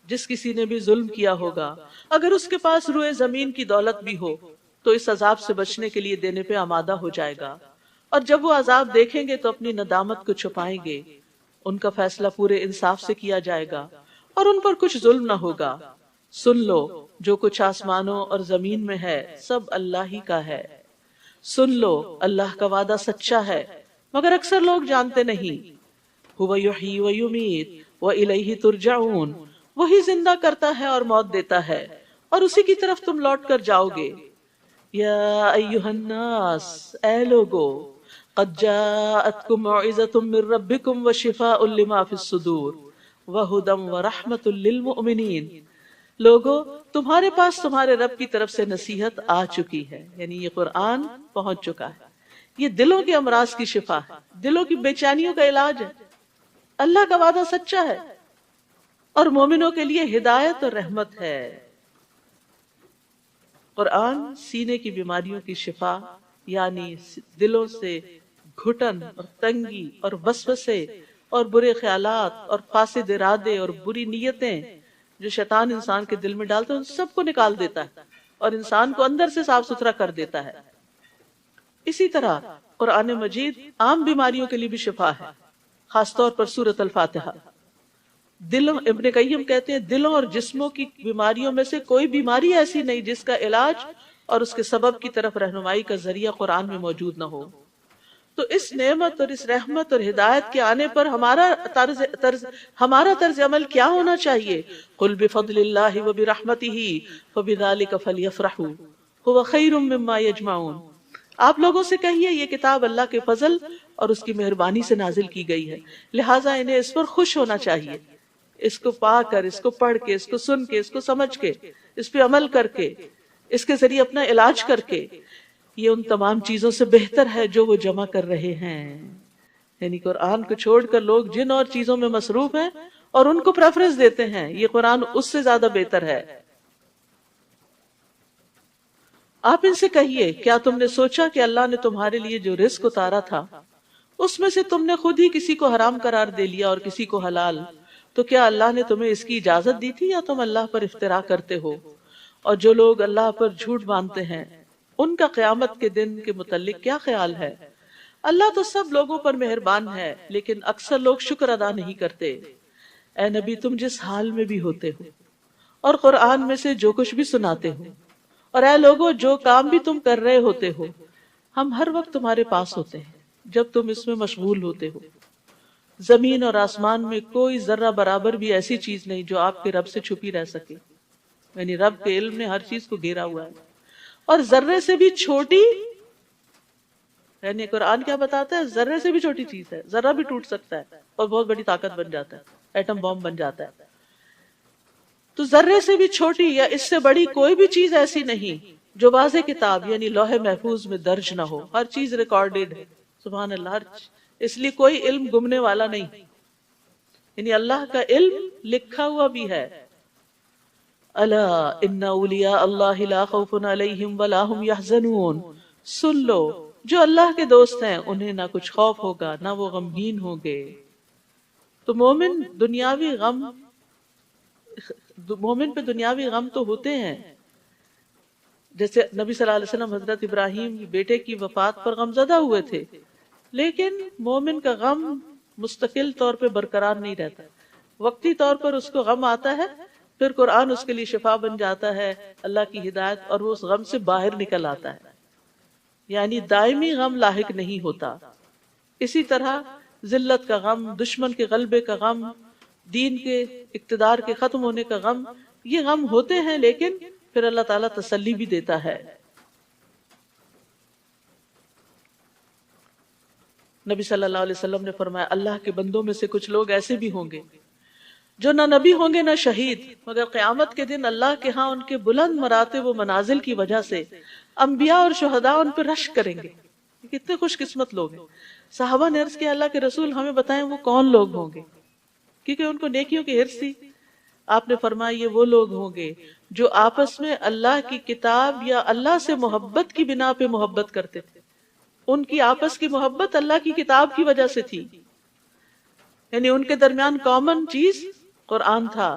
جس کسی نے بھی ظلم کیا ہوگا اگر اس کے پاس روئے زمین کی دولت بھی ہو تو اس عذاب سے بچنے کے لیے دینے پہ آمادہ ہو جائے گا، اور جب وہ عذاب دیکھیں گے تو اپنی ندامت کو چھپائیں گے. ان کا فیصلہ پورے انصاف سے کیا جائے گا اور ان پر کچھ ظلم نہ ہوگا. سن لو جو کچھ آسمانوں اور زمین میں ہے سب اللہ ہی کا ہے. سن لو اللہ کا وعدہ سچا ہے مگر اکثر لوگ جانتے نہیں. هو یحیی و یمیت و الیہ ترجعون، وہی زندہ کرتا ہے اور موت دیتا ہے اور اسی کی طرف تم لوٹ کر جاؤ گے. یا ایہا الناس، اے لوگو، قد جاءتکم موعظۃ من ربکم وشفاء لما فی الصدور وہدی ورحمۃ للمؤمنین. لوگو تمہارے پاس تمہارے رب کی طرف سے نصیحت آ چکی ہے، یعنی یہ قرآن پہنچ چکا ہے، یہ دلوں کے امراض کی شفا ہے، دلوں کی بے چینیوں کا علاج ہے. اللہ کا وعدہ سچا ہے اور مومنوں کے لیے ہدایت اور رحمت ہے. قرآن سینے کی بیماریوں کی شفا، یعنی دلوں سے گھٹن اور تنگی اور وسوسے اور برے خیالات اور فاسد ارادے اور بری نیتیں جو شیطان انسان کے دل میں ڈالتا ہے ان سب کو نکال دیتا ہے اور انسان کو اندر سے صاف ستھرا کر دیتا ہے. اسی طرح قرآن مجید عام بیماریوں کے لیے بھی شفا ہے، خاص طور پر سورۃ الفاتحہ. دلوں، ابن قیم کہتے ہیں دلوں اور جسموں کی بیماریوں میں سے کوئی بیماری ایسی نہیں جس کا علاج اور اس کے سبب کی طرف رہنمائی کا ذریعہ قرآن میں موجود نہ ہو. تو اس نعمت اور اس رحمت اور ہدایت کے آنے پر ہمارا طرز عمل کیا ہونا چاہیے؟ قل بفضل اللہ وبرحمتہ فبذلک فلیفرحوا ھو خیر مما یجمعون. آپ لوگوں سے کہیے یہ کتاب اللہ کے فضل اور اس کی مہربانی سے نازل کی گئی ہے، لہٰذا انہیں اس پر خوش ہونا چاہیے. اس کو پا کر، اس کو پڑھ کے، اس کو سن کے، اس کو سمجھ کے، اس پہ عمل کر کے، اس کے ذریعے اپنا علاج کر کے، یہ ان تمام چیزوں سے بہتر ہے جو وہ جمع کر رہے ہیں. یعنی قرآن کو چھوڑ کر لوگ جن اور چیزوں میں مصروف ہیں اور ان کو پریفرنس دیتے ہیں، یہ قرآن اس سے زیادہ بہتر ہے. آپ ان سے کہیے کیا تم نے سوچا کہ اللہ نے تمہارے لیے جو رزق اتارا تھا اس میں سے تم نے خود ہی کسی کو حرام قرار دے لیا اور کسی کو حلال، تو کیا اللہ نے تمہیں اس کی اجازت دی تھی یا تم اللہ پر افترا کرتے ہو؟ اور جو لوگ اللہ پر جھوٹ باندھتے ہیں ان کا قیامت کے دن کے متعلق کیا خیال ہے؟ اللہ تو سب لوگوں پر مہربان ہے، لیکن اکثر لوگ شکر ادا نہیں کرتے۔ اے نبی، تم جس حال میں بھی ہوتے ہو اور قرآن میں سے جو کچھ بھی سناتے ہو، اور اے لوگو جو کام بھی تم کر رہے ہوتے ہو، ہم ہر وقت تمہارے پاس ہوتے ہیں جب تم اس میں مشغول ہوتے ہو۔ زمین اور آسمان میں کوئی ذرہ برابر بھی ایسی چیز نہیں جو آپ کے رب سے چھپی رہ سکے، یعنی رب کے علم نے ہر چیز کو گھیرا ہوا ہے، اور ذرے سے بھی چھوٹی، یعنی قرآن کیا بتاتا ہے؟ ذرے سے بھی چھوٹی چیز ہے، ذرہ بھی ٹوٹ سکتا ہے اور بہت بڑی طاقت بن جاتا ہے، ایٹم بم بن جاتا ہے۔ تو ذرے سے بھی چھوٹی یا اس سے بڑی کوئی بھی چیز ایسی نہیں جو واضح کتاب یعنی لوح محفوظ میں درج نہ ہو، ہر چیز ریکارڈڈ ہے۔ سبحان اللہ، اس لیے کوئی علم گمنے والا نہیں، یعنی اللہ کا علم لکھا ہوا بھی ہے۔ الا ان اولیاء اللہ لا خوف علیہم ولا هم يحزنون، سن لو جو اللہ کے دوست ہیں انہیں نہ کچھ خوف ہوگا نہ وہ غمگین ہوں گے۔ تو مومن پہ دنیاوی غم تو ہوتے ہیں، جیسے نبی صلی اللہ علیہ وسلم حضرت ابراہیم بیٹے کی وفات پر غمزدہ ہوئے تھے، لیکن مومن کا غم مستقل طور پہ برقرار نہیں رہتا، وقتی طور پر اس کو غم آتا ہے، پھر قرآن اس کے لیے شفا بن جاتا ہے، اللہ کی ہدایت، اور وہ اس غم سے باہر نکل آتا ہے، یعنی دائمی غم لاحق نہیں ہوتا۔ اسی طرح ذلت کا غم، دشمن کے غلبے کا غم، دین کے اقتدار کے ختم ہونے کا غم، یہ غم ہوتے ہیں، لیکن پھر اللہ تعالیٰ تسلی بھی دیتا ہے۔ نبی صلی اللہ علیہ وسلم نے فرمایا اللہ کے بندوں میں سے کچھ لوگ ایسے بھی ہوں گے جو نہ نبی ہوں گے نہ شہید، مگر قیامت کے دن اللہ کے ہاں ان کے بلند مراتب و منازل کی وجہ سے انبیاء اور شہداء ان پہ رشک کریں گے۔ کتنے خوش قسمت لوگ ہیں۔ صحابہ نے عرض کیا اللہ کے رسول ہمیں بتائیں وہ کون لوگ ہوں گے، کیونکہ ان کو نیکیوں کی حرص تھی۔ آپ نے فرمایا یہ وہ لوگ ہوں گے جو آپس میں اللہ کی کتاب یا اللہ سے محبت کی بنا پہ محبت کرتے تھے، ان کی آپس کی محبت اللہ کی کتاب کی وجہ سے تھی، یعنی ان کے درمیان کامن چیز قرآن تھا،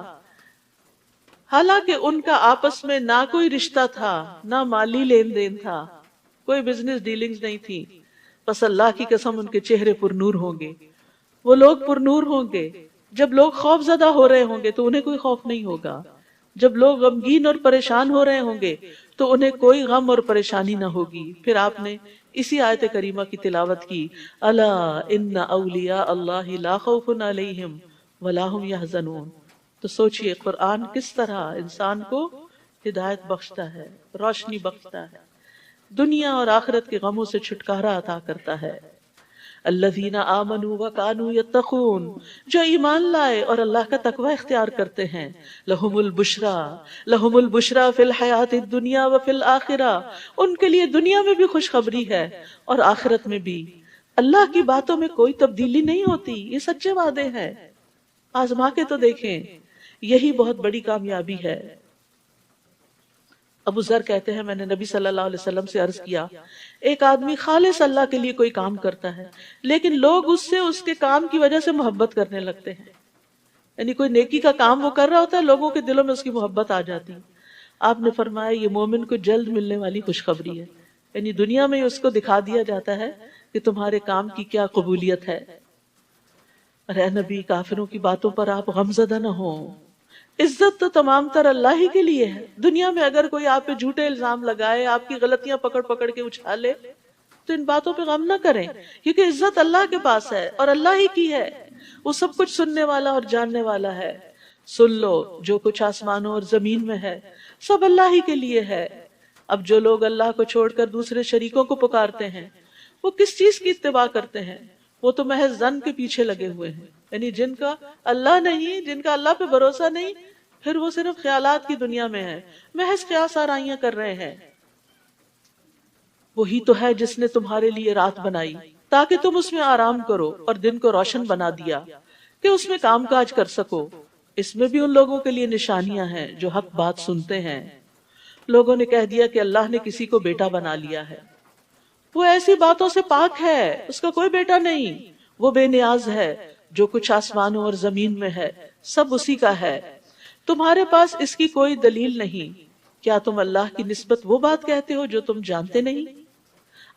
حالانکہ ان کا آپس میں نہ کوئی رشتہ تھا نہ مالی لین دین تھا، کوئی بزنس ڈیلنگز نہیں تھی، بس اللہ کی قسم ان کے چہرے پر نور ہوں گے، وہ لوگ پر نور ہوں گے۔ جب لوگ خوف زدہ ہو رہے ہوں گے تو انہیں کوئی خوف نہیں ہوگا، جب لوگ غمگین اور پریشان ہو رہے ہوں گے تو انہیں کوئی غم اور پریشانی نہ ہوگی۔ پھر آپ نے اسی آیت کریمہ کی تلاوت کی، الا ان اولیاء اللہ لا خوف علیہم ولا هم يحزنون۔ تو سوچئے قرآن کس طرح انسان کو ہدایت بخشتا ہے، روشنی بخشتا ہے، دنیا اور آخرت کے غموں سے چھٹکارا عطا کرتا ہے۔ الذین آمنوا وکانوا یتقون، جو ایمان لائے اور اللہ کا تقوی اختیار کرتے ہیں، لہم البشرا فی الحیات الدنیا وفی الآخرہ، ان کے لیے دنیا میں بھی خوشخبری ہے اور آخرت میں بھی۔ اللہ کی باتوں میں کوئی تبدیلی نہیں ہوتی، یہ سچے وعدے ہیں، آزما کے تو دیکھیں، یہی بہت بڑی کامیابی ہے۔ ابو ذر کہتے ہیں میں نے نبی صلی اللہ علیہ وسلم سے عرض کیا، ایک آدمی خالص اللہ کے لیے کوئی کام کرتا ہے لیکن لوگ اس سے اس کے کام کی وجہ سے محبت کرنے لگتے ہیں، یعنی کوئی نیکی کا کام وہ کر رہا ہوتا ہے، لوگوں کے دلوں میں اس کی محبت آ جاتی۔ آپ نے فرمایا یہ مومن کو جلد ملنے والی خوشخبری ہے، یعنی دنیا میں اس کو دکھا دیا جاتا ہے کہ تمہارے کام کی کیا قبولیت ہے۔ اے نبی، کافروں کی باتوں پر آپ غمزدہ نہ ہوں، عزت تو تمام تر اللہ ہی کے لیے ہے۔ دنیا میں اگر کوئی آپ پہ جھوٹے الزام لگائے، آپ کی غلطیاں پکڑ پکڑ کے اچھالے، تو ان باتوں پہ غم نہ کریں، کیونکہ عزت اللہ کے پاس ہے اور اللہ ہی کی ہے، وہ سب کچھ سننے والا اور جاننے والا ہے۔ سن لو جو کچھ آسمانوں اور زمین میں ہے سب اللہ ہی کے لیے ہے۔ اب جو لوگ اللہ کو چھوڑ کر دوسرے شریکوں کو پکارتے ہیں وہ کس چیز کی اتباع کرتے ہیں؟ وہ تو محض ظن کے پیچھے لگے ہوئے ہیں، یعنی جن کا اللہ نہیں، جن کا اللہ پہ بھروسہ نہیں، پھر وہ صرف خیالات کی دنیا میں ہے، محض قیاس آرائیاں کر رہے ہیں۔ وہی تو ہے جس نے تمہارے لیے رات بنائی تاکہ تم اس میں آرام کرو اور دن کو روشن بنا دیا کہ اس میں کام کاج کر سکو۔ اس میں بھی ان لوگوں کے لیے نشانیاں ہیں جو حق بات سنتے ہیں۔ لوگوں نے کہہ دیا کہ اللہ نے کسی کو بیٹا بنا لیا ہے، وہ ایسی باتوں سے پاک ہے، اس کا کوئی بیٹا نہیں، وہ بے نیاز ہے، جو کچھ آسمانوں اور زمین میں ہے سب اسی کا ہے، تمہارے پاس اس کی کوئی دلیل نہیں، کیا تم اللہ کی نسبت وہ بات کہتے ہو جو تم جانتے نہیں؟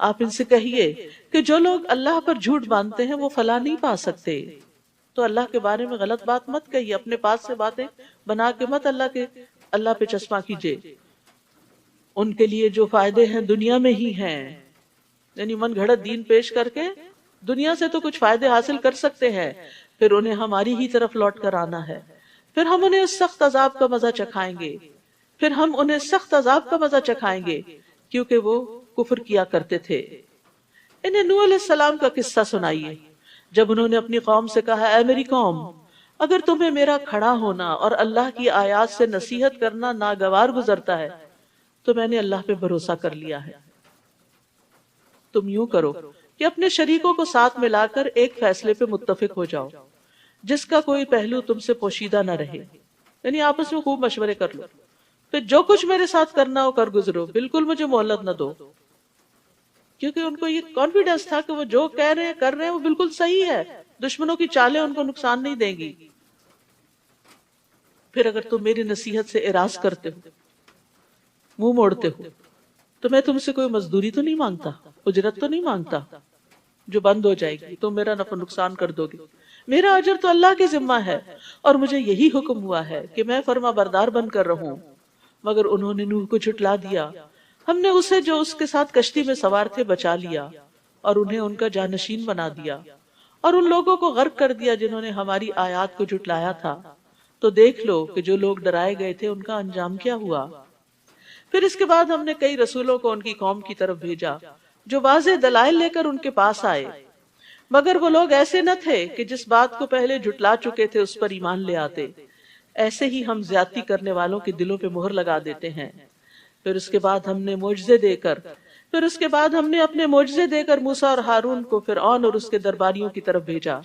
آپ ان سے کہیے کہ جو لوگ اللہ پر جھوٹ باندھتے ہیں وہ فلاح نہیں پا سکتے۔ تو اللہ کے بارے میں غلط بات مت کہیے، اپنے پاس سے باتیں بنا کے مت اللہ پہ چسپاں کیجیے۔ ان کے لیے جو فائدے ہیں دنیا میں ہی ہیں، یعنی من گھڑت دین پیش کر کے دنیا سے تو کچھ فائدے حاصل کر سکتے ہیں، پھر انہیں ہماری ہی طرف لوٹ کر آنا ہے، پھر ہم انہیں اس سخت عذاب کا مزہ چکھائیں گے، پھر ہم انہیں سخت عذاب کا مزہ چکھائیں گے کیونکہ وہ کفر کیا کرتے تھے۔ انہیں نوح علیہ السلام کا قصہ سنائیے جب انہوں نے اپنی قوم سے کہا، اے میری قوم، اگر تمہیں میرا کھڑا ہونا اور اللہ کی آیات سے نصیحت کرنا ناگوار گزرتا ہے تو میں نے اللہ پہ بھروسہ کر لیا ہے۔ تم یوں کرو کہ اپنے شریکوں کو ساتھ ملا کر ایک فیصلے پہ متفق ہو جاؤ جس کا کوئی پہلو تم سے پوشیدہ نہ رہے، یعنی آپس میں خوب مشورے کر لو، پھر جو کچھ میرے ساتھ کرنا ہو کر گزرو، بالکل مجھے مہلت نہ دو۔ کیونکہ ان کو یہ کانفیڈنس تھا کہ وہ جو کہہ رہے ہیں کر رہے ہیں وہ بالکل صحیح ہے، دشمنوں کی چالیں ان کو نقصان نہیں دیں گی۔ پھر اگر تم میری نصیحت سے اعراض کرتے ہو، منہ موڑتے ہو، تو میں تم سے کوئی مزدوری تو نہیں مانگتا، اجرت تو نہیں مانگتا جو بند ہو جائے گی، تم میرا نفع نقصان کر دو گے۔ میرا اجر تو اللہ کے ذمہ ہے اور مجھے یہی حکم ہوا ہے کہ میں فرما بردار بن کر رہوں۔ مگر انہوں نے نوح کو جھٹلا دیا، ہم نے اسے جو اس کے ساتھ کشتی میں سوار تھے بچا لیا اور انہیں ان کا جانشین بنا دیا اور ان لوگوں کو غرق کر دیا جنہوں نے ہماری آیات کو جھٹلایا تھا۔ تو دیکھ لو کہ جو لوگ ڈرائے گئے تھے ان کا انجام کیا ہوا۔ پھر اس کے بعد ہم نے کئی رسولوں کو ان کی قوم کی طرف بھیجا جو واضح دلائل لے کر ان کے پاس آئے، مگر وہ لوگ ایسے نہ تھے کہ جس بات کو پہلے جھٹلا چکے تھے اس پر ایمان لے آتے۔ ایسے ہی ہم زیادتی کرنے والوں کے دلوں پہ مہر لگا دیتے ہیں۔ پھر اس کے بعد ہم نے اپنے معجزے دے کر موسیٰ اور ہارون کو فرعون اور اس کے درباریوں کی طرف بھیجا۔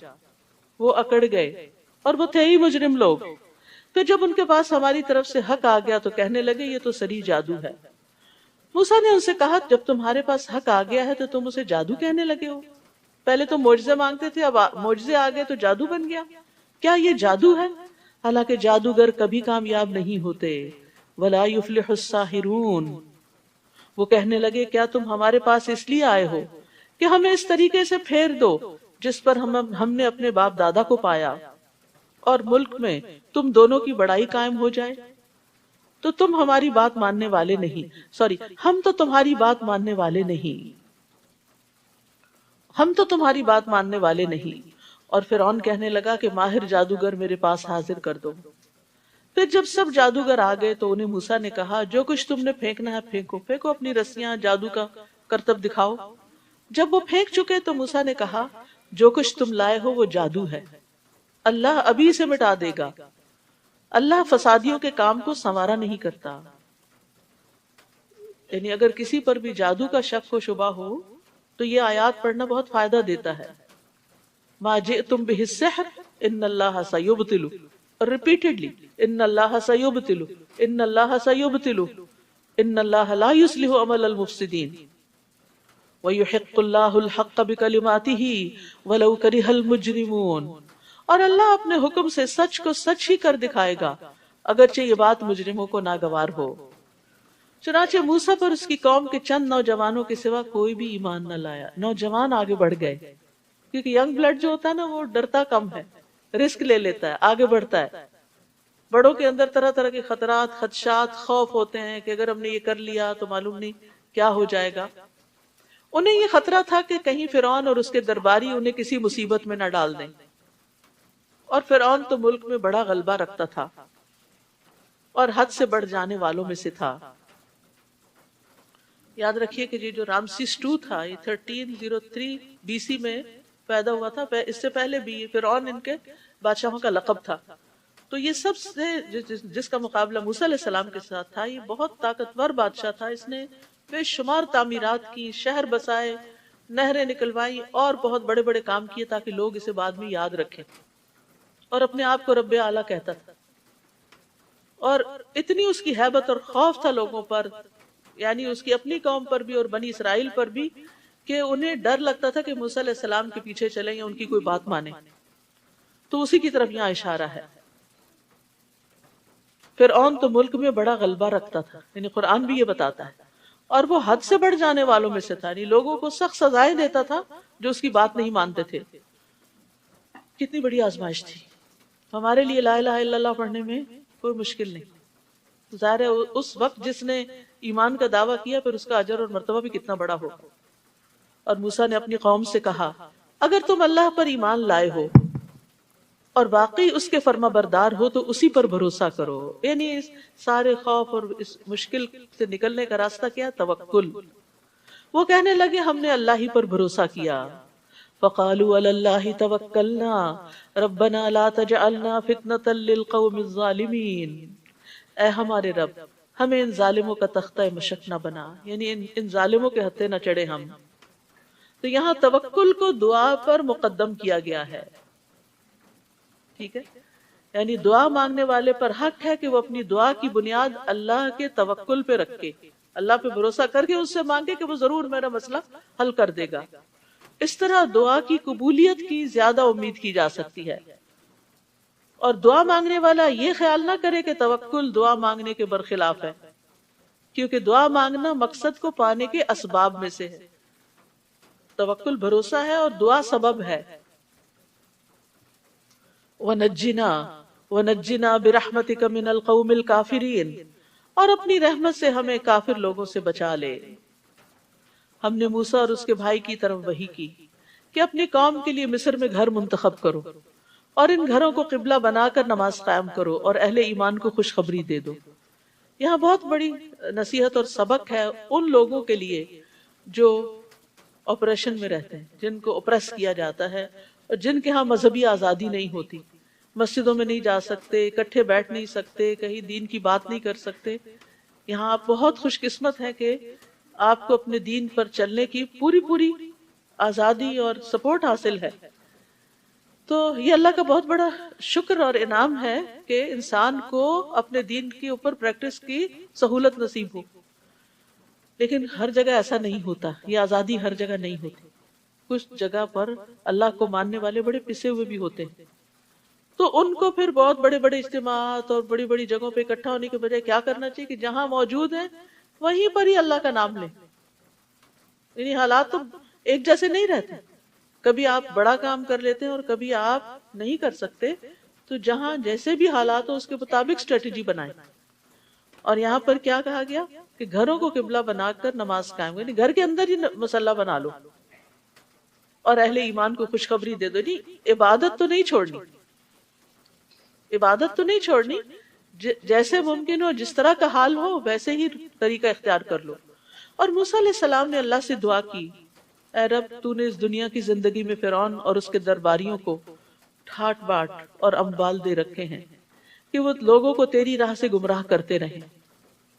وہ اکڑ گئے اور وہ تھے ہی مجرم لوگ۔ پھر جب ان کے پاس ہماری طرف سے حق آ گیا تو کہنے لگے یہ تو صریح جادو ہے۔ موسیٰ نے ان سے کہا جب تمہارے پاس حق آ گیا ہے تو تم اسے جادو کہنے لگے ہو؟ پہلے تو معجزے مانگتے تھے، اب معجزے آ گئے تو جادو بن گیا؟ کیا یہ جادو ہے؟ حالانکہ جادوگر کبھی کامیاب نہیں ہوتے۔ وَلَا يُفْلِحُ السَّاحِرُونَ۔ وہ کہنے لگے کیا تم ہمارے پاس اس لیے آئے ہو کہ ہمیں اس طریقے سے پھیر دو جس پر ہم نے اپنے باپ دادا کو پایا، اور ملک میں تم دونوں کی بڑائی قائم ہو جائے؟ تو تم ہماری بات ماننے والے نہیں، ہم تو تمہاری بات ماننے والے نہیں۔ اور فرعون کہنے لگا کہ ماہر جادوگر میرے پاس حاضر کر دو۔ پھر جب سب جادوگر آ گئے تو انہیں موسیٰ نے کہا جو کچھ تم نے پھینکنا ہے پھینکو اپنی رسیاں، جادو کا کرتب دکھاؤ۔ جب وہ پھینک چکے تو موسیٰ نے کہا جو کچھ تم لائے ہو وہ جادو ہے، اللہ ابھی سے مٹا دے گا، اللہ فسادیوں کے کام کو سنوارا نہیں کرتا۔ یعنی اگر کسی پر بھی جادو کا شک و شبہ ہو تو یہ آیات پڑھنا بہت فائدہ دیتا ہے۔ ما جئتم بہ السحر ان اللہ سیبطل، ریپیٹڈلی ان اللہ سیبطل، ان اللہ سیبطل، ان اللہ لا یصلح عمل المفسدین ویحق اللہ الحق بکلماتہ ولو کرہ المجرمون۔ اور اللہ اپنے حکم سے سچ کو سچ ہی کر دکھائے گا اگرچہ یہ بات مجرموں کو ناگوار ہو۔ چنانچہ موسیٰ پر اس کی قوم کے چند نوجوانوں کے سوا کوئی بھی ایمان نہ لایا۔ نوجوان آگے بڑھ گئے کیونکہ ینگ بلڈ جو ہوتا ہے نا وہ ڈرتا کم ہے، رسک لے لیتا ہے، آگے بڑھتا ہے۔ بڑوں کے اندر طرح طرح کے خطرات، خدشات، خوف ہوتے ہیں کہ اگر ہم نے یہ کر لیا تو معلوم نہیں کیا ہو جائے گا۔ انہیں یہ خطرہ تھا کہ کہیں فرعون اور اس کے درباری انہیں کسی مصیبت میں نہ ڈال دیں، اور فرعون تو ملک میں بڑا غلبہ رکھتا تھا اور حد سے بڑھ جانے والوں میں سے تھا۔ یاد رکھیے کہ یہ جو رامسیس II تھا یہ 1303 BC میں پیدا ہوا تھا، اس سے پہلے بھی فرعون ان کے بادشاہوں کا لقب تھا۔ تو یہ سب سے جس کا مقابلہ موسیٰ علیہ السلام کے ساتھ تھا، یہ بہت طاقتور بادشاہ تھا۔ اس نے بے شمار تعمیرات کی، شہر بسائے، نہریں نکلوائی اور بہت بڑے بڑے کام کیے تاکہ لوگ اسے بعد میں یاد رکھیں، اور اپنے آپ کو رب اعلیٰ کہتا تھا۔ اور اتنی اس کی ہیبت اور خوف تھا لوگوں پر، یعنی اس کی اپنی قوم پر بھی اور بنی اسرائیل پر بھی، کہ انہیں ڈر لگتا تھا کہ موسیٰ علیہ السلام کے پیچھے چلیں یا ان کی کوئی بات مانیں۔ تو اسی کی طرف یہاں اشارہ ہے۔ فرعون تو ملک میں بڑا غلبہ رکھتا تھا، یعنی قرآن بھی یہ بتاتا ہے، اور وہ حد سے بڑھ جانے والوں میں سے تھا، یعنی لوگوں کو سخت سزائیں دیتا تھا جو اس کی بات نہیں مانتے تھے۔ کتنی بڑی آزمائش تھی ہمارے لیے لا الہ الا اللہ پڑھنے میں کوئی مشکل نہیں، ظاہر ہے اس وقت جس نے ایمان کا دعویٰ کیا پھر اس کا اجر اور مرتبہ بھی کتنا بڑا ہوگا۔ اور موسیٰ نے اپنی قوم سے کہا اگر تم اللہ پر ایمان لائے ہو اور واقعی اس کے فرما بردار ہو تو اسی پر بھروسہ کرو، یعنی اس سارے خوف اور اس مشکل سے نکلنے کا راستہ کیا؟ توکل۔ وہ کہنے لگے ہم نے اللہ ہی پر بھروسہ کیا۔ فقالوا علی اللہ توکلنا ربنا لا تجعلنا فتنة للقوم الظالمین، اے ہمارے رب ہمیں ان ظالموں کا تختہ مشق نہ بنا، یعنی ان ظالموں کے ہتھے نہ چڑھے ہم۔ تو یہاں توکل کو دعا پر مقدم کیا گیا ہے، ٹھیک ہے، یعنی دعا مانگنے والے پر حق ہے کہ وہ اپنی دعا کی بنیاد اللہ کے توکل پہ رکھے، اللہ پہ بھروسہ کر کے اس سے مانگے کہ وہ ضرور میرا مسئلہ حل کر دے گا۔ اس طرح دعا کی قبولیت کی زیادہ امید کی جا سکتی ہے، اور دعا مانگنے والا یہ خیال نہ کرے کہ توکل دعا مانگنے کے برخلاف ہے، کیونکہ دعا مانگنا مقصد کو پانے کے اسباب میں سے ہے، توکل بھروسہ ہے اور دعا سبب ہے۔ وَنَجِّنَا بِرَحْمَتِكَ مِنَ الْقَوْمِ الْكَافِرِينَ، اور اپنی رحمت سے ہمیں کافر لوگوں سے بچا لے۔ ہم نے موسیٰ اور اس کے بھائی کی طرف وحی کی کہ اپنی قوم کے لیے مصر میں گھر منتخب کرو اور ان گھروں کو قبلہ بنا کر نماز قائم کرو اور اہل ایمان کو خوشخبری دے دو۔ یہاں بہت بڑی نصیحت اور سبق ہے ان لوگوں کے لیے جو آپریشن میں رہتے ہیں، جن کو اوپریس کیا جاتا ہے اور جن کے ہاں مذہبی آزادی نہیں ہوتی، مسجدوں میں نہیں جا سکتے، اکٹھے بیٹھ نہیں سکتے، کہیں دین کی بات نہیں کر سکتے۔ یہاں آپ بہت خوش قسمت ہیں کہ آپ کو اپنے دین پر چلنے کی پوری آزادی اور سپورٹ حاصل ہے۔ تو یہ اللہ کا بہت بڑا شکر اور انعام ہے کہ انسان کو اپنے دین کے اوپر پریکٹس کی سہولت نصیب ہو، لیکن ہر جگہ ایسا نہیں ہوتا، یہ آزادی ہر جگہ نہیں ہوتی۔ کچھ جگہ پر اللہ کو ماننے والے بڑے پسے ہوئے بھی ہوتے ہیں، تو ان کو پھر بہت بڑے بڑے اجتماعات اور بڑی بڑی جگہوں پہ اکٹھا ہونے کے بجائے کیا کرنا چاہیے کہ جہاں موجود ہیں وہیں پر ہی اللہ کا نام لیں۔ یعنی حالات تو ایک جیسے نہیں رہتے، کبھی آپ بڑا کام کر لیتے ہیں اور کبھی آپ نہیں کر سکتے، تو جہاں جیسے بھی حالات ہو اس کے مطابق اسٹریٹجی بنائیں۔ اور یہاں پر کیا کہا گیا کہ گھروں کو قبلہ بنا کر نماز قائم، یعنی گھر کے اندر ہی مصلی بنا لو اور اہل ایمان کو خوشخبری دے دو۔ نہیں، عبادت تو نہیں چھوڑنی، عبادت تو نہیں چھوڑنی، جیسے ممکن ہو، جس طرح کا حال ہو ویسے ہی طریقہ اختیار کر لو۔ اور موسیٰ علیہ السلام نے اللہ سے دعا کی، اے رب تو نے اس دنیا کی زندگی میں فرعون اور اس کے درباریوں کو ٹھاٹ باٹ اور اموال دے رکھے ہیں کہ وہ لوگوں کو تیری راہ سے گمراہ کرتے رہیں،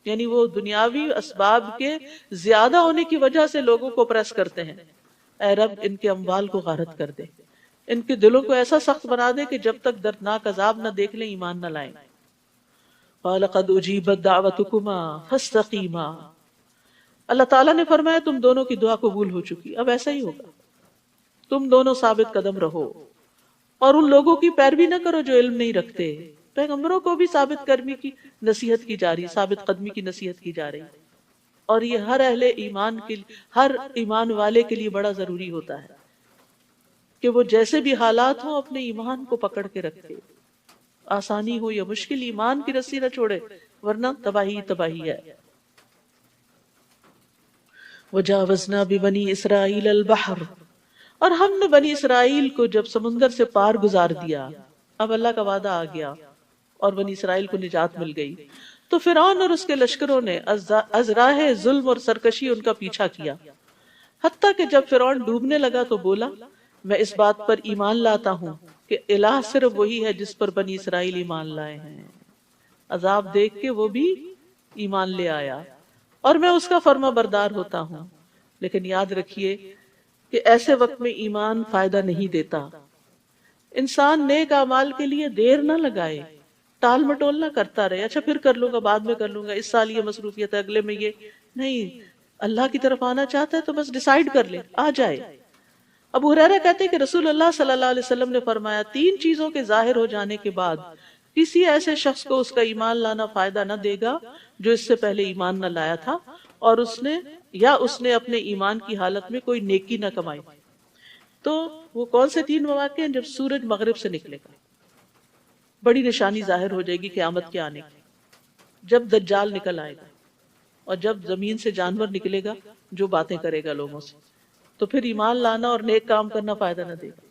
یعنی وہ دنیاوی اسباب کے زیادہ ہونے کی وجہ سے لوگوں کو پریس کرتے ہیں۔ اے رب ان کے اموال کو غارت کر دے، ان کے دلوں کو ایسا سخت بنا دے کہ جب تک دردناک عذاب نہ دیکھ لیں ایمان نہ لائیں۔ قال قد اجیبت دعوتکما فاستقیما، اللہ تعالیٰ نے فرمایا تم دونوں کی دعا قبول ہو چکی، اب ایسا ہی ہوگا، تم دونوں ثابت قدم رہو اور ان لوگوں کی پیروی نہ کرو جو علم نہیں رکھتے۔ پیغمبروں کو بھی ثابت قدمی کی نصیحت کی جا رہی، ثابت قدمی کی نصیحت کی جا رہی، اور یہ ہر اہل ایمان کے ہر ایمان والے کے لیے بڑا ضروری ہوتا ہے کہ وہ جیسے بھی حالات ہوں اپنے ایمان کو پکڑ کے رکھے، آسانی ہو یا مشکل ایمان کی رسی نہ چھوڑے، ورنہ تباہی تباہی ہے۔ وجاوزنا ببنی اسرائیل البحر، اور ہم نے بنی اسرائیل کو جب سمندر سے پار گزار دیا، اب اللہ کا وعدہ آ گیا اور بنی اسرائیل کو نجات مل گئی، تو فرعون اور اس کے لشکروں نے از راہ ظلم اور سرکشی ان کا پیچھا کیا، حتیٰ کہ جب فرعون ڈوبنے لگا تو بولا میں اس بات پر ایمان لاتا ہوں کہ الہ صرف وہی ہے جس پر بنی اسرائیل ایمان لائے ہیں۔ عذاب دیکھ کے وہ بھی ایمان لے آیا اور میں اس کا فرما بردار ہوتا ہوں، لیکن یاد رکھیے کہ ایسے وقت میں ایمان فائدہ نہیں دیتا۔ انسان نیک اعمال کے لیے دیر نہ لگائے، ٹال مٹول نہ کرتا رہے، اچھا پھر کر لوں گا، بعد میں کر لوں گا، اس سال یہ مصروفیت ہے، اگلے میں یہ نہیں۔ اللہ کی طرف آنا چاہتا ہے تو بس ڈیسائیڈ کر لے، آ جائے۔ ابو ہریرہ کہتے ہیں کہ رسول اللہ صلی اللہ علیہ وسلم نے فرمایا 3 چیزوں کے ظاہر ہو جانے کے بعد کسی ایسے شخص کو اس کا ایمان لانا فائدہ نہ دے گا جو اس سے پہلے ایمان نہ لایا تھا اور اس نے اپنے ایمان کی حالت میں کوئی نیکی نہ کمائی۔ تو وہ کون سے 3 مواقع ہیں؟ جب سورج مغرب سے نکلے گا، بڑی نشانی ظاہر ہو جائے گی قیامت کے آنے کی، جب دجال نکل آئے گا، اور جب زمین سے جانور نکلے گا جو باتیں کرے گا لوگوں سے، تو پھر ایمان لانا اور نیک کام کرنا فائدہ نہ دے گا۔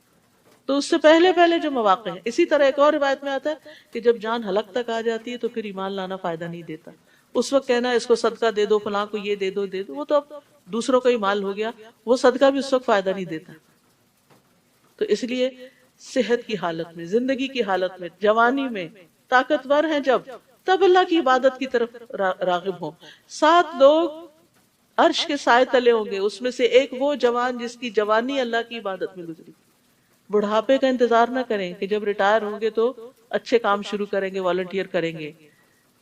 تو اس سے پہلے پہلے جو مواقع ہیں، اسی طرح ایک اور روایت میں آتا ہے کہ جب جان حلق تک آ جاتی ہے تو پھر ایمان لانا فائدہ نہیں دیتا۔ اس وقت کہنا اس کو صدقہ دے دو، فلاں کو یہ دے دو وہ تو اب دوسروں کا ہی مال ہو گیا، وہ صدقہ بھی اس وقت فائدہ نہیں دیتا۔ تو اس لیے صحت کی حالت میں، زندگی کی حالت میں، جوانی میں، طاقتور ہیں جب، تب اللہ کی عبادت کی طرف راغب ہوں۔ 7 لوگ عرش کے سائے تلے ہوں گے، اس میں سے ایک وہ جوان جس کی جوانی اللہ کی عبادت میں گزری۔ بڑھاپے کا انتظار نہ کریں کہ جب ریٹائر ہوں گے تو اچھے کام شروع کریں گے، والنٹیئر کریں گے۔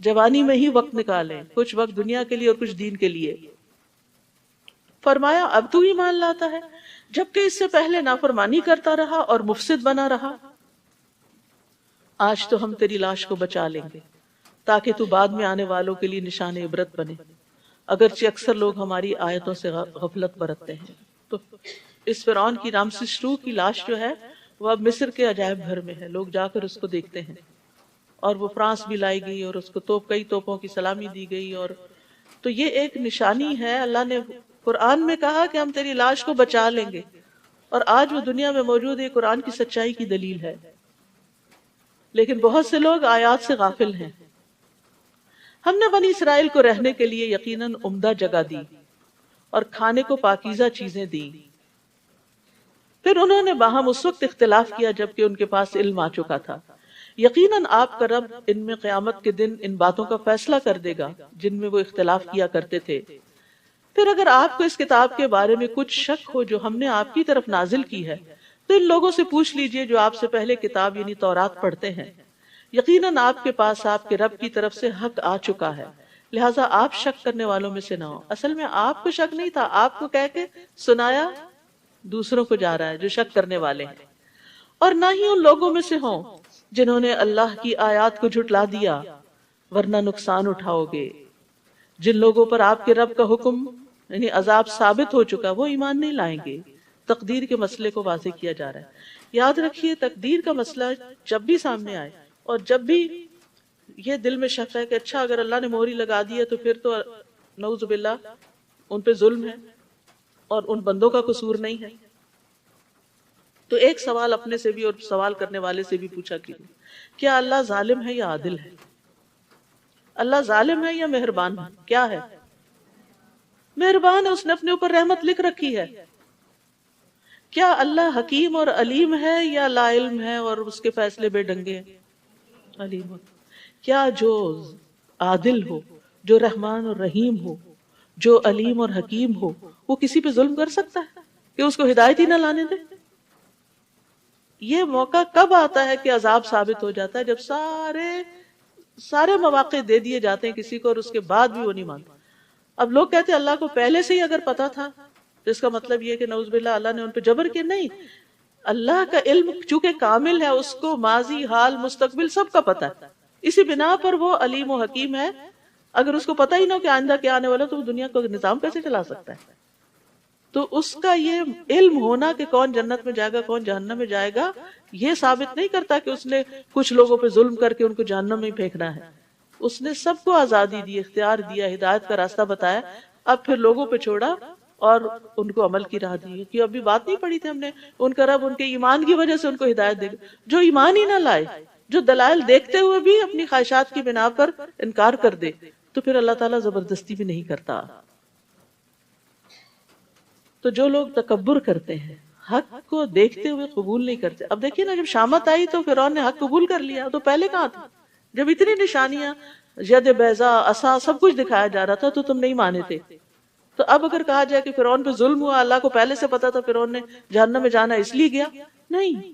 جوانی میں ہی وقت نکالیں، کچھ وقت دنیا کے لیے اور کچھ دین کے لیے۔ فرمایا اب تو ایمان لاتا ہے جبکہ اس سے پہلے نافرمانی کرتا رہا اور مفسد بنا رہا۔ آج تو ہم تیری لاش کو بچا لیں گے تاکہ تو بعد میں آنے والوں کے لیے نشان عبرت بنے، اگرچہ اکثر لوگ ہماری آیتوں سے غفلت برتتے ہیں۔ تو اس فرعون کی رامسس II کی لاش جو ہے وہ اب مصر کے عجائب گھر میں ہے، لوگ جا کر اس کو دیکھتے ہیں، اور وہ فرانس بھی لائی گئی اور اس کو کئی توپوں کی سلامی دی گئی۔ اور تو یہ ایک نشانی ہے، اللہ نے قرآن میں کہا کہ ہم تیری لاش کو بچا لیں گے، اور آج وہ دنیا میں موجود ہے، قرآن کی سچائی کی دلیل ہے۔ لیکن بہت سے لوگ آیات سے غافل ہیں۔ ہم نے بنی اسرائیل کو رہنے کے لیے یقیناً عمدہ جگہ دی اور کھانے کو پاکیزہ چیزیں دی، پھر انہوں نے باہم اس وقت اختلاف کیا جبکہ ان کے پاس علم آ چکا تھا۔ یقیناً آپ کا رب ان میں قیامت کے دن ان باتوں کا فیصلہ کر دے گا جن میں وہ اختلاف کیا کرتے تھے۔ پھر اگر آپ کو اس کتاب کے بارے میں کچھ شک ہو جو ہم نے آپ کی طرف نازل کی ہے تو ان لوگوں سے پوچھ لیجئے جو آپ سے پہلے کتاب یعنی تورات پڑھتے ہیں۔ یقیناً آپ کے پاس آپ کے رب کی طرف سے حق آ چکا ہے، لہٰذا آپ شک کرنے والوں میں سے نہ ہو۔ اصل میں آپ کو شک نہیں تھا، آپ کو کہہ کے سنایا دوسروں کو جا رہا ہے جو شک کرنے والے ہیں۔ اور نہ ہی ان لوگوں میں سے ہوں جنہوں نے اللہ کی آیات کو جھٹلا دیا، ورنہ نقصان اٹھاؤ گے۔ جن لوگوں پر آپ کے رب کا حکم یعنی عذاب ثابت ہو چکا وہ ایمان نہیں لائیں گے۔ تقدیر کے مسئلے کو واضح کیا جا رہا ہے۔ یاد رکھیے تقدیر کا مسئلہ جب بھی سامنے آئے اور جب بھی یہ دل میں شک ہے کہ اچھا اگر اللہ نے مہر لگا دی ہے تو پھر تو نعوذ باللہ ان پہ ظلم ہے اور ان بندوں کا قصور نہیں ہے، تو ایک سوال اپنے سے بھی اور سوال کرنے والے سے بھی پوچھا کیجیے، کیا اللہ ظالم ہے یا عادل ہے؟ اللہ ظالم ہے یا مہربان ہے؟ کیا ہے؟ مہربان ہے، اس نے اپنے اوپر رحمت لکھ رکھی ہے۔ کیا اللہ حکیم اور علیم ہے یا لا علم ہے اور اس کے فیصلے بے ڈنگے ہیں؟ علیم ہو۔ کیا جو عادل ہو، جو رحمان اور رحیم ہو، جو علیم اور حکیم ہو، وہ کسی پہ ظلم کر سکتا ہے کہ اس کو ہدایت ہی نہ لانے دے؟ یہ موقع کب آتا ہے کہ عذاب ثابت ہو جاتا ہے؟ جب سارے مواقع دے دیے جاتے ہیں کسی کو اور اس کے بعد بھی وہ نہیں مانتا۔ اب لوگ کہتے ہیں اللہ کو پہلے سے ہی اگر پتا تھا تو اس کا مطلب یہ کہ نعوذ باللہ اللہ نے ان پہ جبر کیا؟ نہیں، اللہ کا علم چونکہ کامل ہے، اس کو ماضی، حال، مستقبل سب کا پتا ہے، اسی بنا پر وہ علیم و حکیم ہے۔ اگر اس کو پتہ ہی نہ ہو کہ آئندہ کیا آنے والا تو وہ دنیا کا نظام کیسے چلا سکتا ہے؟ تو اس کا یہ علم ہونا کہ کون جنت میں جائے گا کون جہنم میں جائے گا یہ ثابت نہیں کرتا کہ اس نے کچھ لوگوں پہ ظلم کر کے ان کو جہنم میں پھینکنا ہے۔ اس نے سب کو آزادی دی، اختیار دیا، ہدایت کا راستہ بتایا، اب پھر لوگوں پہ چھوڑا اور ان کو عمل کی راہ دی۔ کہ ابھی بات نہیں پڑی تھی ہم نے، ان کا رب ان کے ایمان کی وجہ سے ان کو ہدایت دے گا۔ جو ایمان ہی نہ لائے، جو دلائل دیکھتے ہوئے بھی اپنی خواہشات کی بنا پر انکار کر دے، تو پھر اللہ تعالیٰ زبردستی بھی نہیں کرتا۔ تو جو لوگ تکبر کرتے ہیں، حق کو دیکھتے ہوئے قبول نہیں کرتے۔ اب دیکھیے نا، جب شامت آئی تو فرعون نے حق قبول کر لیا، تو پہلے کہاں تھا؟ جب اتنی نشانیاں، ید بیضا، عصا، سب کچھ دکھایا جا رہا تھا تو تم نہیں مانے تھے۔ تو اب اگر کہا جائے کہ فرعون پہ ظلم ہوا، اللہ کو پہلے سے پتا تھا فرعون نے جہنم میں جانا اس لیے گیا، نہیں،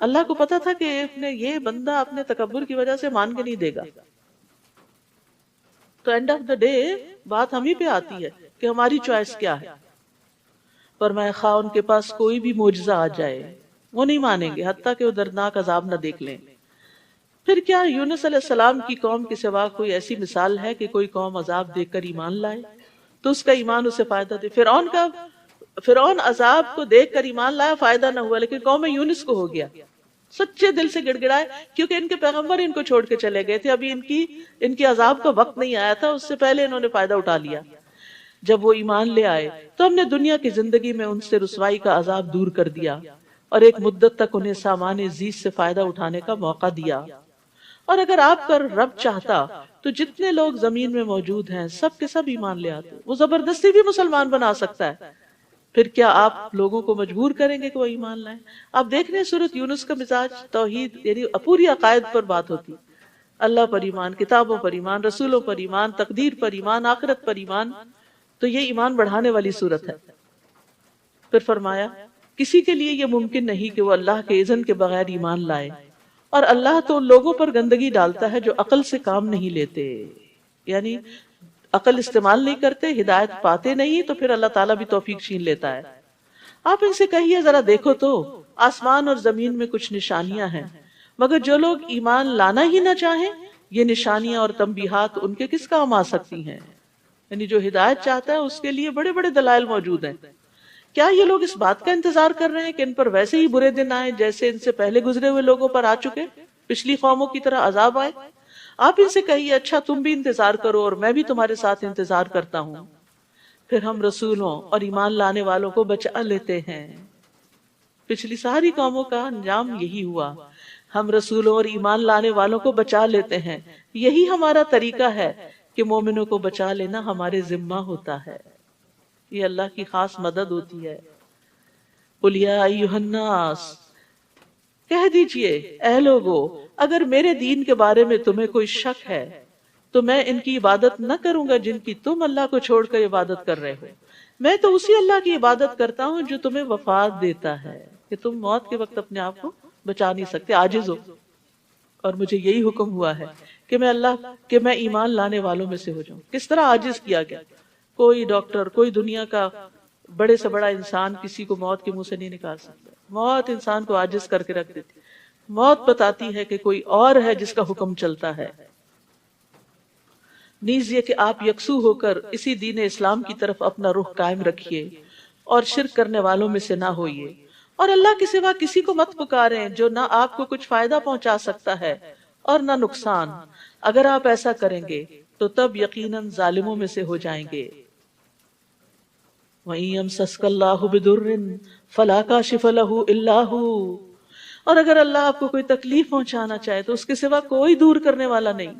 اللہ کو پتا تھا کہ یہ بندہ اپنے تکبر کی وجہ سے مان کے نہیں دے گا۔ تو اینڈ آف دا ڈے بات ہم ہی پہ آتی ہے کہ ہماری چوائس کیا ہے۔ فرمایا خواہ ان کے پاس کوئی بھی معجزہ آ جائے وہ نہیں مانیں گے حتیٰ کہ وہ دردناک عذاب نہ دیکھ لیں۔ پھر کیا یونس علیہ السلام کی قوم کے سوا کوئی ایسی مثال ہے کہ کوئی قوم عذاب دیکھ کر ایمان لائے تو اس کا ایمان اسے فائدہ دے؟ فرعون عذاب کو دیکھ کر ایمان لایا، فائدہ نہ ہوا، لیکن قوم یونس کو ہو گیا، سچے دل سے گڑ گڑائے، کیونکہ ان کے پیغمبر ان کو چھوڑ کے چلے گئے تھے، ابھی ان کی عذاب کا وقت نہیں آیا تھا، اس سے پہلے انہوں نے فائدہ اٹھا لیا۔ جب وہ ایمان لے آئے تو ہم نے دنیا کی زندگی میں ان سے رسوائی کا عذاب دور کر دیا اور ایک مدت تک انہیں سامان زیست سے فائدہ اٹھانے کا موقع دیا۔ اور اگر آپ پر رب چاہتا تو جتنے لوگ زمین میں موجود ہیں سب کے سب ایمان لے آتے، وہ زبردستی بھی مسلمان بنا سکتا ہے، پھر کیا آپ لوگوں کو مجبور کریں گے کہ وہ ایمان لائیں؟ آپ دیکھ رہے ہیں سورۃ یونس کا مزاج توحید، یعنی پوری عقائد پر بات ہوتی، اللہ پر ایمان، کتابوں پر ایمان، رسولوں پر ایمان، تقدیر پر ایمان، آخرت پر ایمان، تو یہ ایمان بڑھانے والی صورت ہے۔ پھر فرمایا کسی کے لیے یہ ممکن نہیں کہ وہ اللہ کے اذن کے بغیر ایمان لائے، اور اللہ تو ان لوگوں پر گندگی ڈالتا ہے جو عقل سے کام نہیں لیتے، یعنی عقل استعمال نہیں کرتے، ہدایت پاتے نہیں، تو پھر اللہ تعالیٰ بھی توفیق چھین لیتا ہے۔ آپ ان سے کہیے ذرا دیکھو تو آسمان اور زمین میں کچھ نشانیاں ہیں، مگر جو لوگ ایمان لانا ہی نہ چاہیں یہ نشانیاں اور تنبیہات ان کے کس کام آ سکتی ہیں؟ یعنی جو ہدایت چاہتا ہے اس کے لیے بڑے بڑے دلائل موجود ہیں۔ کیا یہ لوگ اس بات کا انتظار کر رہے ہیں کہ ان پر ویسے ہی برے دن آئے جیسے ان سے پہلے گزرے ہوئے لوگوں پر آ چکے، پچھلی قوموں کی طرح عذاب آئے؟ آپ ان سے کہیے اچھا تم بھی انتظار کرو اور میں بھی تمہارے ساتھ انتظار کرتا ہوں، پھر ہم رسولوں اور ایمان لانے والوں کو بچا لیتے ہیں۔ پچھلی ساری قوموں کا انجام یہی ہوا، ہم رسولوں اور ایمان لانے والوں کو بچا لیتے ہیں، یہی ہمارا طریقہ ہے کہ مومنوں کو بچا لینا ہمارے ذمہ ہوتا ہے، یہ اللہ کی خاص مدد ہوتی ہے۔ قُلْ يَا أَيُّهَا النَّاسِ، کہہ دیجئے اے لوگو اگر میرے دین کے بارے میں تمہیں کوئی شک ہے تو میں ان کی عبادت نہ کروں گا جن کی تم اللہ کو چھوڑ کر عبادت کر رہے ہو، میں تو اسی اللہ کی عبادت کرتا ہوں جو تمہیں وفات دیتا ہے، کہ تم موت کے وقت اپنے آپ کو بچا نہیں سکتے، عاجز ہو، اور مجھے یہی حکم ہوا ہے کہ میں ایمان لانے والوں میں سے ہو جاؤں۔ کس طرح عاجز کیا گیا؟ کوئی ڈاکٹر، کوئی دنیا کا بڑے سے بڑا انسان کسی کو موت کے منہ سے نہیں نکال سکتا، موت انسان کو عاجز کر کے رکھ دیتی، موت بتاتی ہے کہ کوئی اور ہے جس کا حکم چلتا ہے۔ نیز یہ کہ آپ یکسو ہو کر اسی دین اسلام کی طرف اپنا رخ قائم رکھیے اور شرک کرنے والوں میں سے نہ ہوئیے، اور اللہ کے سوا کسی کو مت پکاریں جو نہ آپ کو کچھ فائدہ پہنچا سکتا ہے اور نہ نقصان، اگر آپ ایسا کریں گے تو تب یقیناً ظالموں میں سے ہو جائیں گے۔ وَإِن يَمْسَسْكَ اللَّهُ بِضُرٍّ فَلَا كَاشِفَ لَهُ إِلَّا هُوَ، اور اگر اللہ آپ کو کوئی تکلیف پہنچانا چاہے تو اس کے سوا کوئی دور کرنے والا نہیں،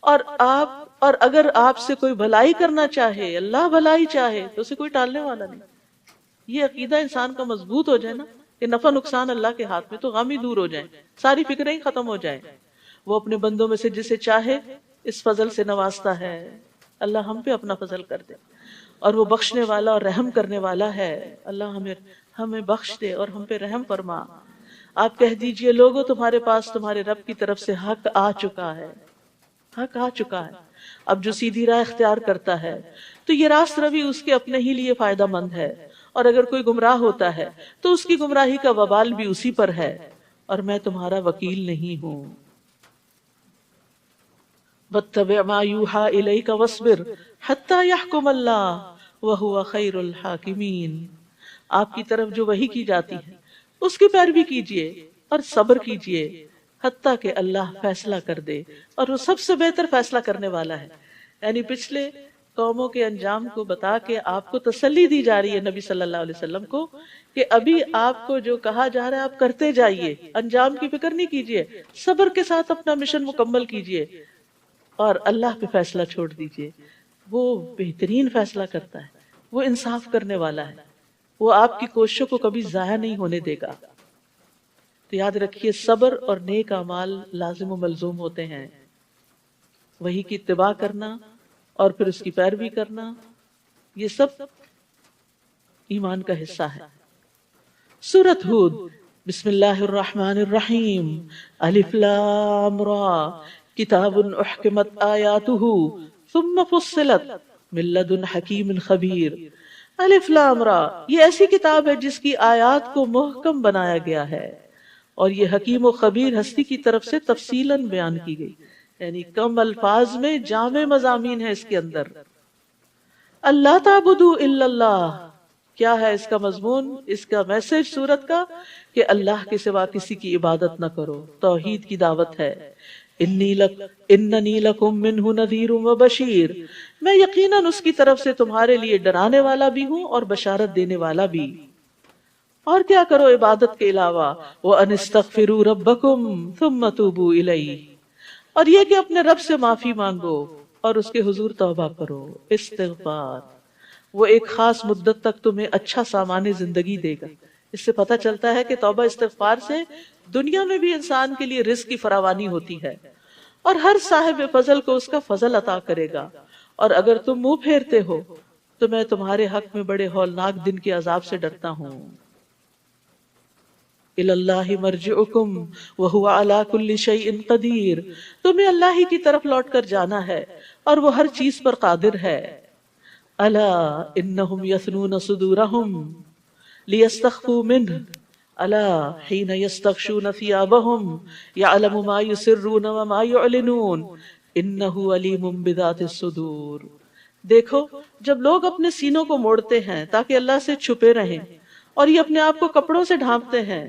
اور اگر آپ سے کوئی بھلائی کرنا چاہے، اللہ بھلائی چاہے، تو اسے کوئی ٹالنے والا نہیں۔ یہ عقیدہ انسان کا مضبوط ہو جائے نا کہ نفع نقصان اللہ کے ہاتھ میں، تو غم ہی دور ہو جائیں، ساری فکریں ہی ختم ہو جائیں۔ وہ اپنے بندوں میں سے جسے چاہے اس فضل سے نوازتا ہے، اللہ ہم پہ اپنا فضل کر دے، اور وہ بخشنے والا اور رحم کرنے والا ہے، اللہ ہمیں بخش دے اور ہم پہ رحم فرما۔ آپ کہہ دیجئے لوگوں تمہارے پاس تمہارے رب کی طرف سے حق آ چکا ہے، حق آ چکا ہے، اب جو سیدھی راہ اختیار کرتا ہے تو یہ راست روی اس کے اپنے ہی لیے فائدہ مند ہے، اور اگر کوئی گمراہ ہوتا ہے تو اس کی گمراہی کا وبال بھی اسی پر ہے، اور میں تمہارا وکیل نہیں ہوں۔ وَاتَّبِعْ مَا يُوحَىٰ إِلَيْكَ وَاصْبِرْ حَتَّىٰ يَحْكُمَ اللَّهُ وَهُوَ خَيْرُ الْحَاكِمِينَ، آپ کی طرف جو وحی کی جاتی ہے اس کی پیروی کیجئے اور صبر کیجئے حتیٰ کہ اللہ فیصلہ کر دے، اور وہ سب سے بہتر فیصلہ کرنے والا ہے۔ یعنی پچھلے قوموں کے انجام کو بتا کے آپ کو تسلی دی جا رہی ہے نبی صلی اللہ علیہ وسلم کو کہ ابھی آپ کو جو کہا جا رہا ہے آپ کرتے جائیے، انجام کی فکر نہیں کیجئے، صبر کے ساتھ اپنا مشن مکمل کیجئے اور اللہ پہ فیصلہ چھوڑ دیجئے۔ وہ بہترین فیصلہ کرتا ہے، وہ انصاف کرنے والا ہے، وہ آپ کی کوششوں کو کبھی ضائع نہیں ہونے دے گا۔ تو یاد رکھیے صبر اور نیک اعمال لازم و ملزوم ہوتے ہیں، وحی کی اتباع کرنا اور پھر اس کی پیروی کرنا، یہ سب ایمان کا حصہ ہے۔ سورۃ ہود، بسم اللہ الرحمن الرحیم، الف لام را، کتاب احکمت آیاتہ ثم فصلت من لدن حکیم خبیر۔ الف لام را، یہ ایسی کتاب ہے جس کی آیات کو محکم بنایا گیا ہے اور یہ حکیم و خبیر ہستی کی طرف سے تفصیلاً بیان کی گئی، یعنی کم الفاظ میں جامع مضامین ہے اس کے اندر۔ اللہ تعبدوا الا اللہ، کیا ہے اس کا مضمون، اس کا میسج سورت کا، کہ اللہ کے سوا کسی کی عبادت نہ کرو، توحید کی دعوت ہے۔ اننی لکم منہ نذیر و بشیر، میں یقیناً اس کی طرف سے تمہارے لیے ڈرانے والا بھی ہوں اور بشارت دینے والا بھی۔ اور کیا کرو عبادت کے علاوہ، وَأَنِ اسْتَغْفِرُوا رَبَّكُمْ ثُمَّ تُوبُوا إِلَيْهِ، اور یہ کہ اپنے رب سے معافی مانگو اور اس کے حضور توبہ کرو۔ استغفار وہ ایک خاص مدت تک تمہیں اچھا سامان زندگی دے گا۔ اس سے پتہ چلتا ہے کہ توبہ استغفار سے دنیا میں بھی انسان کے لیے رزق کی فراوانی ہوتی ہے، اور ہر صاحب فضل کو اس کا فضل عطا کرے گا۔ اور اگر تم منہ پھیرتے ہو تو میں تمہارے حق میں بڑے ہولناک دن کے عذاب سے ڈرتا ہوں۔ الی اللہ مرجعکم وہو علی کل شیء قدیر، تمہیں اللہ ہی کی طرف لوٹ کر جانا ہے اور وہ ہر چیز پر قادر ہے۔ الا انہم یثنون صدورہم لیستخفوا منہ، الا حین یستغشون ثیابہم یعلم ما یسرون وما یعلنون انہ علیم بذات الصدور۔ دیکھو جب لوگ اپنے سینوں کو موڑتے ہیں تاکہ اللہ سے چھپے رہیں، اور یہ اپنے آپ کو کپڑوں سے ڈھانپتے ہیں،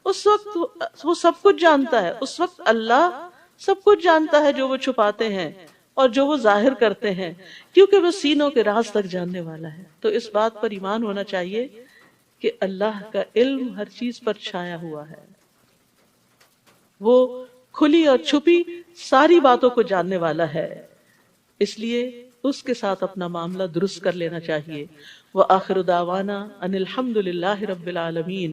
اس وقت وہ سب کچھ جانتا ہے، اس وقت اللہ سب کچھ جانتا ہے جو وہ چھپاتے ہیں اور جو وہ ظاہر کرتے ہیں، کیونکہ وہ سینوں کے راز تک جاننے والا ہے۔ تو اس بات پر ایمان ہونا چاہیے کہ اللہ کا علم ہر چیز پر چھایا ہوا ہے، وہ کھلی اور چھپی ساری باتوں کو جاننے والا ہے، اس لیے اس کے ساتھ اپنا معاملہ درست کر لینا چاہیے۔ وآخر دعوانا ان الحمد للہ رب العالمین۔